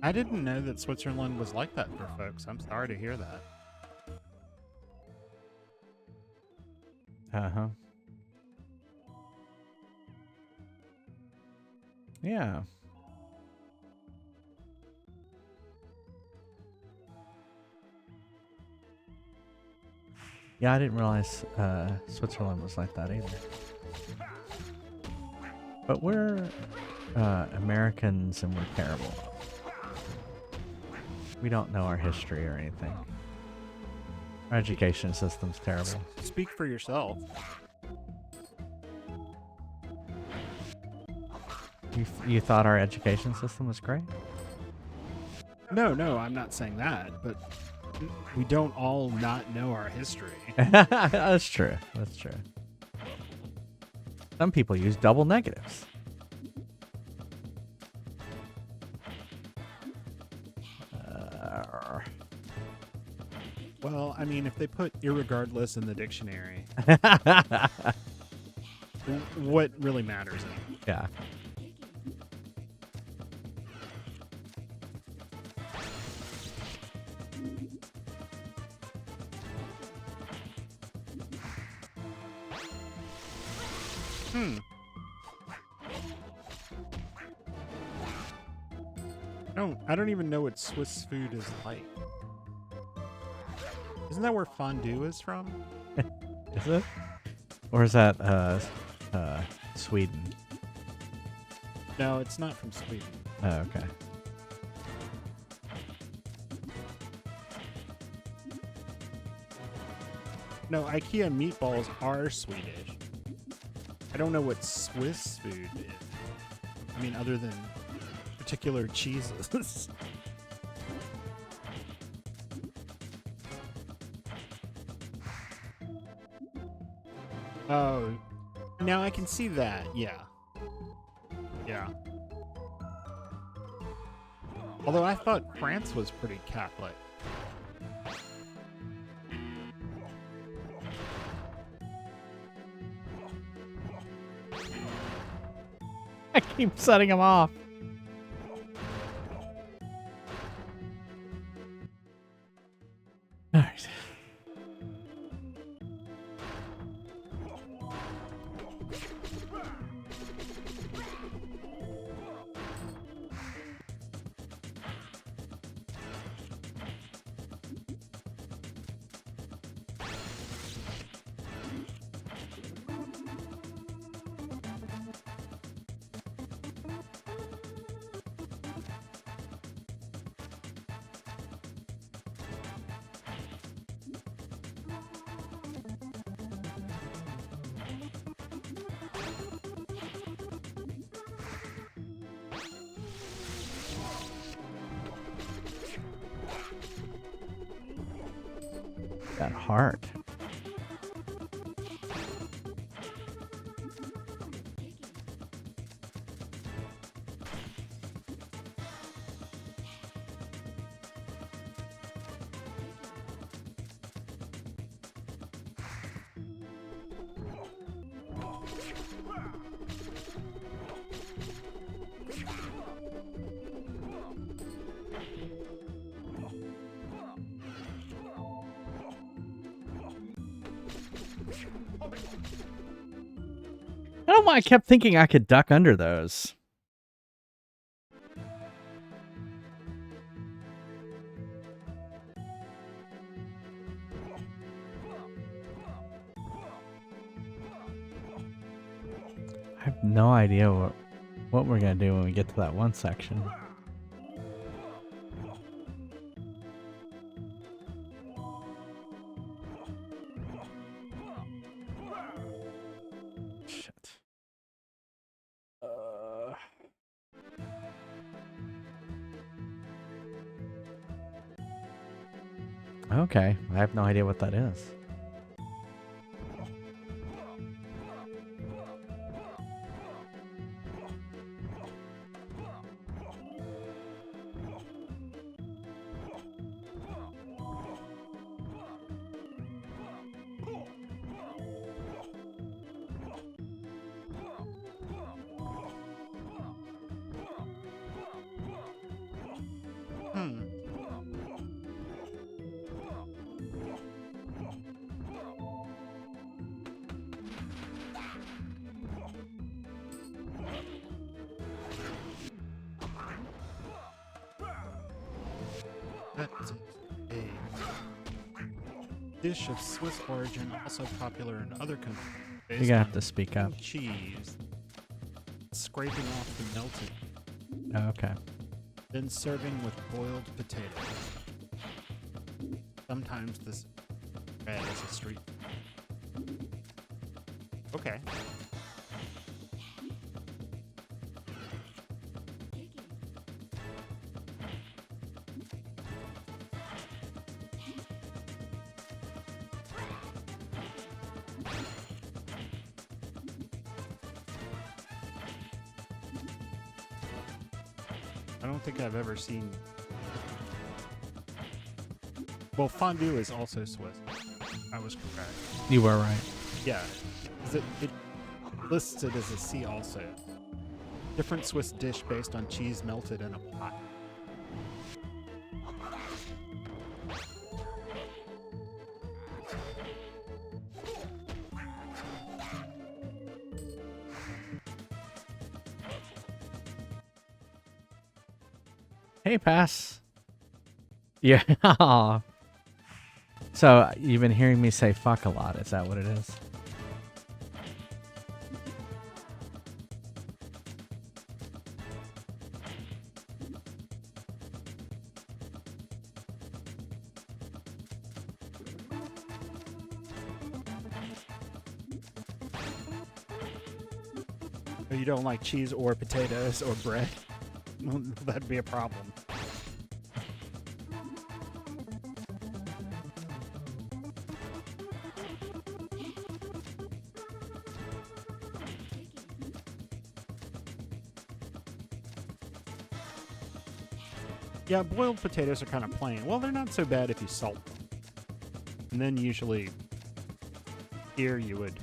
I didn't know that Switzerland was like that for folks. I'm sorry to hear that. Uh-huh. Yeah. Yeah, I didn't realize Switzerland was like that either. But we're Americans and we're terrible. We don't know our history or anything. Our education system's terrible. Speak for yourself. You thought our education system was great? No, I'm not saying that, but we don't all not know our history. That's true. That's true. Some people use double negatives. Well, I mean, if they put irregardless in the dictionary, what really matters? Yeah. I don't even know what Swiss food is like. Isn't that where fondue is from? Is it? Or is that Sweden? No, it's not from Sweden. Oh, okay. No, IKEA meatballs are Swedish. I don't know what Swiss food is. I mean, other than particular cheeses. Oh, now I can see that. Yeah. Yeah. Although I thought France was pretty Catholic. I keep setting him off. All right. That heart. I don't know why I kept thinking I could duck under those. I have no idea what we're gonna do when we get to that one section. Shit. Okay, I have no idea what that is. That's a dish of Swiss origin, also popular in other countries. You're Based gonna have on to speak up. cheese, scraping off the melted, Oh, okay. then serving with boiled potatoes. Sometimes this bread is a street. Okay. I don't think I've ever seen. Well, fondue is also Swiss. I was correct. You were right. Yeah. 'Cause it lists it as a C also. Different Swiss dish based on cheese melted in a pot. Hey, pass. Yeah. So you've been hearing me say fuck a lot. Is that what it is? Oh, you don't like cheese or potatoes or bread? Well, that'd be a problem. Yeah, boiled potatoes are kind of plain. Well, they're not so bad if you salt them. And then usually here you would,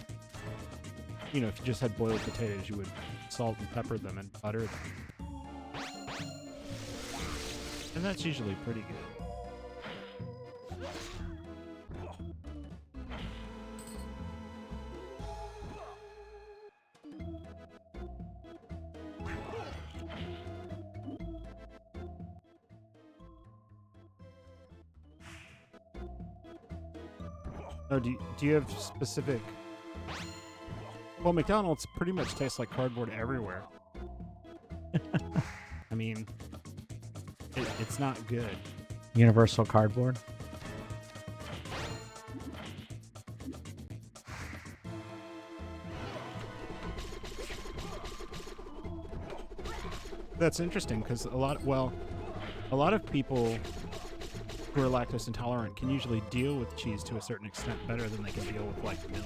you know, if you just had boiled potatoes, you would salt and pepper them and butter them. And that's usually pretty good. Oh, do you have specific... Well, McDonald's pretty much tastes like cardboard everywhere. I mean, it's not good. Universal cardboard. That's interesting because a lot of people who are lactose intolerant can usually deal with cheese to a certain extent better than they can deal with like milk.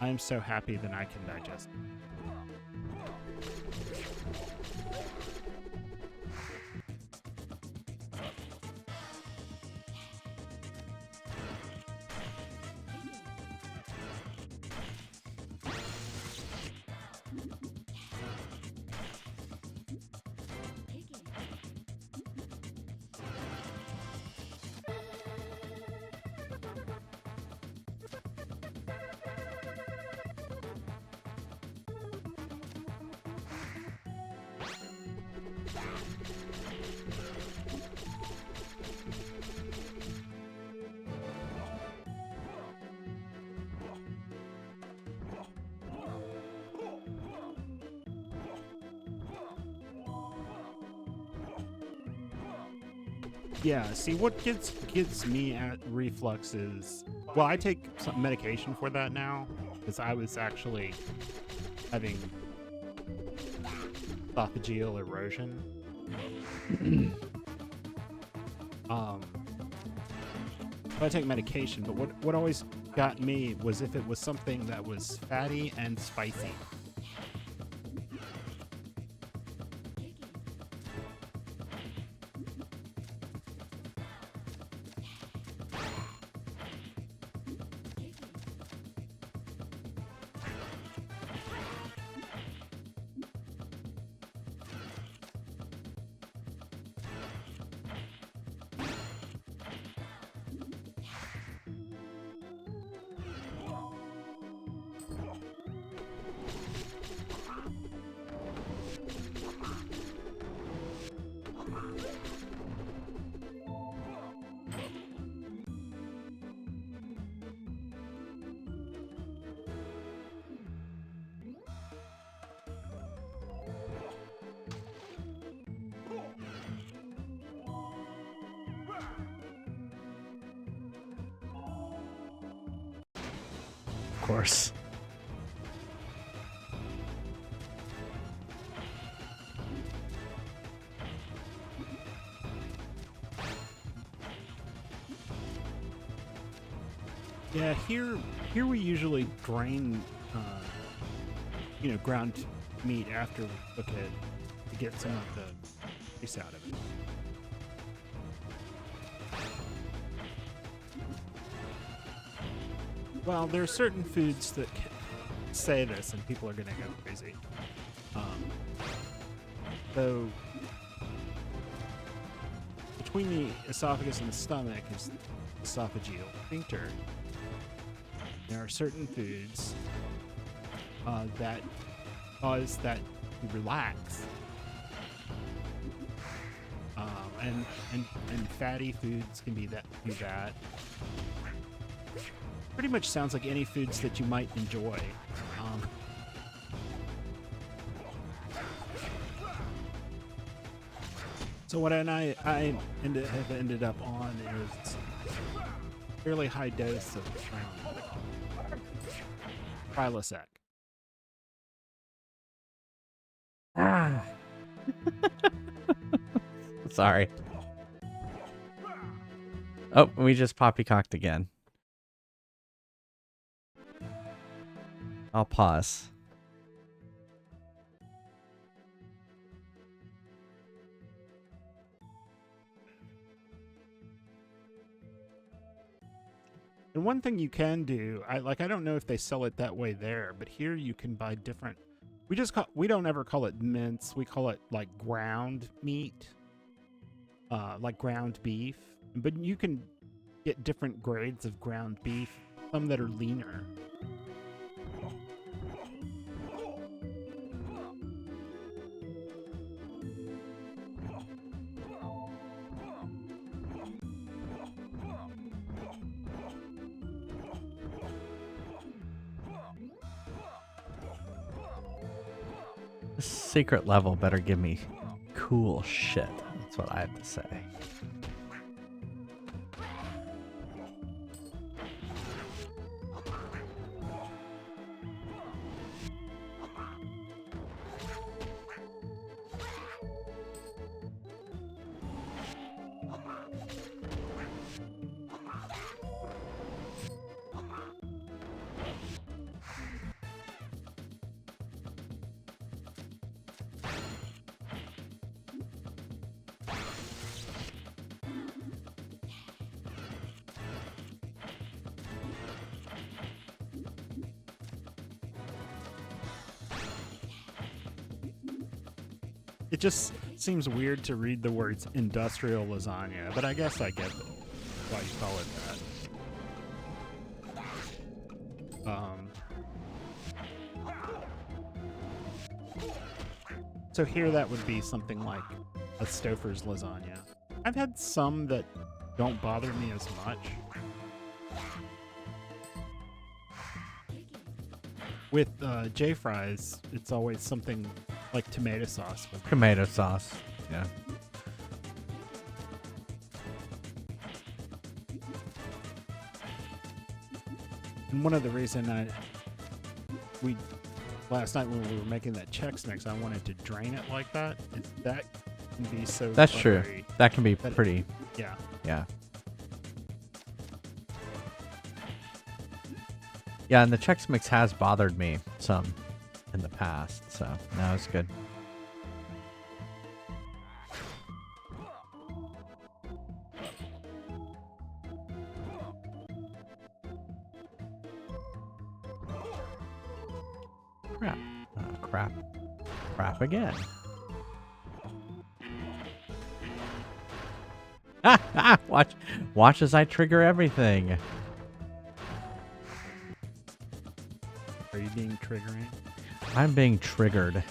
I am so happy that I can digest it. Yeah, see, what gets me at reflux is, well, I take some medication for that now because I was actually having esophageal erosion. So I take medication, but what always got me was if it was something that was fatty and spicy. Of course. Yeah, here we usually drain, ground meat after we cook it to get some of the grease out of it. Well, there are certain foods that say this, and people are going to go crazy. So, between the esophagus and the stomach is esophageal sphincter. There are certain foods that cause that to relax, and fatty foods can do that. Pretty much sounds like any foods that you might enjoy. So what have ended up on is fairly high dose of Prilosec. Ah. Sorry. Oh, we just poppycocked again. I'll pause. And one thing you can do, I don't know if they sell it that way there, but here you can buy different. We don't ever call it mince. We call it like ground meat, like ground beef. But you can get different grades of ground beef. Some that are leaner. This secret level better give me cool shit. That's what I have to say. It just seems weird to read the words industrial lasagna, but I guess I get why you call it that. So here that would be something like a Stouffer's lasagna. I've had some that don't bother me as much. With J-fries, it's always something like tomato sauce. Tomato sauce, yeah. And one of the reason last night when we were making that Chex Mix, I wanted to drain it like that. That can be so. That's true. buttery. That can be pretty. Yeah. Yeah. Yeah, and the Chex Mix has bothered me some in the past, so no, it's good. Crap. Crap. Crap again. Watch as I trigger everything. Are you being triggering? I'm being triggered.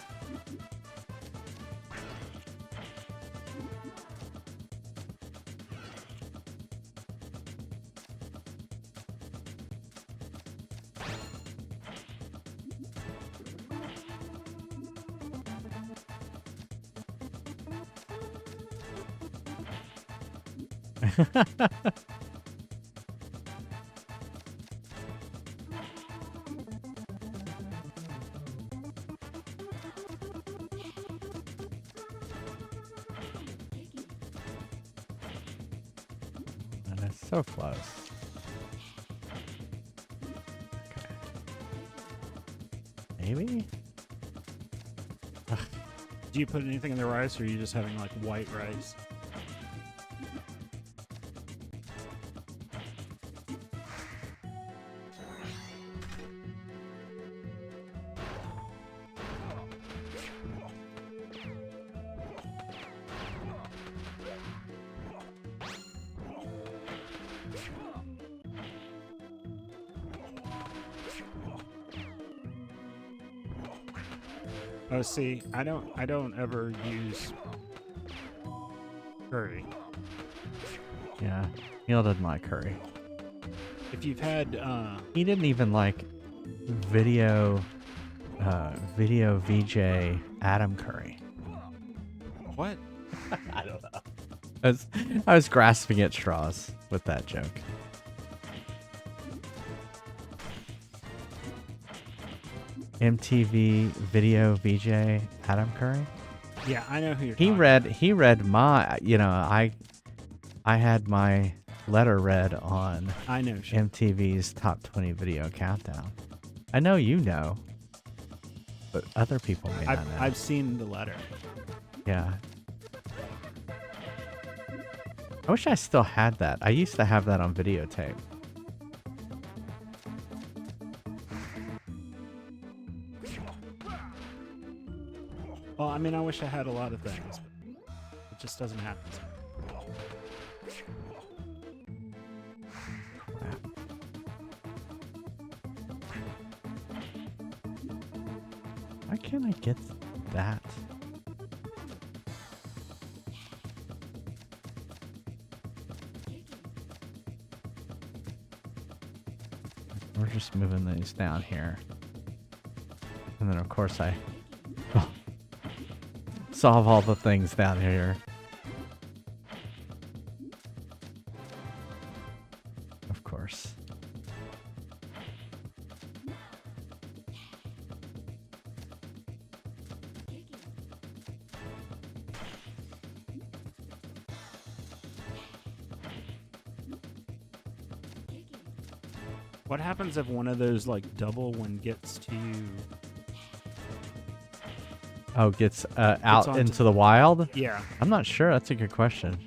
And it's so close. Okay. Maybe? Do you put anything in the rice, or are you just having like white rice? Oh, see, I don't ever use curry. Yeah. Neil didn't like curry. If you've had, He didn't even like video VJ Adam Curry. what? I don't know. I was grasping at straws with that joke. MTV Video VJ Adam Curry. Yeah, I know who you're. He read my, I had my letter read on I know. MTV's Top 20 Video Countdown. I know you know, but other people may not know. I've seen the letter. Yeah. I wish I still had that. I used to have that on videotape. Well, I mean, I wish I had a lot of things, but it just doesn't happen. Why can't I get that? We're just moving these down here. And then, of course, I solve all the things down here. Of course. What happens if one of those like double one gets to you? Oh, gets out onto- into the wild? Yeah. I'm not sure. That's a good question.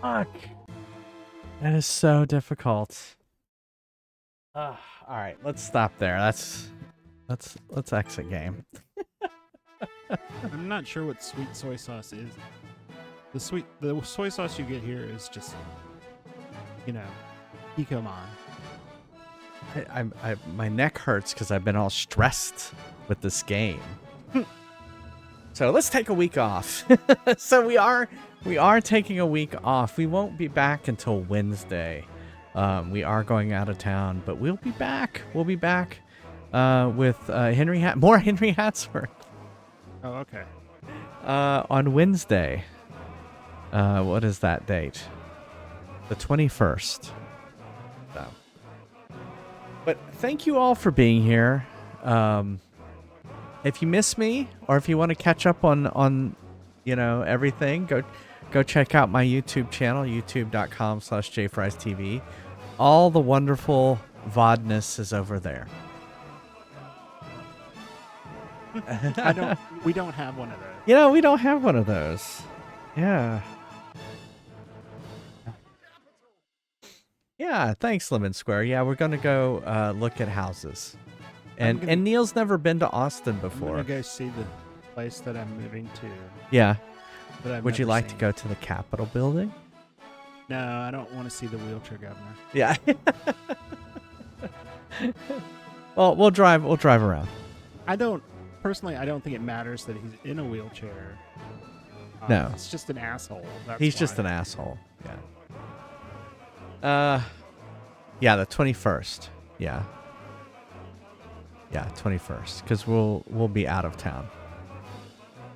Fuck. That is so difficult. All right, let's stop there. Let's exit game. I'm not sure what sweet soy sauce is. The soy sauce you get here is just, Ecomon. My neck hurts because I've been all stressed with this game. So let's take a week off. So we are taking a week off. We won't be back until Wednesday. We are going out of town, but we'll be back. We'll be back with more Henry Hatsworth. Oh, okay. On Wednesday. What is that date? The 21st. So. But thank you all for being here. If you miss me, or if you want to catch up on everything, go check out my YouTube channel, youtube.com/jfriestv. All the wonderful VODness is over there. We don't have one of those. We don't have one of those. Yeah. Yeah, thanks, Lemon Square. Yeah, we're gonna go look at houses. And Neil's never been to Austin before. I'm gonna go see the place that I'm moving to. Yeah. That Would you like to go to the Capitol building? No, I don't want to see the wheelchair governor. Yeah. Well, we'll drive around. I don't think it matters that he's in a wheelchair. No. It's just an asshole. He's just an asshole. Yeah. Yeah, the 21st. Yeah. Yeah, 21st, because we'll be out of town.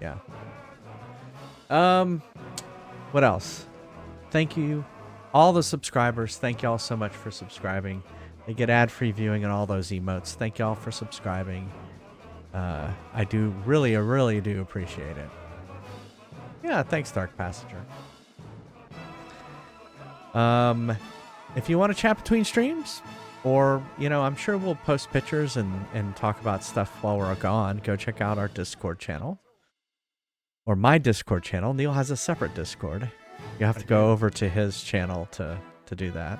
Yeah. What else? Thank you, all the subscribers. Thank y'all so much for subscribing. They get ad-free viewing and all those emotes. Thank y'all for subscribing. I do really do appreciate it. Yeah, thanks, Dark Passenger. If you want to chat between streams, or, I'm sure we'll post pictures and talk about stuff while we're gone, go check out our Discord channel. Or my Discord channel. Neil has a separate Discord. You have to go over to his channel to do that.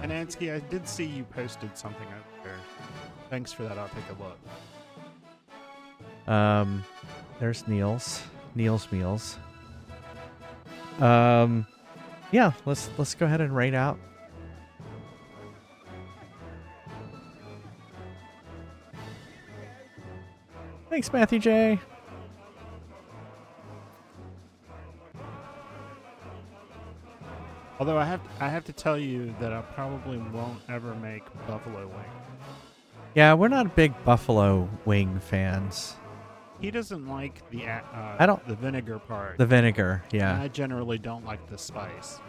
And Ansky, I did see you posted something up there. Thanks for that. I'll take a look. There's Neil's Meals. Yeah, let's go ahead and raid out. Thanks, Matthew J. Although I have to tell you that I probably won't ever make buffalo wing. Yeah, we're not big buffalo wing fans. He doesn't like the vinegar part. The vinegar, yeah. And I generally don't like the spice.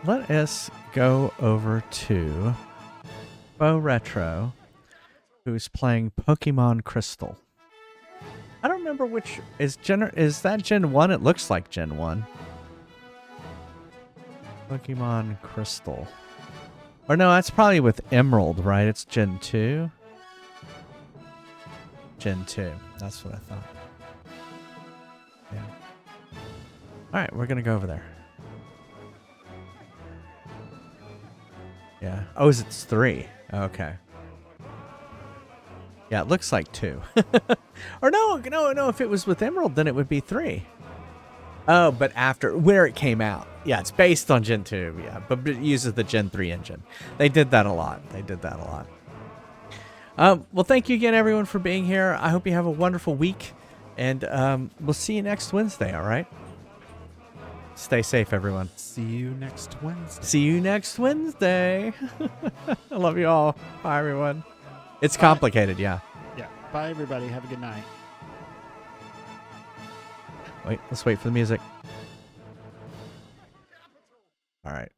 Let us go over to Bo Retro, who's playing Pokemon Crystal. I don't remember which is that Gen 1? It looks like Gen 1. Pokemon Crystal. Or no, that's probably with Emerald, right? It's Gen 2. Gen 2. That's what I thought. Yeah. Alright, we're gonna go over there. Yeah. Oh, it's 3. Okay. Yeah, it looks like 2. Or no. If it was with Emerald, then it would be 3. Oh, but after where it came out. Yeah, it's based on Gen 2. Yeah, but it uses the Gen 3 engine. They did that a lot. Well, thank you again, everyone, for being here. I hope you have a wonderful week, and we'll see you next Wednesday. All right. Stay safe, everyone. See you next Wednesday. I love you all. Bye, everyone. It's complicated, yeah. Yeah. Bye, everybody. Have a good night. Wait, let's wait for the music. All right.